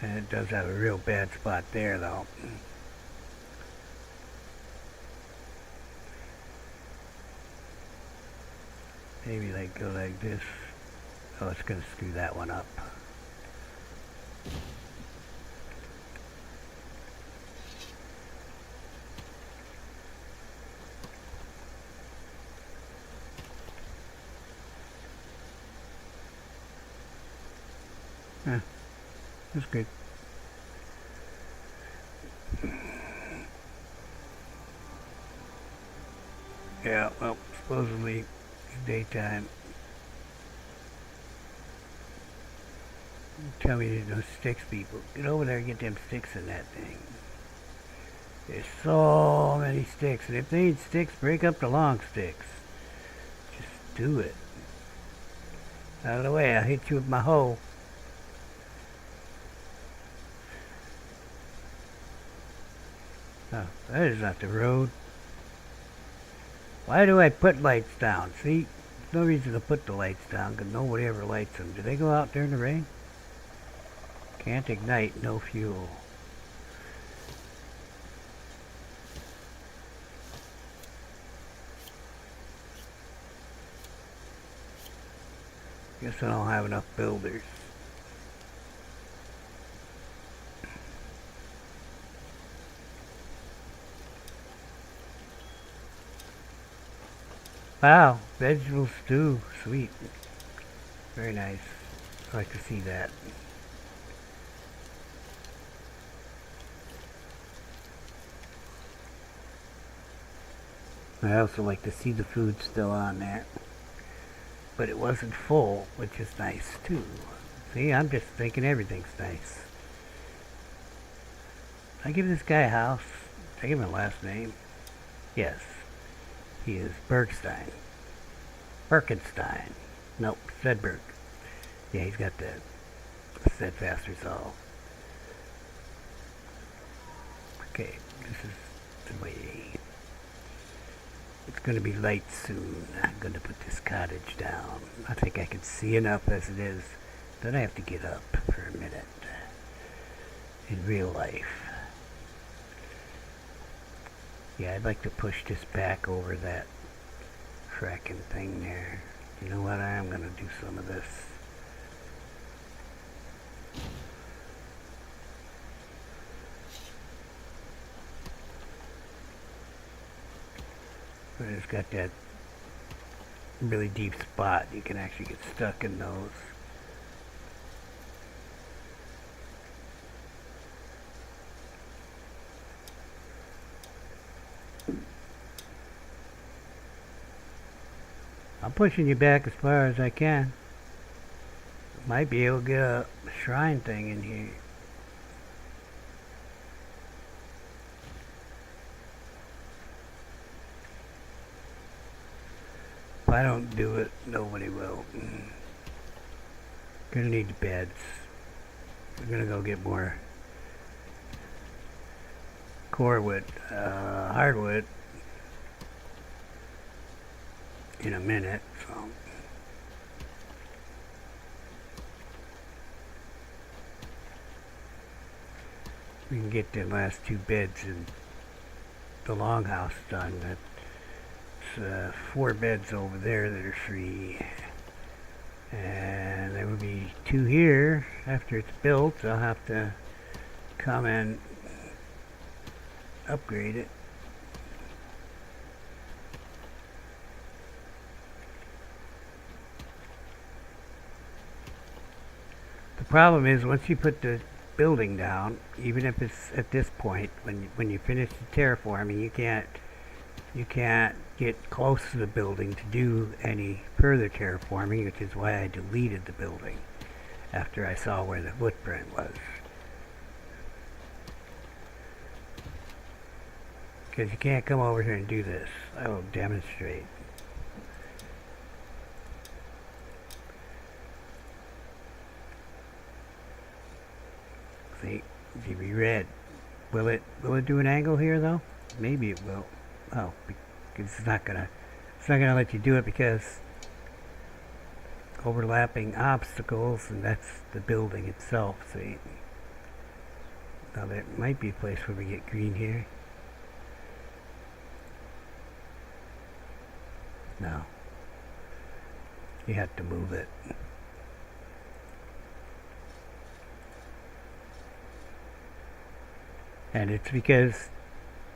And it does have a real bad spot there though. Maybe like go like this. Oh, it's gonna screw that one up. Yeah, that's good. Yeah, well, supposedly it's daytime. Tell me there's no sticks, people. Get over there and get them sticks in that thing. There's so many sticks, and if they need sticks, break up the long sticks. Just do it. Out of the way, I'll hit you with my hoe. Oh, that is not the road. Why do I put lights down? See, there's no reason to put the lights down because nobody ever lights them. Do they go out during the rain? Can't ignite, no fuel. Guess I don't have enough builders. Wow, vegetable stew. Sweet. Very nice. I like to see that. I also like to see the food still on there. But it wasn't full, which is nice too. See, I'm just thinking everything's nice. I give this guy a house. I give him a last name. Yes. He is Bergstein. Birkenstein. Nope, Sedberg. Yeah, he's got the steadfast resolve. Okay, this is the way. It's going to be light soon. I'm going to put this cottage down. I think I can see enough as it is. Then I have to get up for a minute. In real life. Yeah, I'd like to push this back over that fracking thing there. You know what? I am going to do some of this. But it's got that really deep spot. You can actually get stuck in those. I'm pushing you back as far as I can. Might be able to get a shrine thing in here. If I don't do it, nobody will. Gonna need the beds. We're gonna go get more core wood, hardwood in a minute, so we can get the last two beds in the longhouse done. That's 4 beds over there that are free, and there will be 2 here after it's built. I'll have to come and upgrade it. The problem is once you put the building down, even if it's at this point, when you finish the terraforming, you can't get close to the building to do any further terraforming, which is why I deleted the building after I saw where the footprint was. Because you can't come over here and do this. I will demonstrate. See, if you read, will it do an angle here though? Maybe it will. Oh, because it's not gonna let you do it because overlapping obstacles, and that's the building itself. See, now there might be a place where we get green here. No, you have to move it. And it's because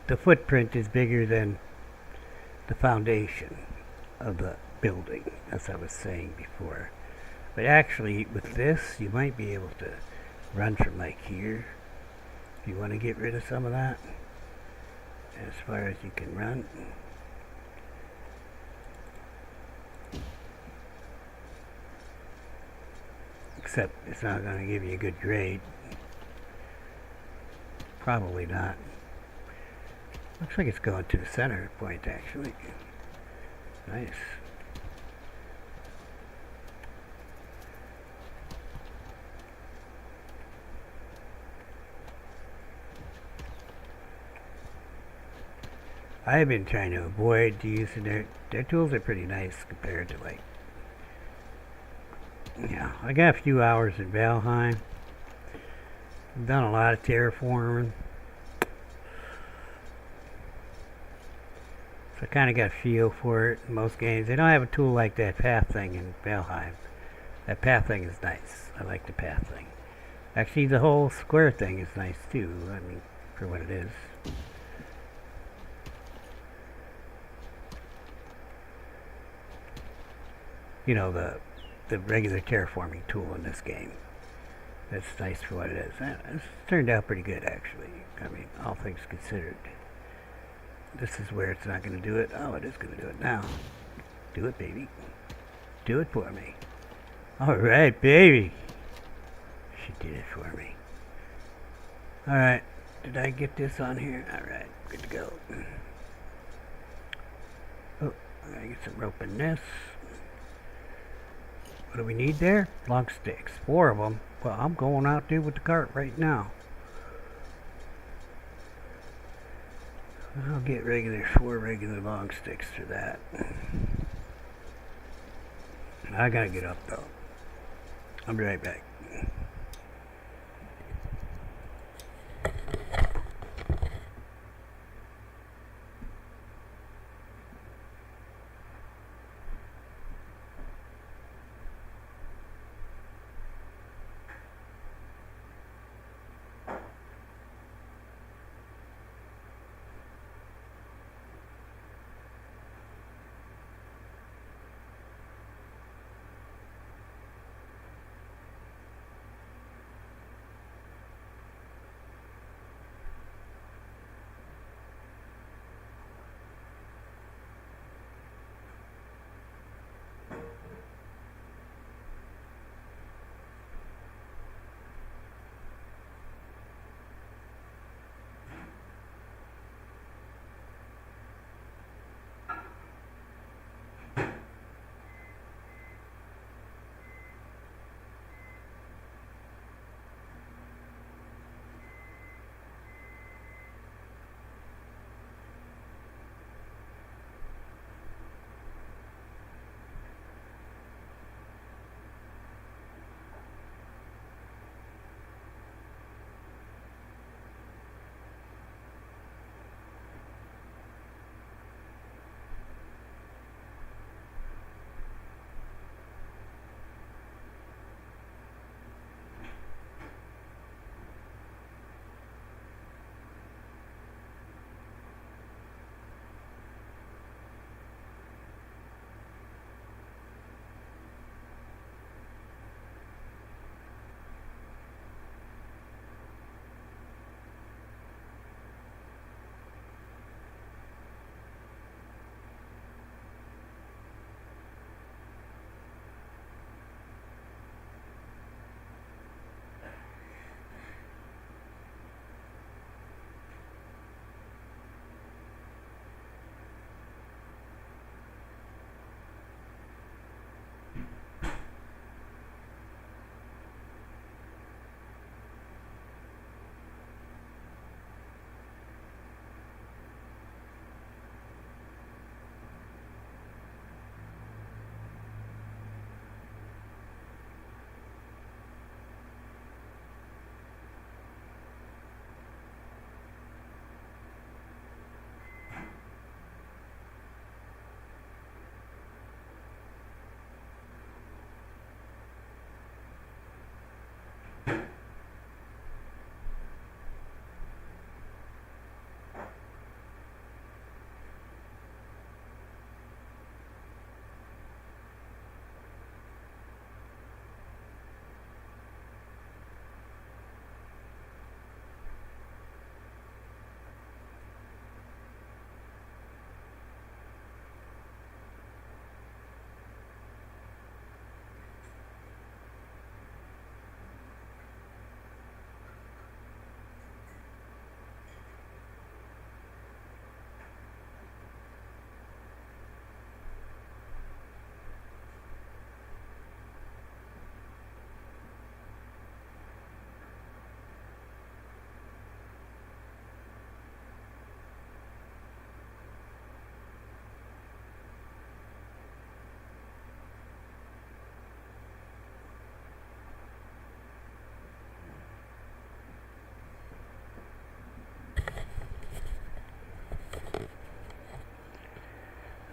the footprint is bigger than the foundation of the building, as I was saying before. But actually, with this, you might be able to run from like here. If you want to get rid of some of that, as far as you can run. Except it's not going to give you a good grade. Probably not. Looks like it's going to the center point, actually. Nice. I've been trying to avoid using their tools are pretty nice compared to like, yeah, I got a few hours in Valheim. I've done a lot of terraforming. So I kind of got a feel for it in most games. They don't have a tool like that path thing in Valheim. That path thing is nice. I like the path thing. Actually, the whole square thing is nice too. I mean, for what it is. you know, the regular terraforming tool in this game. That's nice for what it is. It's turned out pretty good, actually. I mean, all things considered. This is where it's not going to do it. Oh, it is going to do it now. Do it, baby. Do it for me. All right, baby. She did it for me. All right. Did I get this on here? All right. Good to go. Oh, I gotta get some rope in this. What do we need there? Long sticks. 4 of them. Well, I'm going out there with the cart right now. I'll get 4 regular long sticks for that. I gotta get up though. I'll be right back.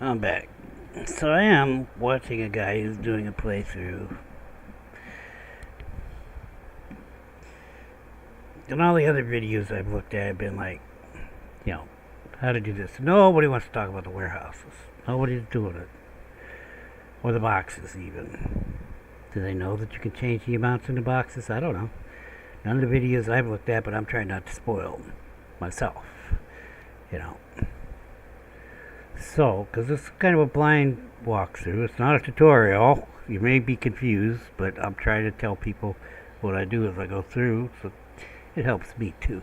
I'm back. So I am watching a guy who's doing a playthrough. And all the other videos I've looked at have been like, you know, how to do this. Nobody wants to talk about the warehouses. Nobody's doing it. or the boxes even. Do they know that you can change the amounts in the boxes? I don't know. None of the videos I've looked at, but I'm trying not to spoil myself, you know. So, because this is kind of a blind walkthrough, it's not a tutorial. You may be confused, but I'm trying to tell people what I do as I go through, so it helps me too.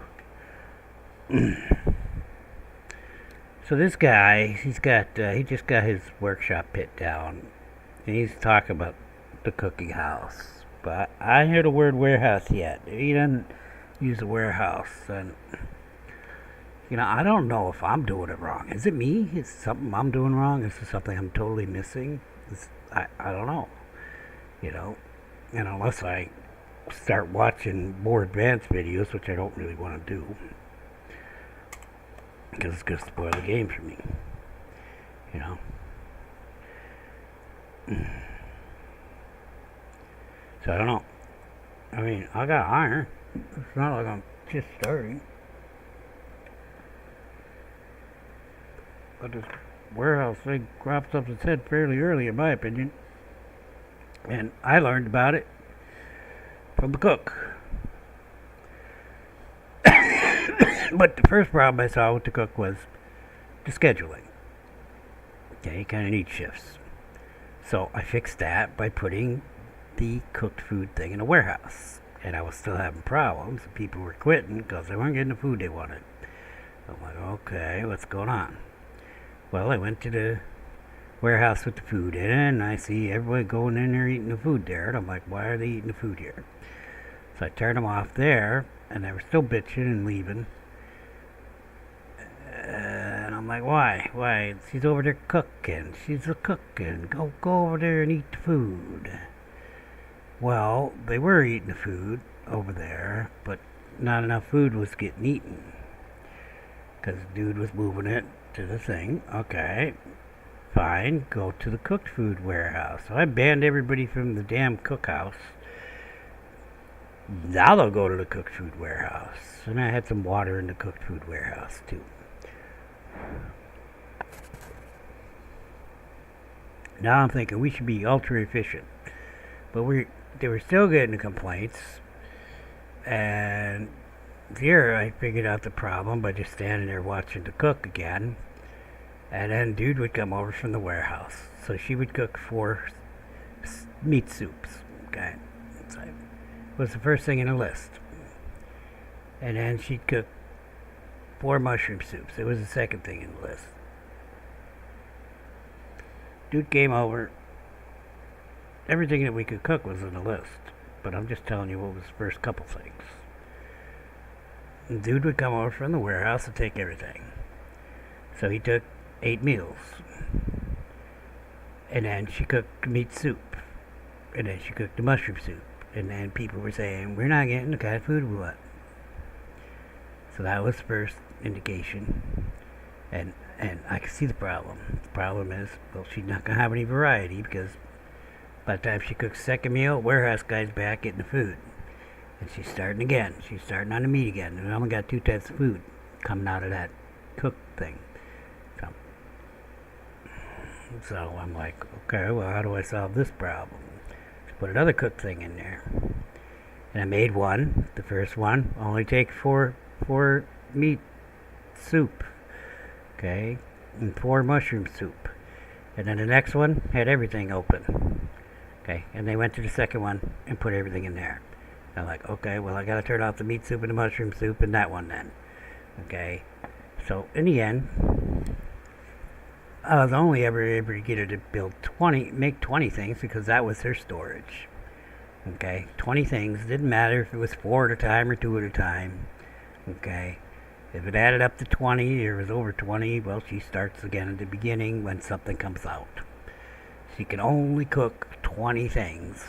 So this guy, he just got his workshop pit down, and he's talking about the cooking house. But I didn't hear the word warehouse yet. He doesn't use the warehouse, and I don't know if I'm doing it wrong. Is it me? Is it something I'm doing wrong? Is it something I'm totally missing? I don't know. And unless I start watching more advanced videos, which I don't really want to do, because it's going to spoil the game for me. So I don't know. I mean, I got iron. It's not like I'm just starting. But this warehouse thing crops up its head fairly early, in my opinion. And I learned about it from the cook. But the first problem I saw with the cook was the scheduling. Okay, you kind of need shifts. So I fixed that by putting the cooked food thing in a warehouse. And I was still having problems. People were quitting because they weren't getting the food they wanted. I'm like, okay, what's going on? Well, I went to the warehouse with the food in, and I see everybody going in there eating the food there. And I'm like, why are they eating the food here? So I turned them off there, and they were still bitching and leaving. And I'm like, why? Why? She's over there cooking. She's a cooking. Go over there and eat the food. Well, they were eating the food over there, but not enough food was getting eaten. Because the dude was moving it to the thing. Okay, fine. Go to the cooked food warehouse. So I banned everybody from the damn cookhouse. Now they'll go to the cooked food warehouse. And I had some water in the cooked food warehouse too. Now I'm thinking we should be ultra efficient. But they were still getting the complaints. And here I figured out the problem by just standing there watching the cook again. And then dude would come over from the warehouse. So she would cook 4 meat soups. Okay. So it was the first thing in the list. And then she'd cook 4 mushroom soups. It was the second thing in the list. Dude came over. Everything that we could cook was on the list. But I'm just telling you what was the first couple things. And dude would come over from the warehouse to take everything. So he took 8 meals. And then she cooked meat soup. And then she cooked the mushroom soup. And then people were saying, we're not getting the kind of food we want. So that was the first indication. And I could see the problem. The problem is, well, she's not going to have any variety because by the time she cooks the second meal, warehouse guy's back getting the food. And she's starting again. She's starting on the meat again. And we only got 2 types of food coming out of that cooked thing. So I'm like, okay, well, how do I solve this problem? Let's put another cooked thing in there. And I made one. The first one only take 4 meat soup. Okay, and 4 mushroom soup. And then the next one had everything open. Okay, and they went to the second one and put everything in there. I'm like, okay, well, I got to turn off the meat soup and the mushroom soup and that one then. Okay, so in the end, I was only ever able to get her to make 20 things because that was her storage. Okay, 20 things. Didn't matter if it was 4 at a time or 2 at a time. Okay, if it added up to 20 or was over 20, well, she starts again at the beginning when something comes out. She can only cook 20 things.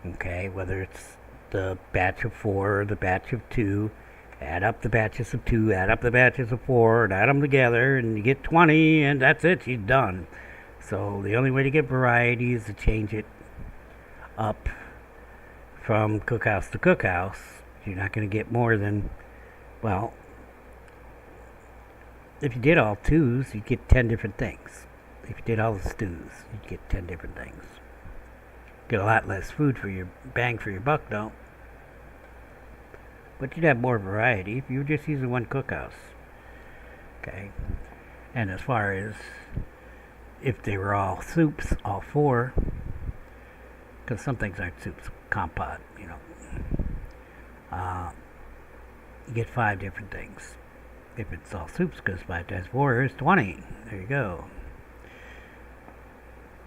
Okay, whether it's the batch of 4 or the batch of 2, add up the batches of 2, add up the batches of 4, and add them together, and you get 20, and that's it, she's done. So the only way to get variety is to change it up from cookhouse to cookhouse. You're not going to get more than, well, if you did all 2s, you'd get 10 different things. If you did all the stews, you'd get 10 different things. Get a lot less food for your bang for your buck, though. But you'd have more variety if you were just using one cookhouse. Okay. And as far as if they were all soups, all four, because some things aren't soups, compote, you know. You get 5 different things. If it's all soups, because 5 times 4 is 20. There you go.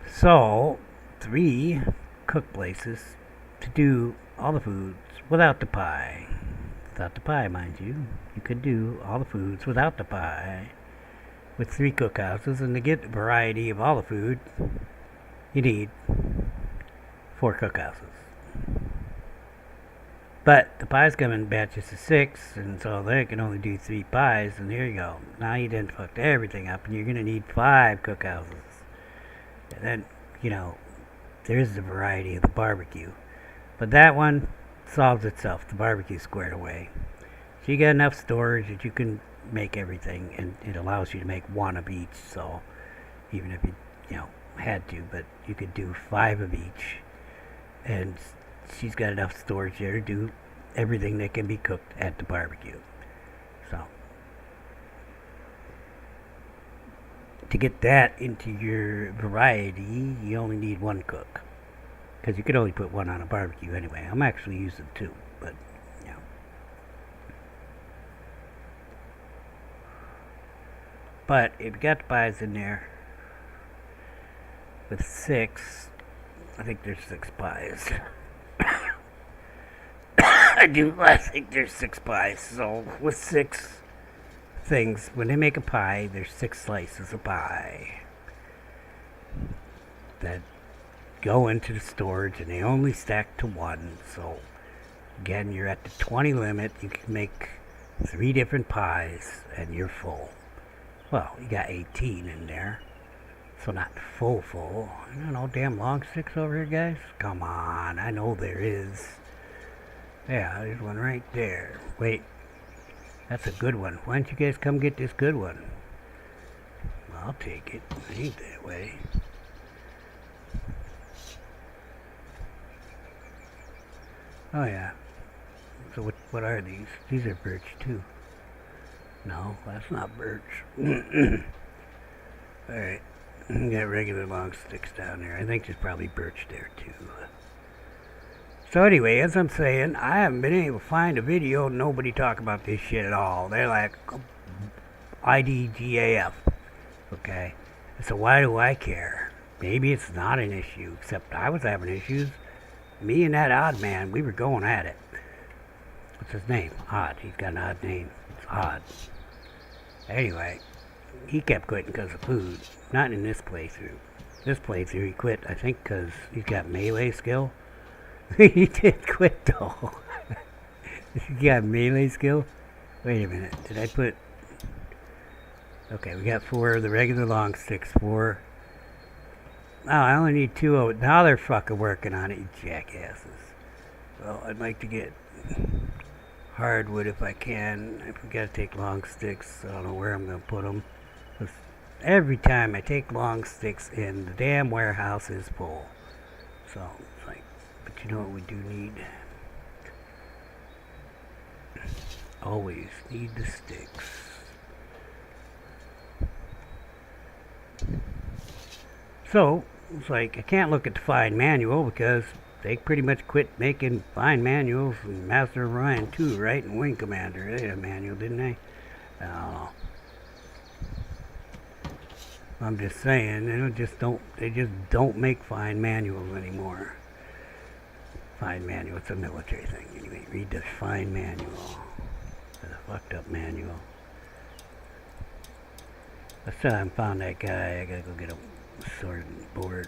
So, 3 cook places to do all the foods without the pie. Without the pie, mind you. You could do all the foods without the pie. With 3 cookhouses, and to get the variety of all the food, you need 4 cookhouses. But the pies come in batches of 6, and so they can only do 3 pies, and here you go. Now you done fucked everything up, and you're going to need 5 cookhouses. And then, you know, there's the variety of the barbecue. But that one solves itself. The barbecue squared away. So you got enough storage that you can make everything, and it allows you to make 1 of each. So even if you had to, but you could do 5 of each. And she's got enough storage there to do everything that can be cooked at the barbecue. So to get that into your variety, you only need 1 cook, because you could only put 1 on a barbecue anyway. I'm actually using 2, but you know. But if you got the pies in there with 6, I think there's 6 pies. I think there's 6 pies. So with 6 things, when they make a pie, there's 6 slices of pie that go into the storage, and they only stack to 1. So again, you're at the 20 limit. You can make 3 different pies, and you're full. Well, you got 18 in there, so not full. I don't know, damn long sticks over here, guys. Come on, I know there is. Yeah, there's one right there. Wait, that's a good one. Why don't you guys come get this good one? I'll take it. It ain't that way. Oh yeah. So what are these? These are birch too. No, that's not birch. Alright. Got regular long sticks down there. I think there's probably birch there too. So anyway, as I'm saying, I haven't been able to find a video, nobody talk about this shit at all. They're like, IDGAF. Okay? So why do I care? Maybe it's not an issue, except I was having issues. Me and that odd man, we were going at it. What's his name? Odd. He's got an odd name. It's Odd. Anyway, he kept quitting because of food. Not in this playthrough. This playthrough he quit, I think, because he's got melee skill. He did quit though. He got melee skill? Wait a minute. Did I put... Okay, we got 4 of the regular long sticks. 4. Oh, I only need 2 of it. Now they're fucking working on it, you jackasses. Well, I'd like to get hardwood if I can. If we gotta take long sticks, I don't know where I'm gonna put them. Every time I take long sticks in, the damn warehouse is full. So, it's like, but you know what we do need? Always need the sticks. So, it's like, I can't look at the fine manual because they pretty much quit making fine manuals in Master of Orion 2, right? And Wing Commander, they had a manual, didn't they? I don't know. I'm just saying, they just don't make fine manuals anymore. Fine manual, it's a military thing. Anyway, read the fine manual. The fucked up manual. I still haven't found that guy. I gotta go get a sword and board.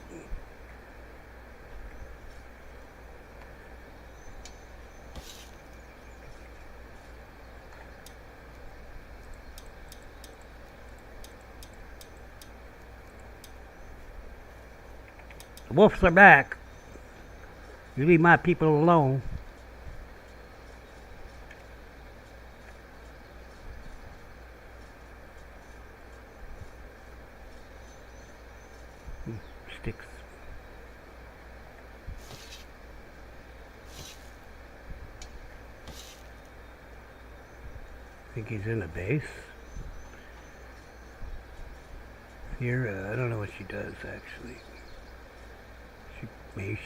The wolves are back. You leave my people alone. sticks. I think he's in the base. Here, I don't know what she does actually.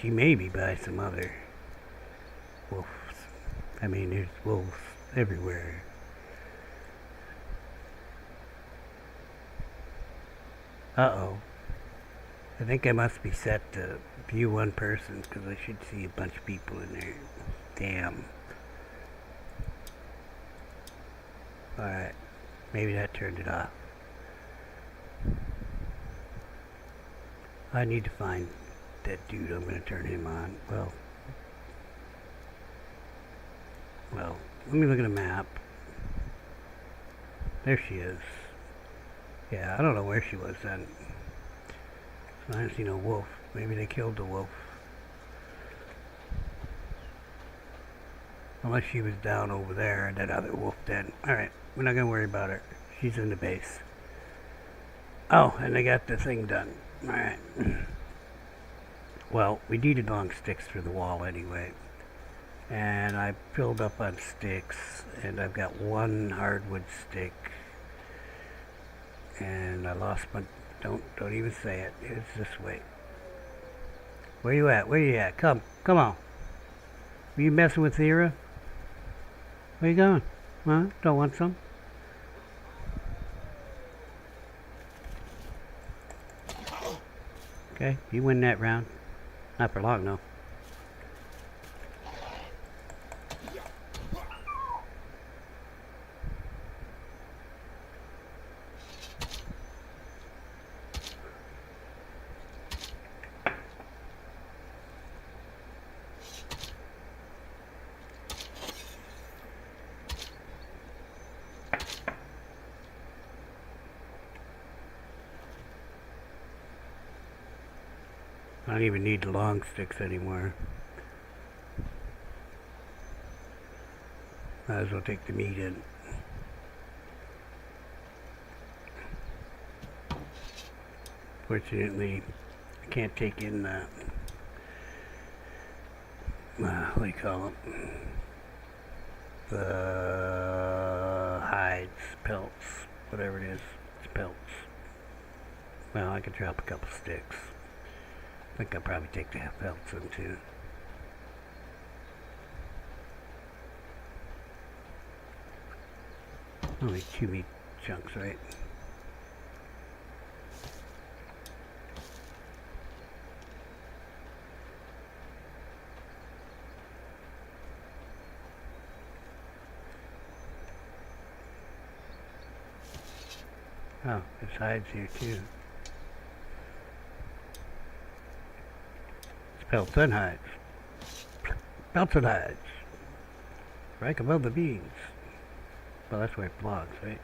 She may be by some other wolves. I mean, there's wolves everywhere. Uh-oh. I think I must be set to view one person because I should see a bunch of people in there. Damn. Alright. Maybe that turned it off. I need to find that dude. I'm going to turn him on. Well, let me look at a map. There she is. Yeah, I don't know where she was then. So I didn't see no wolf. Maybe they killed the wolf. Unless she was down over there and that other wolf dead. Alright, we're not going to worry about her. She's in the base. Oh, and they got the thing done. Alright. Well, we needed long sticks for the wall anyway. And I filled up on sticks. And I've got one hardwood stick. And I lost my... Don't even say it. It's this way. Where you at? Where you at? Come on. Are you messing with Thera? Where you going? Huh? Don't want some? Okay, you win that round. Not for long, though. I don't even need the long sticks anymore. Might as well take the meat in. Fortunately, I can't take in the... what do you call them? The hides, pelts, whatever it is. It's pelts. Well, I could drop a couple sticks. I think I'll probably take the pelts in too. Only 2 meat chunks, right? Oh, there's hides here too. It's pelts and hides. Pelts and hides. Right above the beans. Well, that's where it belongs, right?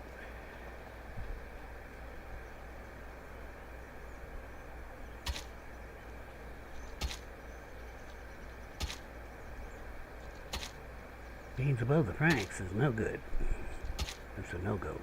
Beans above the franks is no good. That's a no-go.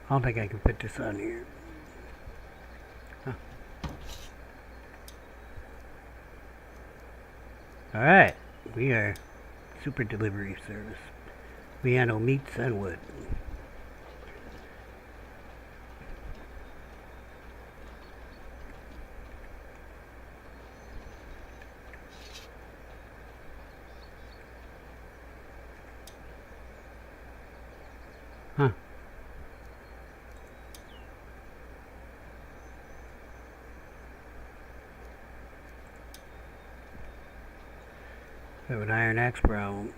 I don't think I can put this on here. Huh. Alright, we are super delivery service. We handle meats and wood. Huh. I have an iron axe problem.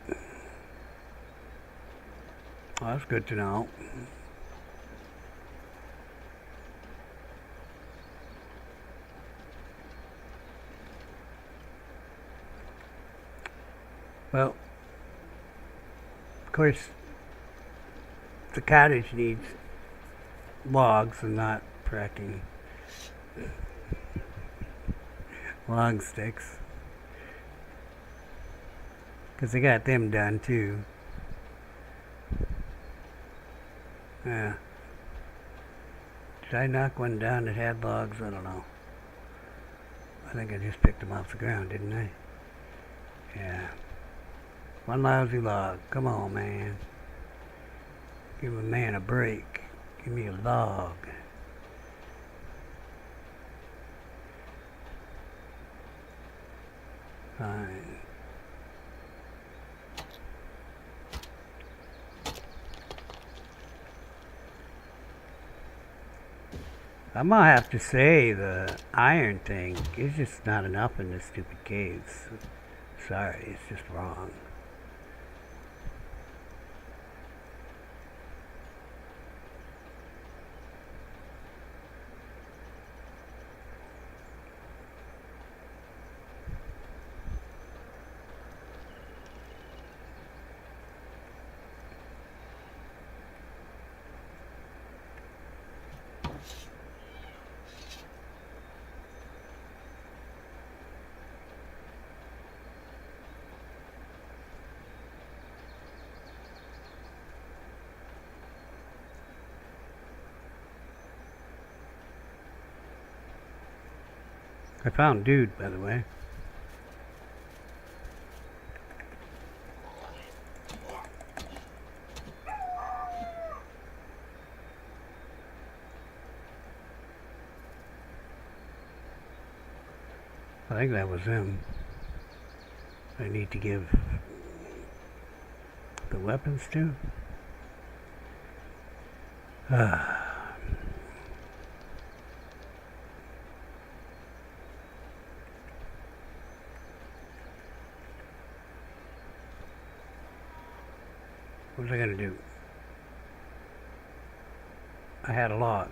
Well, that's good to know. Well, of course, the cottage needs logs and not fracking log sticks. Because I got them done too. Yeah. Did I knock one down that had logs? I don't know. I think I just picked them off the ground, didn't I? Yeah. One lousy log. Come on, man. Give a man a break. Give me a log. Fine. I'm gonna have to say the iron thing is just not enough in this stupid caves. Sorry, it's just wrong. I found dude, by the way. I think that was him. I need to give the weapons to. What was I gonna do? I had a log.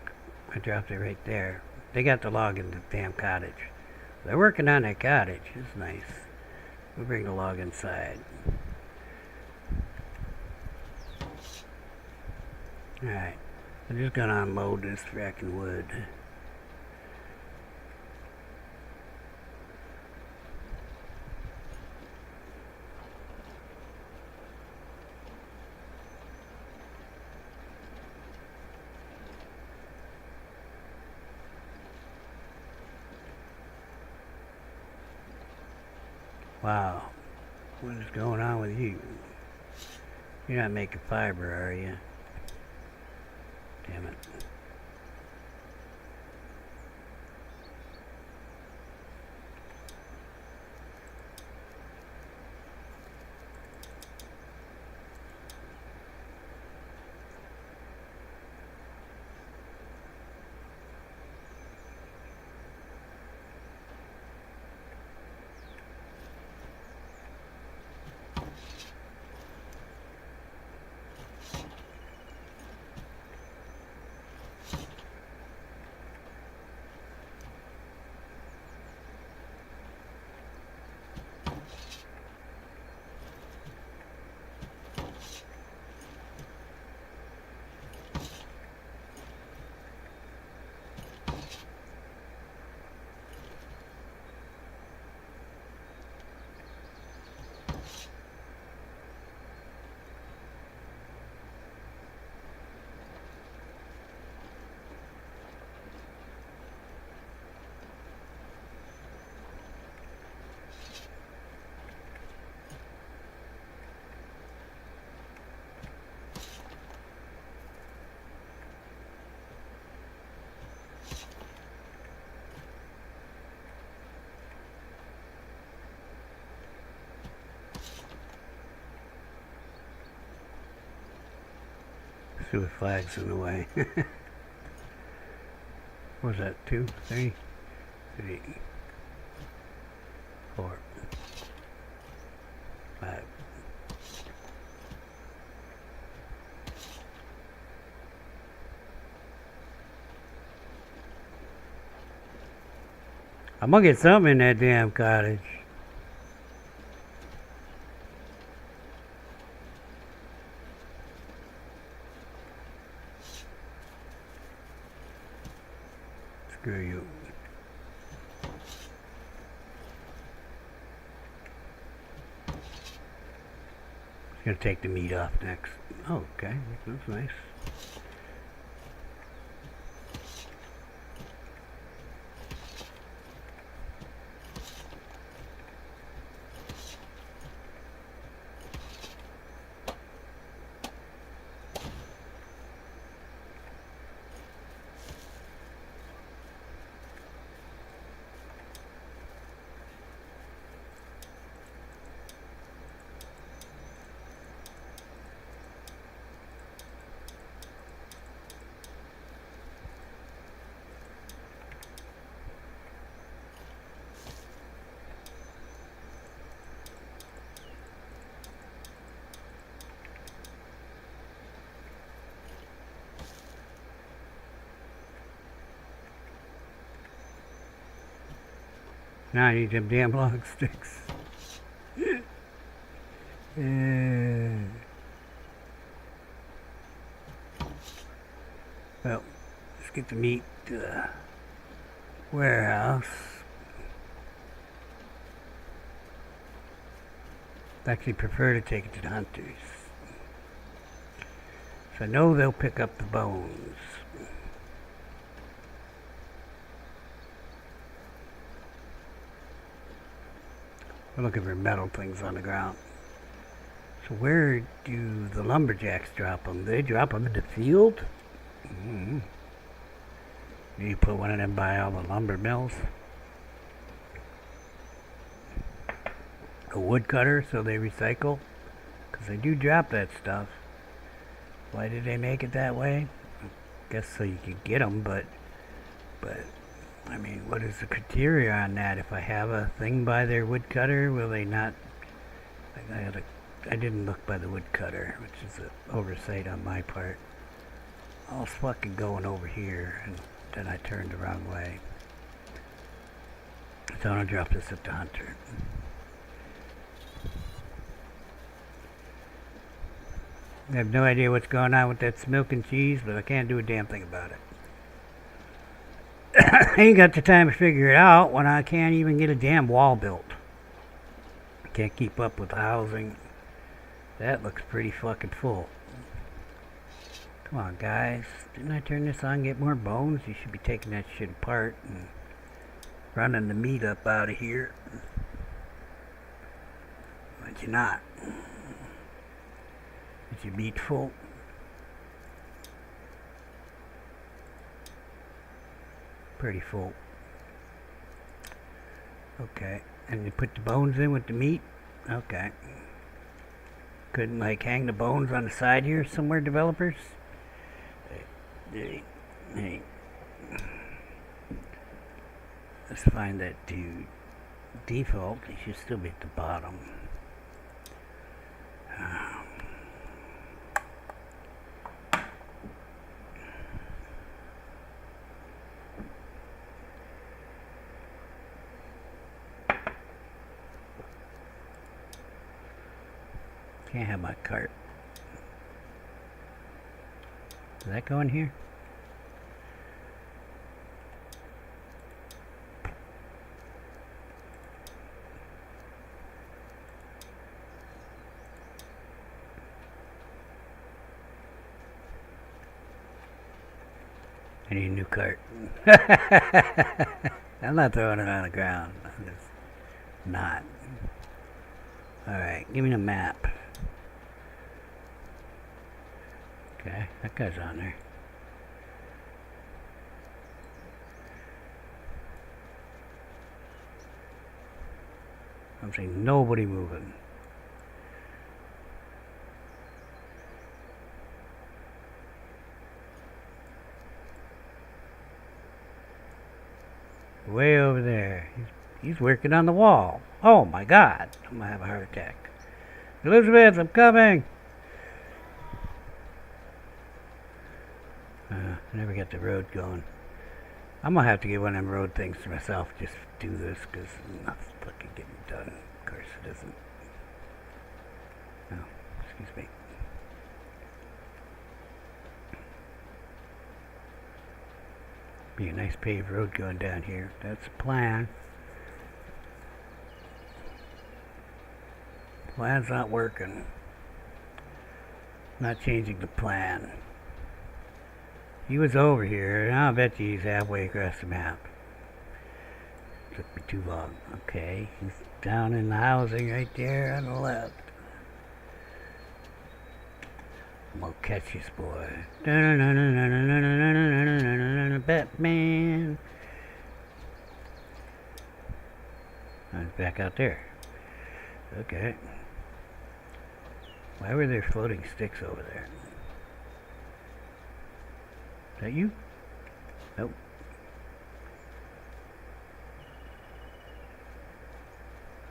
I dropped it right there. They got the log in the damn cottage. They're working on that cottage. It's nice. We'll bring the log inside. Alright. I'm just gonna unload this fracking wood. Wow. What is going on with you? You're not making fiber, are you? Damn it. Stupid flags in the way. What was that? 2, 3, 3, 4, 5. I'm gonna get something in that damn cottage. Screw you. Just gonna take the meat off next. Oh, okay, that's nice. Now I need them damn log sticks. Well, let's get the meat to the warehouse. I actually prefer to take it to the hunters. So I know they'll pick up the bones. We're looking for metal things on the ground. So where do the lumberjacks drop them? Do they drop them in the field? Mm-hmm. You put one of them by all the lumber mills. A woodcutter so they recycle. Because they do drop that stuff. Why did they make it that way? I guess so you could get them, but I mean, what is the criteria on that? If I have a thing by their woodcutter, will they not? I didn't look by the woodcutter, which is an oversight on my part. I was fucking going over here, and then I turned the wrong way. So I'm gonna drop this at the hunter. I have no idea what's going on with that milk and cheese, but I can't do a damn thing about it. I ain't got the time to figure it out when I can't even get a damn wall built. I can't keep up with the housing. That looks pretty fucking full. Come on, guys. Didn't I turn this on and get more bones? You should be taking that shit apart and running the meat up out of here. But you're not. Is your meat full? Pretty full. Okay, and you put the bones in with the meat? Okay. Couldn't like hang the bones on the side here somewhere, developers? Hey. Let's find that to default. It should still be at the bottom. Can't have my cart. Does that go in here? I need a new cart. I'm not throwing it on the ground. I'm just not. Alright, give me the map. Okay, that guy's on there. I'm seeing nobody moving. Way over there. He's working on the wall. Oh my God. I'm gonna have a heart attack. Elizabeth, I'm coming. I never got the road going. I'm gonna have to get one of them road things to myself. Just do this because nothing's fucking getting done. Of course it isn't. No, excuse me. Be a nice paved road going down here. That's the plan. Plan's not working. Not changing the plan. He was over here, and I'll bet you he's halfway across the map. Took me too long. Okay, he's down in the housing right there on the left. I'm gonna catch this boy. Batman. I'm back out there. Okay. Why were there floating sticks over there? Is that you? Nope.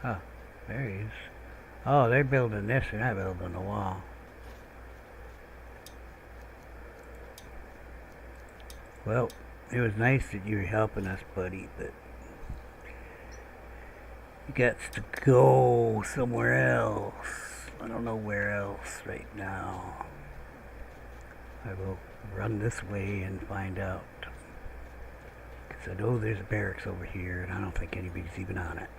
Oh, there he is. Oh, they're building this and I'm building the wall. Well, it was nice that you were helping us, buddy, but you got to go somewhere else. I don't know where else right now. I will run this way and find out. Because I know there's a barracks over here and I don't think anybody's even on it.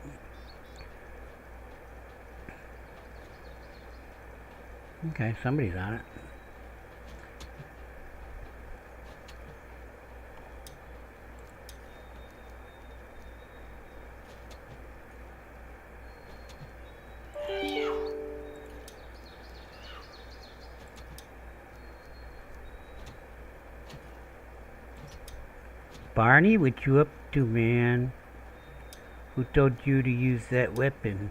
Okay, somebody's on it. Barney, what you up to, man? Who told you to use that weapon?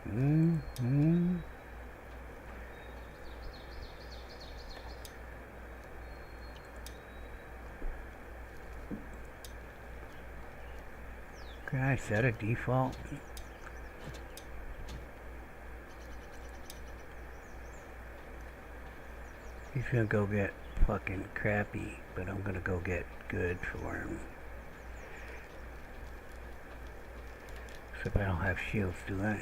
Can I set a default? He's gonna go get fucking crappy, but I'm gonna go get good for him. Except I don't have shields, do I?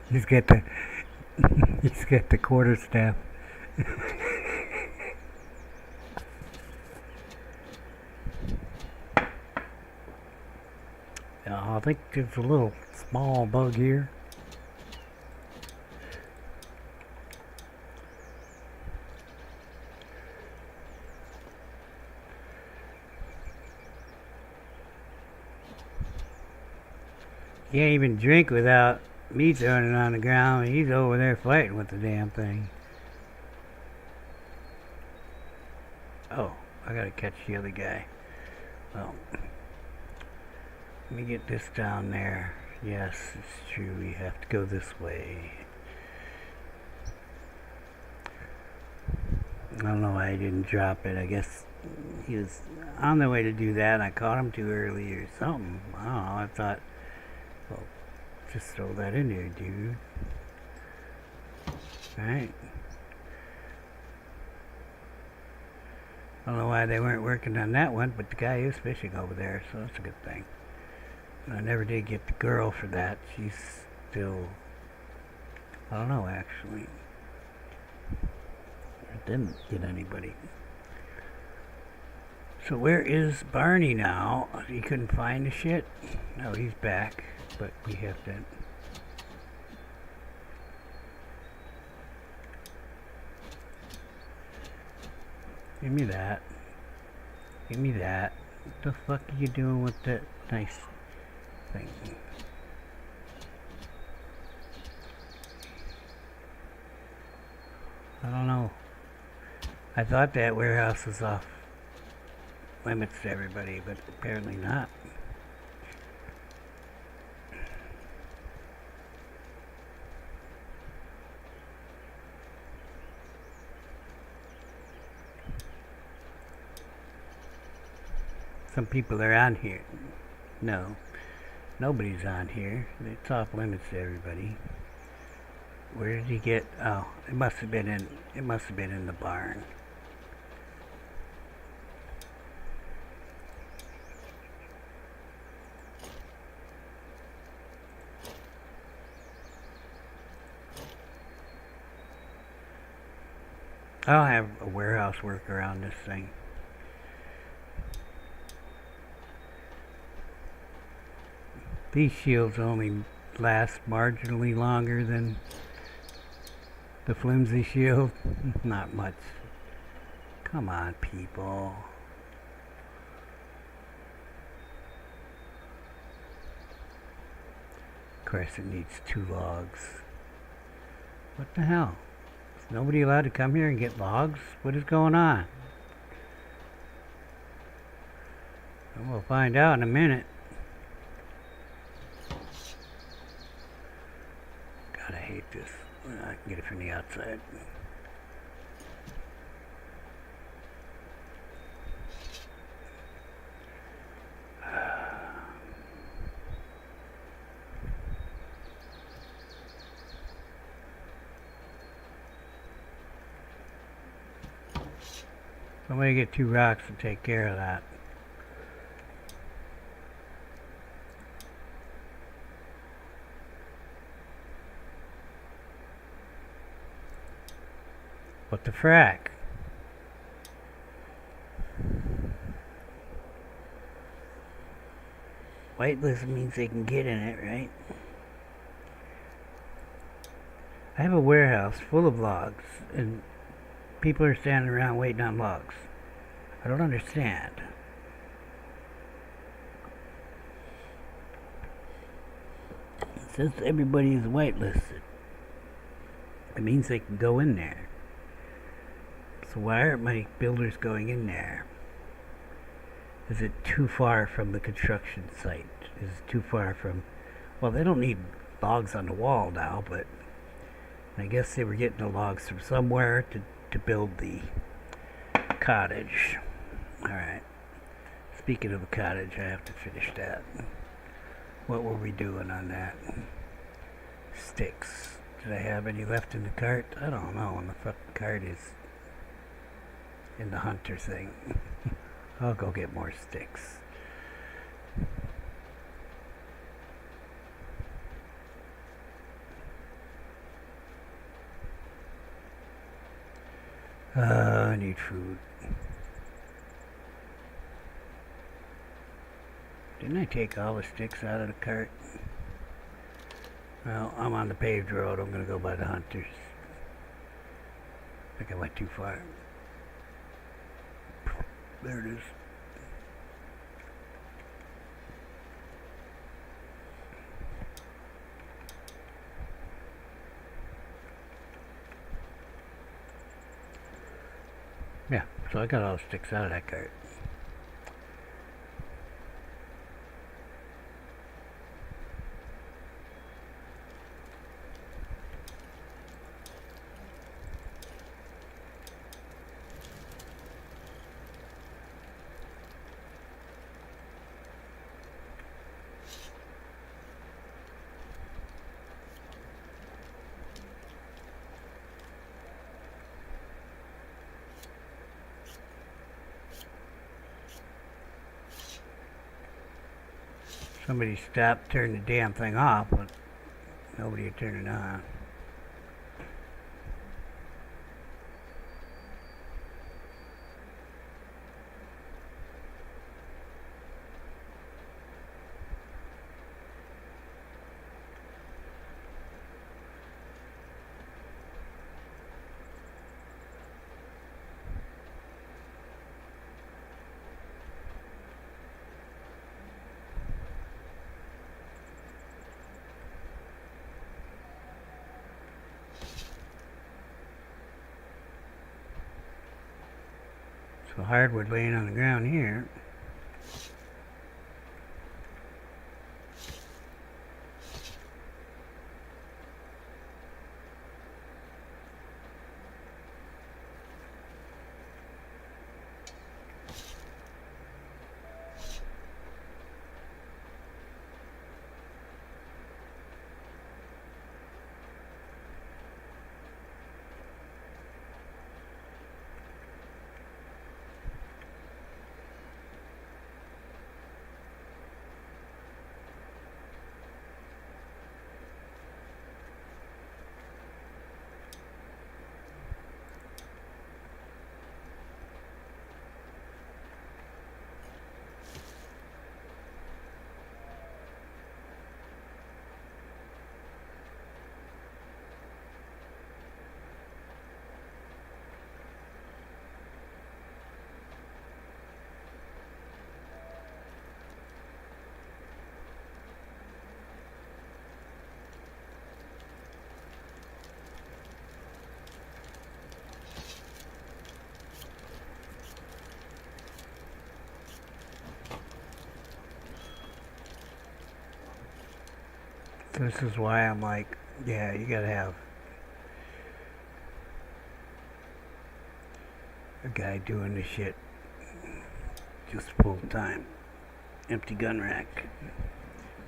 He's got the he's got the quarterstaff. I think there's a little small bug here. You can't even drink without me throwing it on the ground. He's over there fighting with the damn thing. Oh, I gotta catch the other guy. Well, let me get this down there. Yes, it's true. We have to go this way. I don't know why I didn't drop it. I guess he was on the way to do that. I caught him too early or something. I don't know. I thought, well, just throw that in there, dude. Alright. I don't know why they weren't working on that one, but the guy is fishing over there, so that's a good thing. I never did get the girl for that. She's still... I don't know, actually. I didn't get anybody. So where is Barney now? He couldn't find the shit? No, he's back. But we have to... Give me that. Give me that. What the fuck are you doing with that nice thing? I don't know. I thought that warehouse was off limits to everybody, but apparently not. some people are on here. No, nobody's on here. It's off limits to everybody. Where did he get? Oh, it must have been in. It must have been in the barn. I'll have a warehouse work around this thing. These shields only last marginally longer than the flimsy shield. Not much. Come on, people. Of course, it needs 2 logs. What the hell? Is nobody allowed to come here and get logs? What is going on? And we'll find out in a minute. God, I hate this. I can get it from the outside. Somebody get 2 rocks to take care of that. What the frack? Whitelist means they can get in it, right? I have a warehouse full of logs, and people are standing around waiting on logs. I don't understand. It says everybody is whitelisted. It means they can go in there. So why aren't my builders going in there? Is it too far from the construction site? Is it too far from... Well, they don't need logs on the wall now, but I guess they were getting the logs from somewhere to build the cottage. Alright. Speaking of a cottage, I have to finish that. What were we doing on that? Sticks. Did I have any left in the cart? I don't know. And the fucking cart is in the hunter thing. I'll go get more sticks. I need food. Didn't I take all the sticks out of the cart? Well, I'm on the paved road. I'm gonna go by the hunters. I think I went too far. There it is. Yeah, so I got all the sticks out of that cart. Somebody stopped, turned the damn thing off, but nobody had turned it on. So hardwood laying on the ground here. This is why I'm like, yeah, you gotta have a guy doing this shit just full time. Empty gun rack.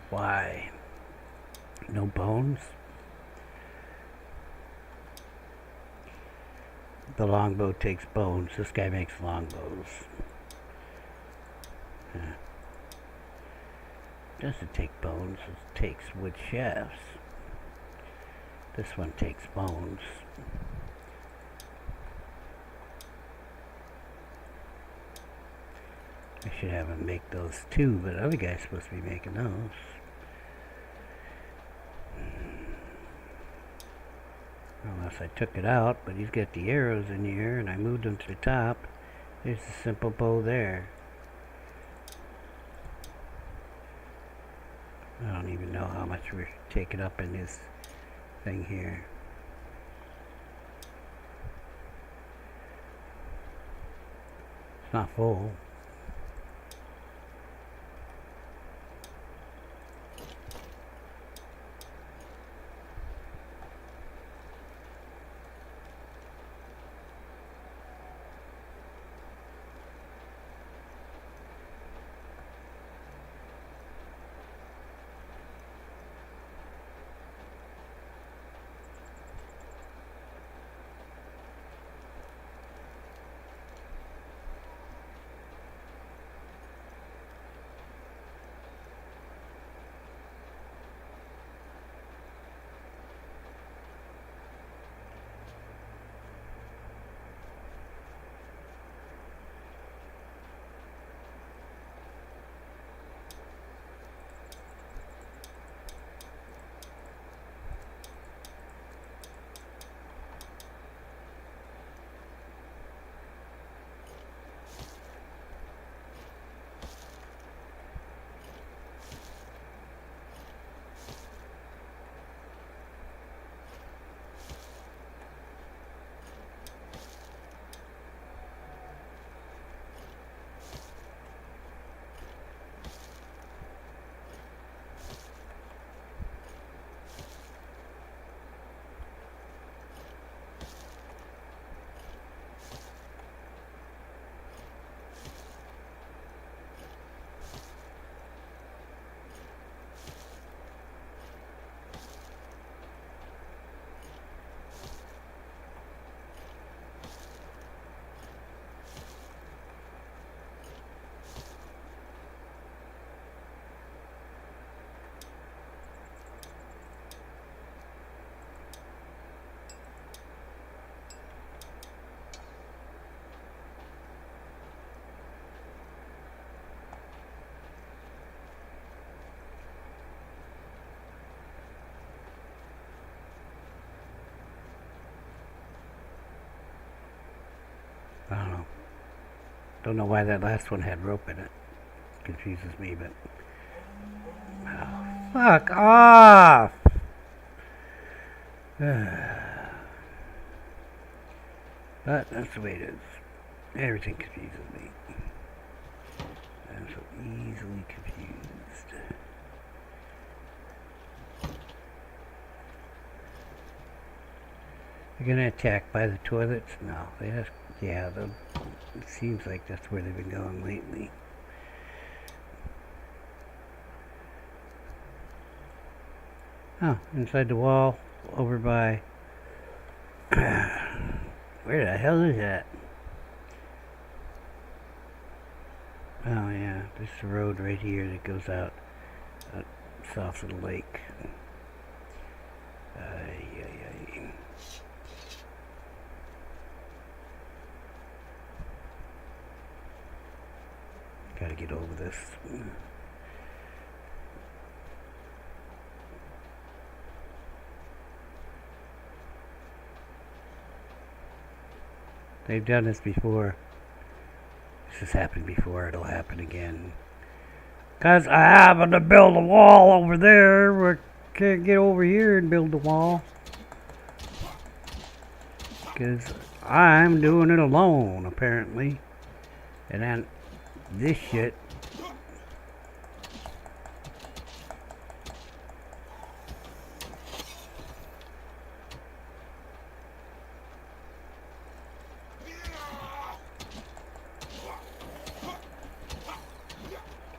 Why? No bones? The longbow takes bones. This guy makes longbows. Doesn't take bones, it takes wood shafts. This one takes bones. I should have him make those too, but the other guy's supposed to be making those. Unless I took it out, but he's got the arrows in here and I moved them to the top. There's a simple bow there. I don't even know how much we're taking up in this thing here. It's not full. I don't know. Don't know why that last one had rope in it. Confuses me, but... Oh, fuck off! But that's the way it is. Everything confuses me. I'm so easily confused. They're gonna attack by the toilets? No, they just... Yeah, it seems like that's where they've been going lately. Oh, inside the wall, over by... Where the hell is that? Oh yeah, this is the road right here that goes out south of the lake. Gotta get over this. They've done this before. This has happened before. It'll happen again. 'Cause I happen to build a wall over there. We can't get over here and build a wall. 'Cause I'm doing it alone, apparently. And then this shit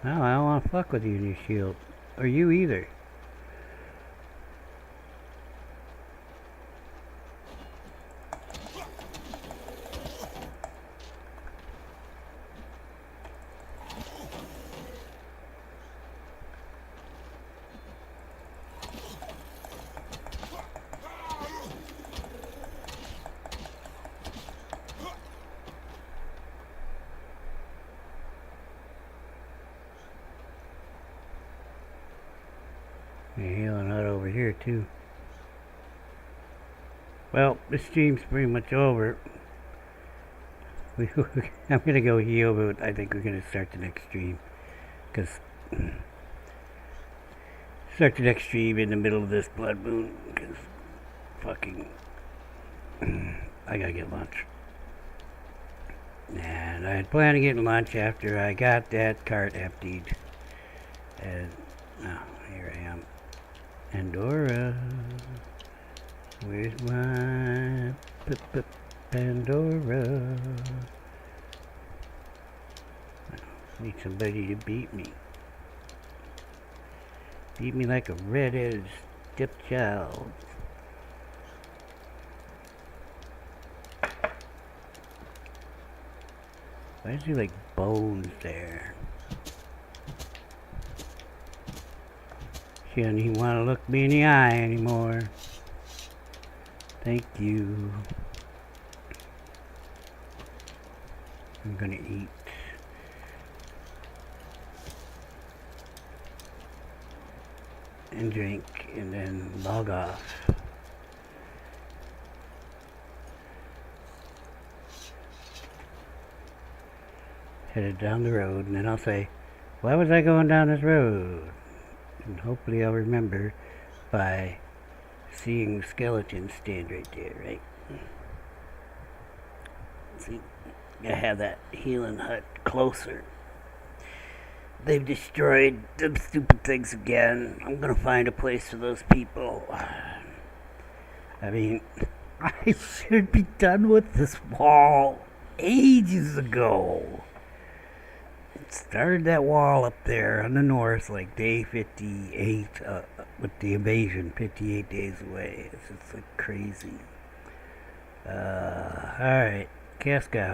No, I don't want to fuck with you and your shield. Or you either. Healing hut over here too. Well, the stream's pretty much over. I'm gonna go heal, but I think we're gonna start the next stream. Cause start the next stream in the middle of this blood moon. Cause fucking, I gotta get lunch. And I had planned to get lunch after I got that cart emptied. And here I am. Pandora. Where's my Pandora? I need somebody to beat me. Beat me like a red-headed stepchild. Why is there like bones there? She doesn't even want to look me in the eye anymore. Thank you. I'm gonna eat. And drink and then log off. Headed down the road, and then I'll say, why was I going down this road? And hopefully I'll remember by seeing the skeleton stand right there, right? See, gotta have that healing hut closer. They've destroyed them stupid things again. I'm gonna find a place for those people. I mean, I should be done with this wall ages ago. Started that wall up there on the north like day 58 with the invasion, 58 days away. It's just like crazy. Alright, Aska.